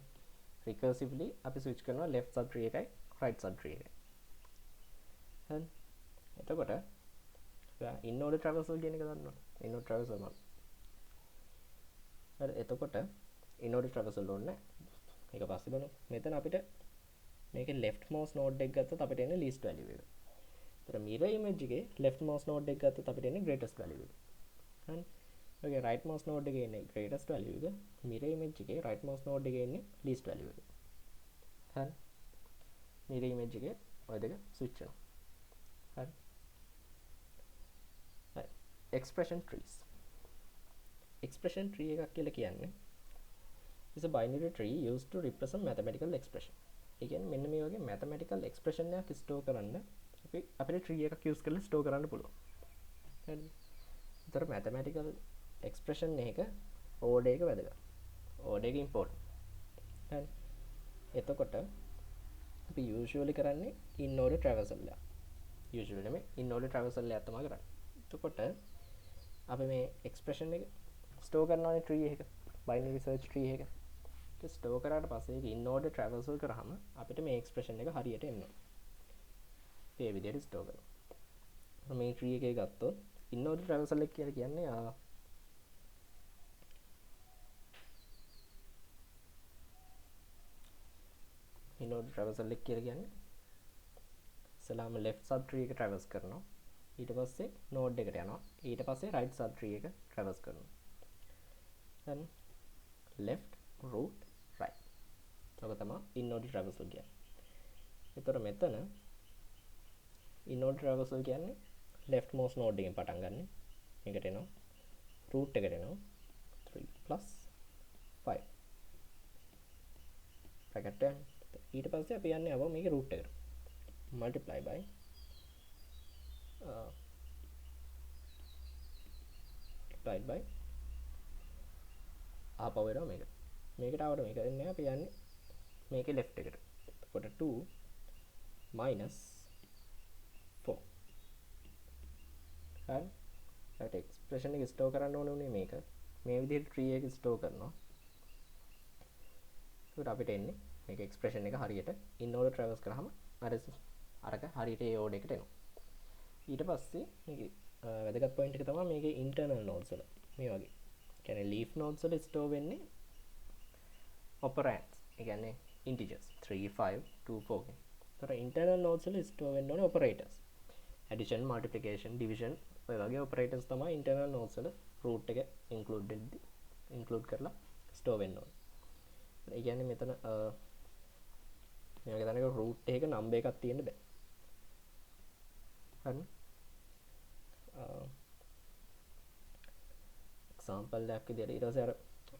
recursively අපි switch කරනවා left subtree එකයි right subtree එකයි. හරි. එතකොට inward traversal කියන එක දන්නවා. inward traversal මම. හරි එතකොට inward traversal ඕනේ. මේක පස්සේ බලමු. මෙතන අපිට මේකේ left mouse node එක ගත්තොත් අපිට එන්නේ least value එක. ඒතර mirror image එකේ left mouse node එක ගත්තොත් අපිට එන්නේ greatest value එක. හරි. ඔයගේ right mouse node එකේ එන්නේ greatest value එක. mirror image එකේ right mouse node එකේ එන්නේ least value එක. හරි. mirror image එකේ ඔය දෙක switch වෙනවා. හරි. expression trees tree එකක් කියලා කියන්නේ is a binary tree used to represent mathematical expression. ඒ කියන්නේ මෙන්න මේ වගේ mathematical expression එකක් store කරන්න අපිට tree එකක් use කරලා store කරන්න පුළුවන්. හරිද? ඒතර mathematical expression එක order එක වැදගත්. order එක important. හරි. එතකොට අපි usually කරන්නේ in order traversal එක. usually නෙමෙයි in order traversal එක තමයි කරන්නේ. එතකොට අපි මේ expression එක store කරනවානේ tree එක binary search tree එක. ඒක store කරාට පස්සේ ඒක in order traversal කරාම අපිට මේ expression එක හරියට එනවා. ඒ විදිහට store කරනවා. මේ tree එකේ ගත්තොත් in order traversal එක කියලා කියන්නේ in order traversal එක කියලා කියන්නේ ඉස්සලාම left subtree එක traverse කරනවා. ඊට පස්සේ node එකට යනවා. ඊට පස්සේ right subtree එක traverse කරනවා. then left root right. ඔක තමයි in order traversal කියන්නේ. ඒතර මෙතන in order traversal කියන්නේ left mouse node එකෙන් පටන් ගන්න. මේකට එනවා. root එකට එනවා. 3 plus 5. bracket එක. ඊට පස්සේ අපි යන්නේ ආව මේකේ root එකට. multiply by multiplied by ආපහු එනවා මේකට ආවට මේක එන්නේ අපි යන්නේ මේකේ left එකට. එතකොට 2 minus 4. හරි. ඒකට expression එක store කරන්න ඕනේ උනේ මේක. මේ විදිහට tree එක store කරනවා. ඒකට අපිට එන්නේ මේක expression එක හරියට in order traverse කරාම අරක හරියට ඒ order එකට එනවා. ඊට පස්සේ මේකේ වැදගත් point එක තමයි මේකේ internal nodes වල මේ වගේ. කියන්නේ leaf nodes වල store වෙන්නේ operands. ඒ කියන්නේ integers 3 5 2 4 කියන. ඒතර internal nodes වල store වෙන්න ඕනේ operators. addition multiplication division ඔය වගේ operators තමයි internal nodes වල root එක include කරලා store වෙන්න ඕනේ. ඒ කියන්නේ මෙතන මේ වගේ තැනක root එක number එකක් තියෙන්න බෑ. හරි. example එකක් විදිහට ඊට පස්සේ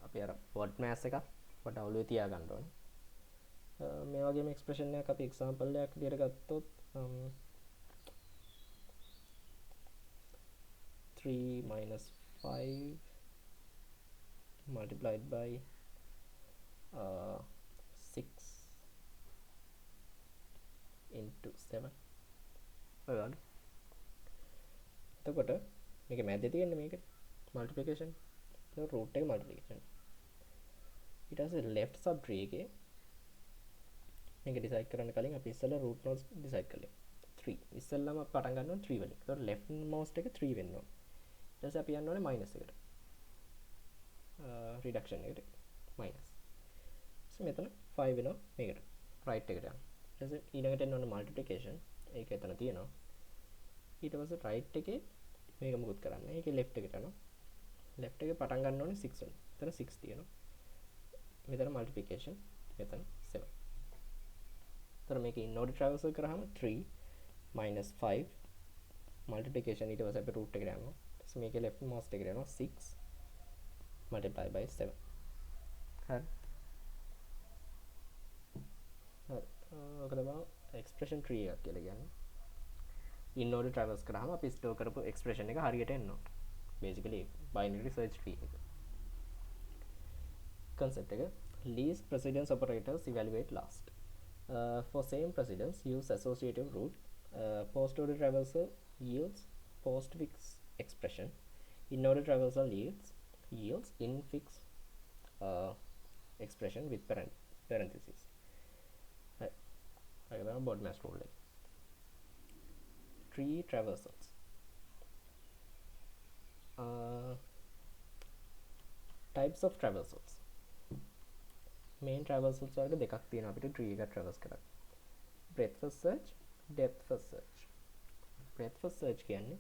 අපි word mass එකක් පොඩ්ඩක් ඔළුවේ තියා ගන්න ඕනේ. මේ වගේම expression එකක් අපි example එකක් විදිහට ගත්තොත් 3 minus 5 multiplied by 6 into 7 ඔය වගේ. එතකොට මේක මැදේ තියෙන්නේ මේක multiplication. ඒක root එක multiplication. ඊට පස්සේ left subtree එකේ මේක decide කරන්න කලින් අපි ඉස්සෙල්ලා root nodes decide කරලා 3. ඉස්සෙල්ලාම පටන් ගන්න ඕනේ 3 වලින්. ඒතකොට left mouse එක 3 වෙන්න ඕනේ. ඊට පස්සේ අපි යන්න ඕනේ minus එකට. reduction එකට minus. මෙතන 5 වෙනවා මේකට right එකට යනවා. ඊළඟට එන්න ඕන multiplication. ඒක එතන තියෙනවා. ඊට පස්සේ right එකේ මේක මුකුත් කරන්න. ඒකේ left එකට යනවා. left එකේ පටන් ගන්න ඕනේ 6 වලින්. එතන 6 තියෙනවා. මෙතන multiplication. මෙතන 7. එතන මේකේ in order traversal කරාම 3 minus 5 multiplication ඊට පස්සේ අපි root එකට යනවා. ඊට මේකේ left most එකට යනවා 6 multiply by 7. හරි. ඔක තමයි expression tree එකක් කියලා කියන්නේ. in order traverse කරාම අපි store කරපු expression එක හරියට එන්න ඕන. basically binary search tree එක. concept එක least precedence operators evaluate last. For same precedence use associative rule. Post order traversal yields postfix expression. In order traversal yields infix expression with parentheses. I got BODMAS rule. Tree traversals. Types of traversals. Main traversals වලට දෙකක් තියෙනවා අපිට tree එක traverse කරන්න. Breadth first search, depth first search. Breadth first search කියන්නේ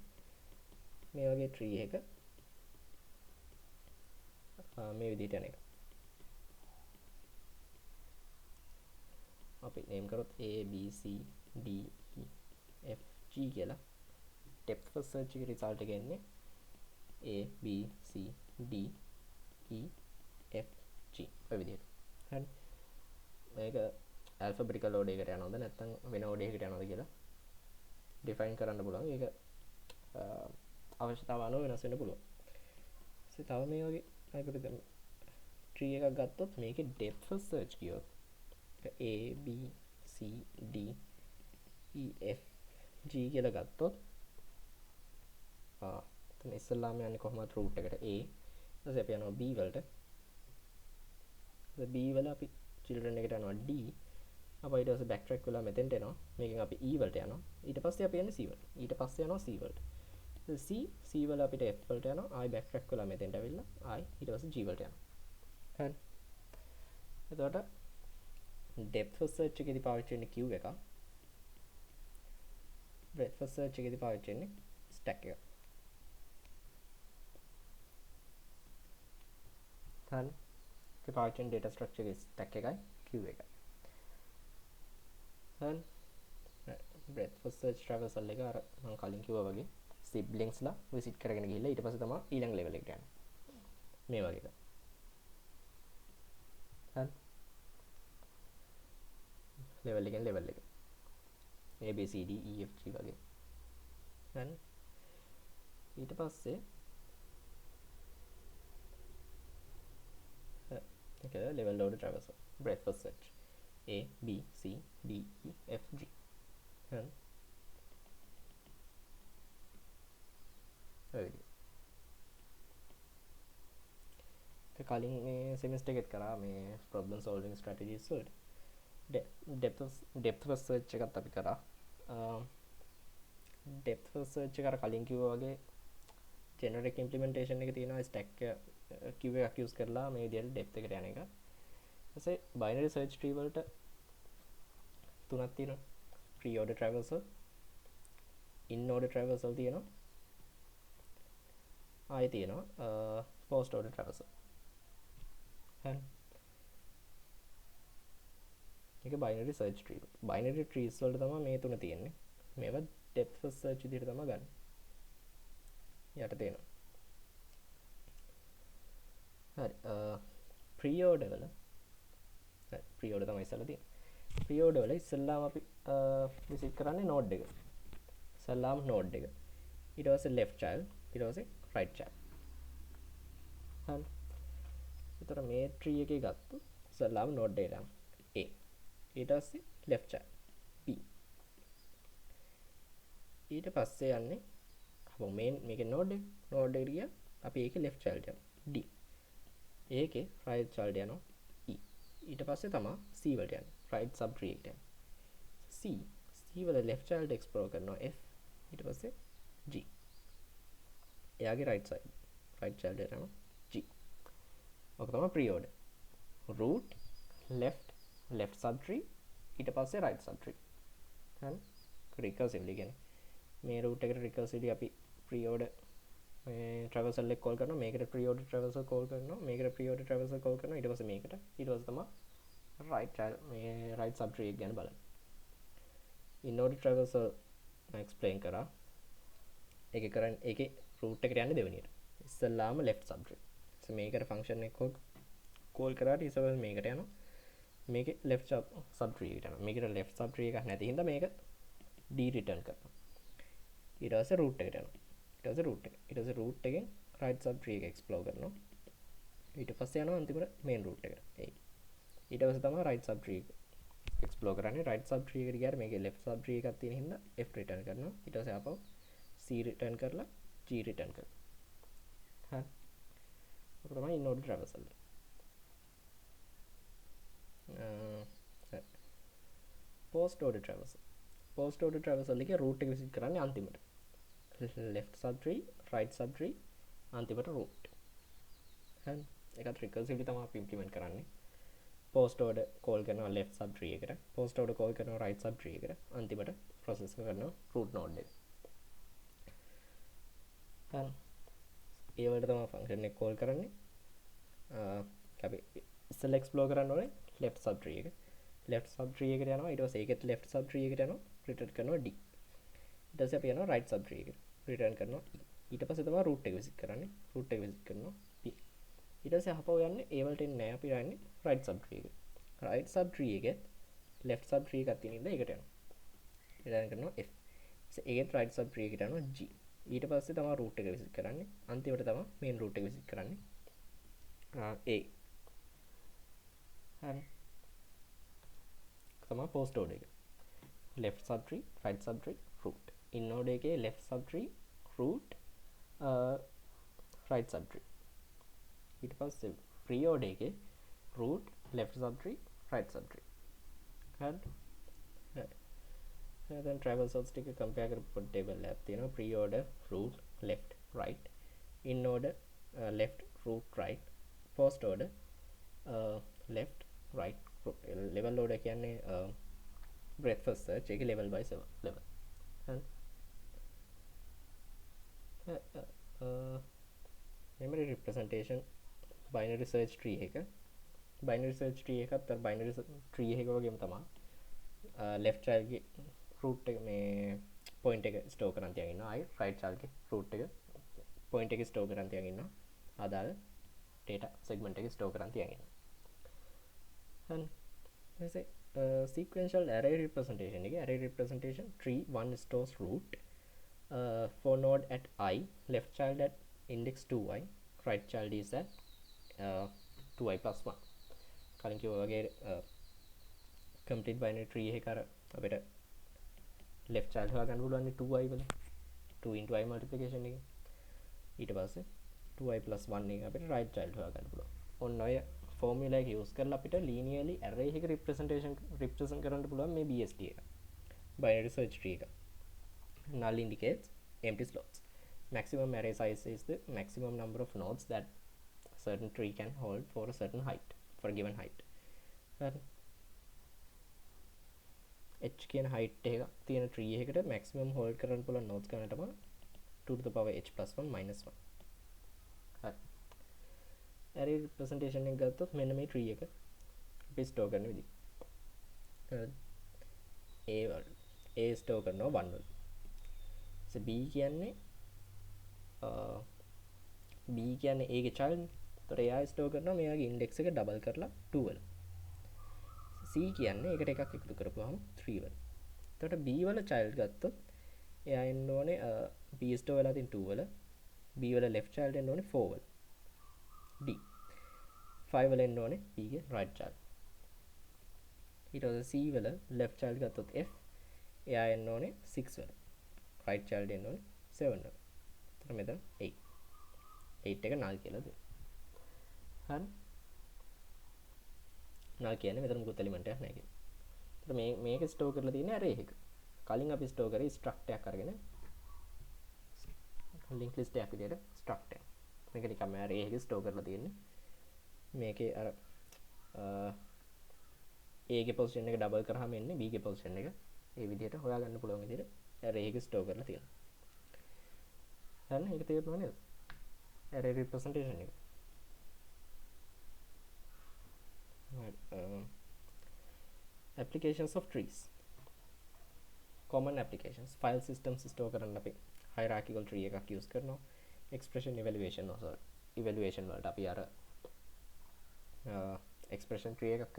මේ වගේ tree එක මේ විදිහට යන එක. අපි name කරොත් A B C D E F G කියලා. Depth first search එකේ result එක එන්නේ A B C D E F G ඔය විදිහට. හරි. මේක alphabetical order එකට යනවද නැත්නම් වෙන order එකකට යනවද කියලා define කරන්න පුළුවන්. ඒක අවශ්‍යතාව අනුව වෙනස් වෙන්න පුළුවන්. ඉතින් තව මේ වගේ algorithm tree එකක් ගත්තොත් මේකේ depth first search කියොත් A B C D E F G කියලා ගත්තොත් එතන ඉස්සෙල්ලාම යන්නේ කොහොමද root එකට A ඊට පස්සේ අපි යනවා B වලට B වල අපි children එකට යනවා D අපා ඊට පස්සේ backtrack වෙලා මෙතෙන්ට එනවා මේකෙන් අපි E වලට යනවා ඊට පස්සේ අපි යන්නේ C වලට ඊට පස්සේ යනවා C වලට C වල අපිට F වලට යනවා ආයි backtrack වෙලා මෙතෙන්ට ඇවිල්ලා ආයි ඊට පස්සේ G වලට යනවා හරි එතකොට depth first search එකේදී පාවිච්චි වෙන්නේ queue එක breadth first search එකේදී පාවිච්චි වෙන්නේ stack එක හරි ඒක පාවිච්චි වෙන data structure එකේ stack එකයි queue එකයි හරි breadth first search traversal එක අර මම කලින් කිව්වා වගේ siblings ලා visit කරගෙන ගිහිල්ලා ඊට පස්සේ තමයි ඊළඟ level එකට යන්නේ මේ වගේ එකක් හරි level එකෙන් level එක A B C D E F G වගේ හරි ඊට පස්සේ ඒක level order traversal breadth first search A B C D E F G හරි හරි කලින් මේ semester එකෙත් කරා මේ problem solving strategies වලට depth first search එකත් අපි කරා depth first search එක අර කලින් කිව්වා වගේ generic implementation එක තියෙනවා stack queue එකක් use කරලා මේ විදිහට depth එකට යන එක ඊපස්සේ binary search tree වලට තුනක් තියෙනවා pre order traversal in order traversal තියෙනවා ආයෙ තියෙනවා post order traversal හරි ඒක binary search tree binary trees වලට තමයි මේ තුන තියෙන්නේ මේවා depth first search විදිහට තමයි ගන්න යට තියෙනවා හරි pre order වල හරි pre order තමයි ඉස්සලා තියෙන්නේ pre order වල ඉස්සල්ලාම අපි visit කරන්නේ node එක ඉස්සල්ලාම node එක ඊට පස්සේ left child ඊට පස්සේ right child හරි ඒතර මේ tree එකේ ගත්තොත් ඉස්සල්ලාම node එකට යනවා A ඊට පස්සේ left child B ඊට පස්සේ යන්නේ අපෝ main මේකේ node එකට ගියා අපි ඒකේ left child යනවා D ඒකේ right child යනවා E ඊට පස්සේ තමයි C වලට යන්නේ right subtree එකට යනවා C වල left child explore කරනවා F ඊට පස්සේ G එයාගේ right child යනවා G ඔක තමයි pre order root left subtree ඊට පස්සේ right subtree. හරි රිකර්සිව්ලි කියන්නේ මේ root එකට රිකර්සිව්ලි අපි pre-order traversal එක call කරනවා මේකට pre-order traversal call කරනවා මේකට pre-order traversal call කරනවා ඊට පස්සේ මේකට ඊට පස්සේ තමයි right subtree එක ගැන බලන්න. in-order traversal මම explain කරා. ඒක කරන්නේ ඒකේ root එකට යන්නේ දෙවෙනියට. ඉස්සෙල්ලාම left subtree. මේකට function එක call කරාට ඉස්සෙල්ලා මේකට යනවා. මේකේ left subtree එකට යනවා. මේකට left subtree එකක් නැති හින්දා මේක d return කරනවා. ඊට පස්සේ root එකට යනවා. ඊට පස්සේ root එකෙන් right subtree එක explore කරනවා. ඊට පස්සේ යනවා අන්තිමට main root එකට. ඊට පස්සේ තමයි right subtree එක explore කරන්නේ. right subtree එකට ගියාට මේකේ left subtree එකක් තියෙන හින්දා f return කරනවා. ඊට පස්සේ ආපහු c return කරලා g return කරනවා. හරි. ඒක තමයි in-order traversal. post-order traversal. post-order traversal එකේ root එක විසිට කරන්නේ අන්තිමට. left subtree, right subtree, අන්තිමට root. හරි. ඒකත් recursively තමයි අපි implement කරන්නේ. post-order call කරනවා left subtree එකට. post-order call කරනවා right subtree එකට. අන්තිමට process කරනවා root node එක. හරි. ඒ වලට තමයි function එක call කරන්නේ. අපි ඉස්සෙල්ලා explore කරන්න ඕනේ left subtree එක. left subtree එකට යනවා ඊට පස්සේ ඒකෙත් left subtree එකට යනවා return කරනවා d. ඊට පස්සේ අපි යනවා right subtree එකට return කරනවා e. ඊට පස්සේ තමයි root එක visit කරන්නේ. root එක visit කරනවා p. ඊට පස්සේ අපව යන්නේ ඒ වලට එන්නේ නැහැ අපි යන්නේ right subtree එකට. right subtree එකේ left subtree එකක් තියෙන ඉඳලා ඒකට යනවා. return කරනවා f. ඒකෙත් right subtree එකට යනවා g. ඊට පස්සේ තමයි root එක visit කරන්නේ. අන්තිමට තමයි main root එක visit කරන්නේ. a. හරි. තමයි post order එක. left subtree, right subtree, root. in order එකේ left subtree, root, right subtree. ඊට පස්සේ pre order එකේ root, left subtree, right subtree. හරි. දැන් traversals ටික compare කරපු table එකක් තියෙනවා. pre order, root, left, right. in order, left, root, right. post order, left, right, level order කියන්නේ breadth first search එක level by level. memory representation binary search tree එක අතර binary tree එක වගේම තමයි left child ගේ root එක මේ point එක store කරන් තියන් ඉන්නවා. ආයි right child ගේ root එක point එක store කරන් තියන් ඉන්නවා. අදාළ data segment එක store කරන් තියන් ඉන්නවා. and sequential array representation එක array representation tree 1 stores root for node at I, left child at index 2i, right child is at 2i plus 1. කලින් කිව්වා වගේ complete binary tree එක අර අපිට left child හොයාගන්න පුළුවන් 2i වල 2 into i multiplication එක. ඊට පස්සේ 2i plus 1 එක අපිට right child හොයාගන්න පුළුවන්. ඔන්න ඔය formula එක use කරලා අපිට linearly array එක represent කරන්න පුළුවන් මේ BST එක. binary search tree එක. null indicates empty slots. Maximum array size is the maximum number of nodes that a certain tree can hold for a certain height, for a given height. h කියන height එක තියෙන tree එකකට maximum hold කරන්න පුළුවන් nodes ගන්න තමයි 2 to the power h plus 1 minus 1. හරි. array representation එක ගත්තොත් මෙන්න මේ tree එක අපි store කරන විදිහ. a store කරනවා 1 වල. so b කියන්නේ a ගේ child. එතකොට එයා store කරනවා මෙයාගේ index එක double කරලා 2 වල. c කියන්නේ ඒකට එකක් එකතු කරපුවාම 3 වල. එතකොට b වල child ගත්තොත් එයා එන්න ඕනේ b store වෙලා තියෙන 2 වල. b වල left child එන්න ඕනේ 4 වල. d 5 වල එන්න ඕනේ b ගේ right child. ඊට පස්සේ c වල left child ගත්තොත් f එයා එන්න ඕනේ 6 වල. right child එන්න ඕනේ 7 වල. එතකොට මෙතන 8 එක null කියලා දෙන්න. හරි. null කියන්නේ මෙතන මොකද එලිමන්ට් එකක් නැහැ කියන්නේ. එතකොට මේක ස්ටෝර් කරලා තියෙන්නේ array එක. කලින් අපි ස්ටෝර් කරේ struct එකක් අරගෙන link list එකක් විදියට struct එක. මේක නිකම්ම array එකක ස්ටෝර් කරලා තියෙන්නේ. මේකේ අර A ගේ පොසිෂන් එක ඩබල් කරාම එන්නේ B ගේ පොසිෂන් එක. ඒ විදිහට හොයාගන්න පුළුවන් විදිහට array එක ස්ටෝර් කරලා තියෙනවා. හරිනේ, ඒක තේරුණා නේද? array representation එක. Right. Applications of trees. Common applications. File systems store කරන්න අපි hierarchical tree එකක් use කරනවා. Expression evaluation වලට අපි අර expression tree එකක්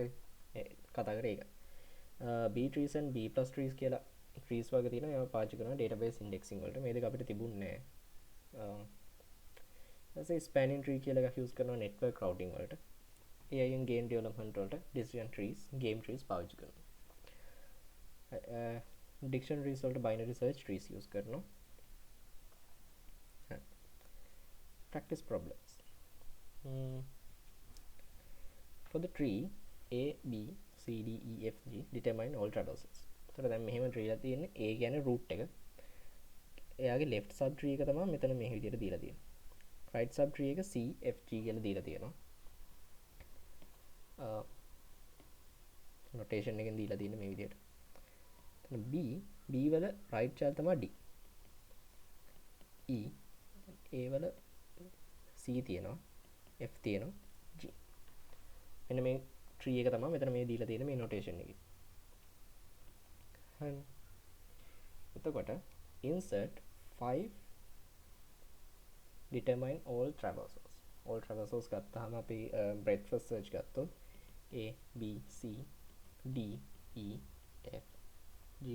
කතා කරේ ඒක. B trees and B plus trees කියලා trees වගේ තියෙනවා. ඒවා පාවිච්චි කරනවා database indexing වලට. මේ දෙක අපිට තිබුණේ නැහැ. ඊට spanning tree කියලා එකක් use කරනවා network routing වලට. AI and game development වලට decision trees, game trees පාවිච්චි කරනවා. Dictionaries වලට binary search trees use කරනවා. Practice problems. For the tree A, B, C, D, E, F, G, determine all traversals. So දැන් මෙහෙම tree එකක් තියෙන්නේ. A කියන්නේ root එක. එයාගේ left sub tree එක තමයි මෙතන මේ විදිහට දීලා තියෙන්නේ. right sub tree එක C, F, G කියලා දීලා තියෙනවා. notation එකෙන් දීලා තියෙන්නේ මේ විදිහට. එතන B වල right child තමයි D. E A වල C තියෙනවා, F තියෙනවා, G. මෙන්න මේ tree එක තමයි මෙතන මේ දීලා තියෙන මේ notation එකේ. හරි. එතකොට insert 5 determine all traversals. all traversals ගත්තාම අපි breadth first search ගත්තොත් A, B, C, D, E, F, G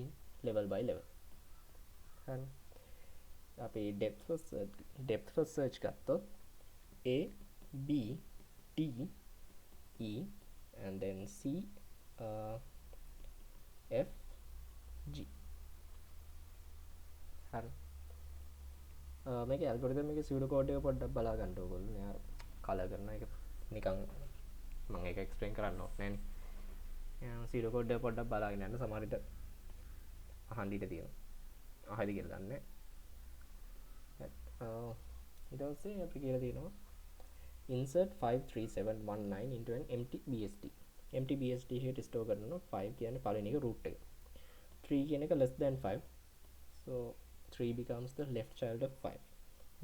level by level. හරි. අපි depth first search ගත්තොත් A, B, D, E and then C, F, G. හරි. මේකේ algorithm එකේ pseudo code එක පොඩ්ඩක් බලා ගන්න ඕගොල්ලෝ. මෙයා කලර් කරන එක නිකන් මම ඒක එක්ස්ප්ලেইন කරන්න ඕනේ නෑනේ. pseudo code එක පොඩ්ඩක් බලාගෙන යන්න. සමහර විට අහන්න ඉඩ තියෙනවා. අහයිද කියලා දන්නේ නැහැ. ඊට පස්සේ අපි කියලා තියෙනවා insert 53719 into an empty BSD. empty BSD එකට store කරනවා. 5 කියන්නේ පළවෙනි එක root එක. 3 කියන එක less than 5. So 3 becomes the left child of 5.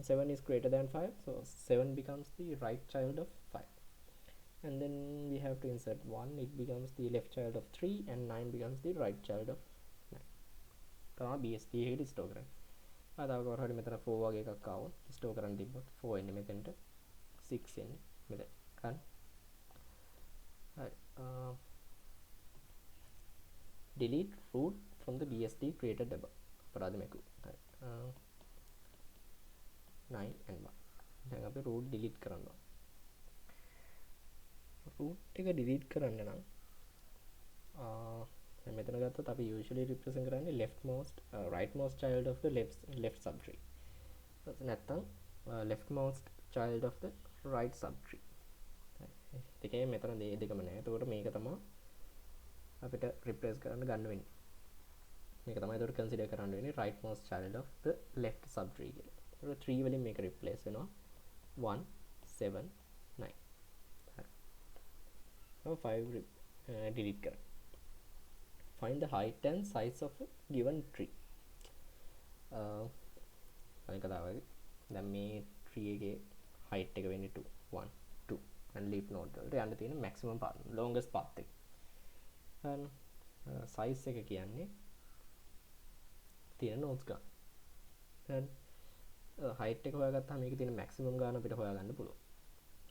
7 is greater than 5, so 7 becomes the right child of 5. And then we have to insert 1, it becomes the left child of 3, and 9 becomes the right child of 9. තමයි BSD එකට store කරන්නේ. තව කවුරු හරි මෙතන 4 වගේ එකක් ආවොත් store කරන්න තිබ්බොත් 4 එන්නේ මෙතනට, 6 එන්නේ මෙතන. හරි. Delete root from the BSD created above. අපරාධ මේක. 9 and 1. දැන් අපි root delete කරනවා. root එක delete කරන්න නම් දැන් මෙතන ගත්තොත් අපි usually represent කරන්නේ leftmost rightmost child of the left subtree. නැත්නම් leftmost child of the right subtree. දෙකේ මෙතන දෙකම නැහැ. එතකොට මේක තමයි අපිට replace කරන්න ගන්න වෙන්නේ. මේක තමයි එතකොට consider කරන්න වෙන්නේ rightmost child of the left subtree කියලා. එතකොට 3 වලින් මේක replace වෙනවා 1 7 9. හරි. now 5 delete කරන්න. find the height and size of a given tree. අනික තමයි දැන් මේ tree එකේ height එක වෙන්නේ 2 1 2 and leaf node වලට යන්න තියෙන maximum path longest path එක. and size එක කියන්නේ තියෙන nodes ගන්න. and height එක හොයාගත්තාම මේකේ තියෙන maximum ගාන අපිට හොයාගන්න පුළුවන්.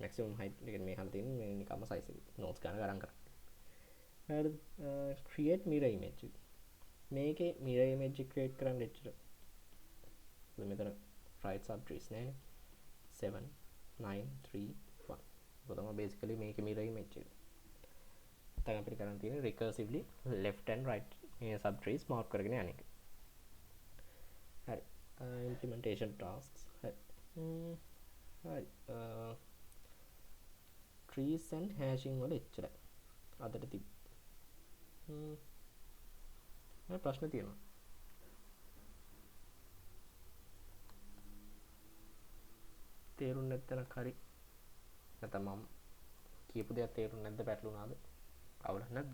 maximum height එක මේ හැම තියෙන මේ නිකම්ම size එක nodes ගාන ගණන් කරා. and create mirror image. මේකේ mirror image create කරන්න එච්චර මෙතන right subtrees නෑනේ. 7 9 3 1. ඒක තමයි basically මේකේ mirror image එක. දැන් අපිට කරන්න තියෙන්නේ recursively left and right මේ subtrees mark කරගෙන යන එක. හරි. implementation tasks. හරි. trees and hashing වල එච්චරයි. අදට තිබ්බ. ප්‍රශ්න තියෙනවා. තේරුම් නැත්නම් හරි. නැත්නම් මම කියපු දේ තේරුම් නැද්ද පැටලුණාද? අවුලක් නැද්ද?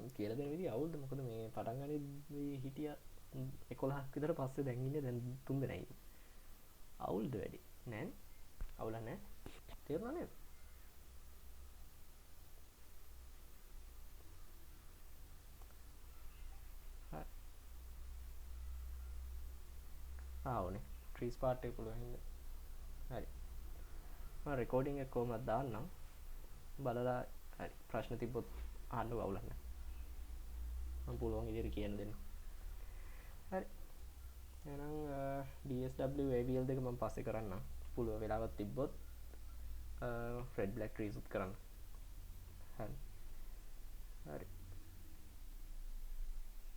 කියලා දෙන විදිහ අවුල්ද මොකද මේ පටන් ගන්නේ හිටිය 11ක් විතර පස්සේ දැන් ඉන්නේ දැන් 3 දෙනා ඉන්නේ අවුල්ද වැඩි නෑ අවුලක් නෑ තේරුණා නේද ආවනේ ට්‍රීස් පාර්ට් එක පුළුවන් හින්දා හරි මම රෙකෝඩින් එක කොහොමද දාන්නම් බලලා හරි ප්‍රශ්න තිබ්බොත් අහන්න අවුලක් නෑ මම පුළුවන් විදිහට කියන්න දෙන්න හරි එහෙනම් DSW AVL දෙක මම පස්සේ කරන්නම් පුළුවන් වෙලාවක් තිබ්බොත් red black trees උත් කරන්න හරි හරි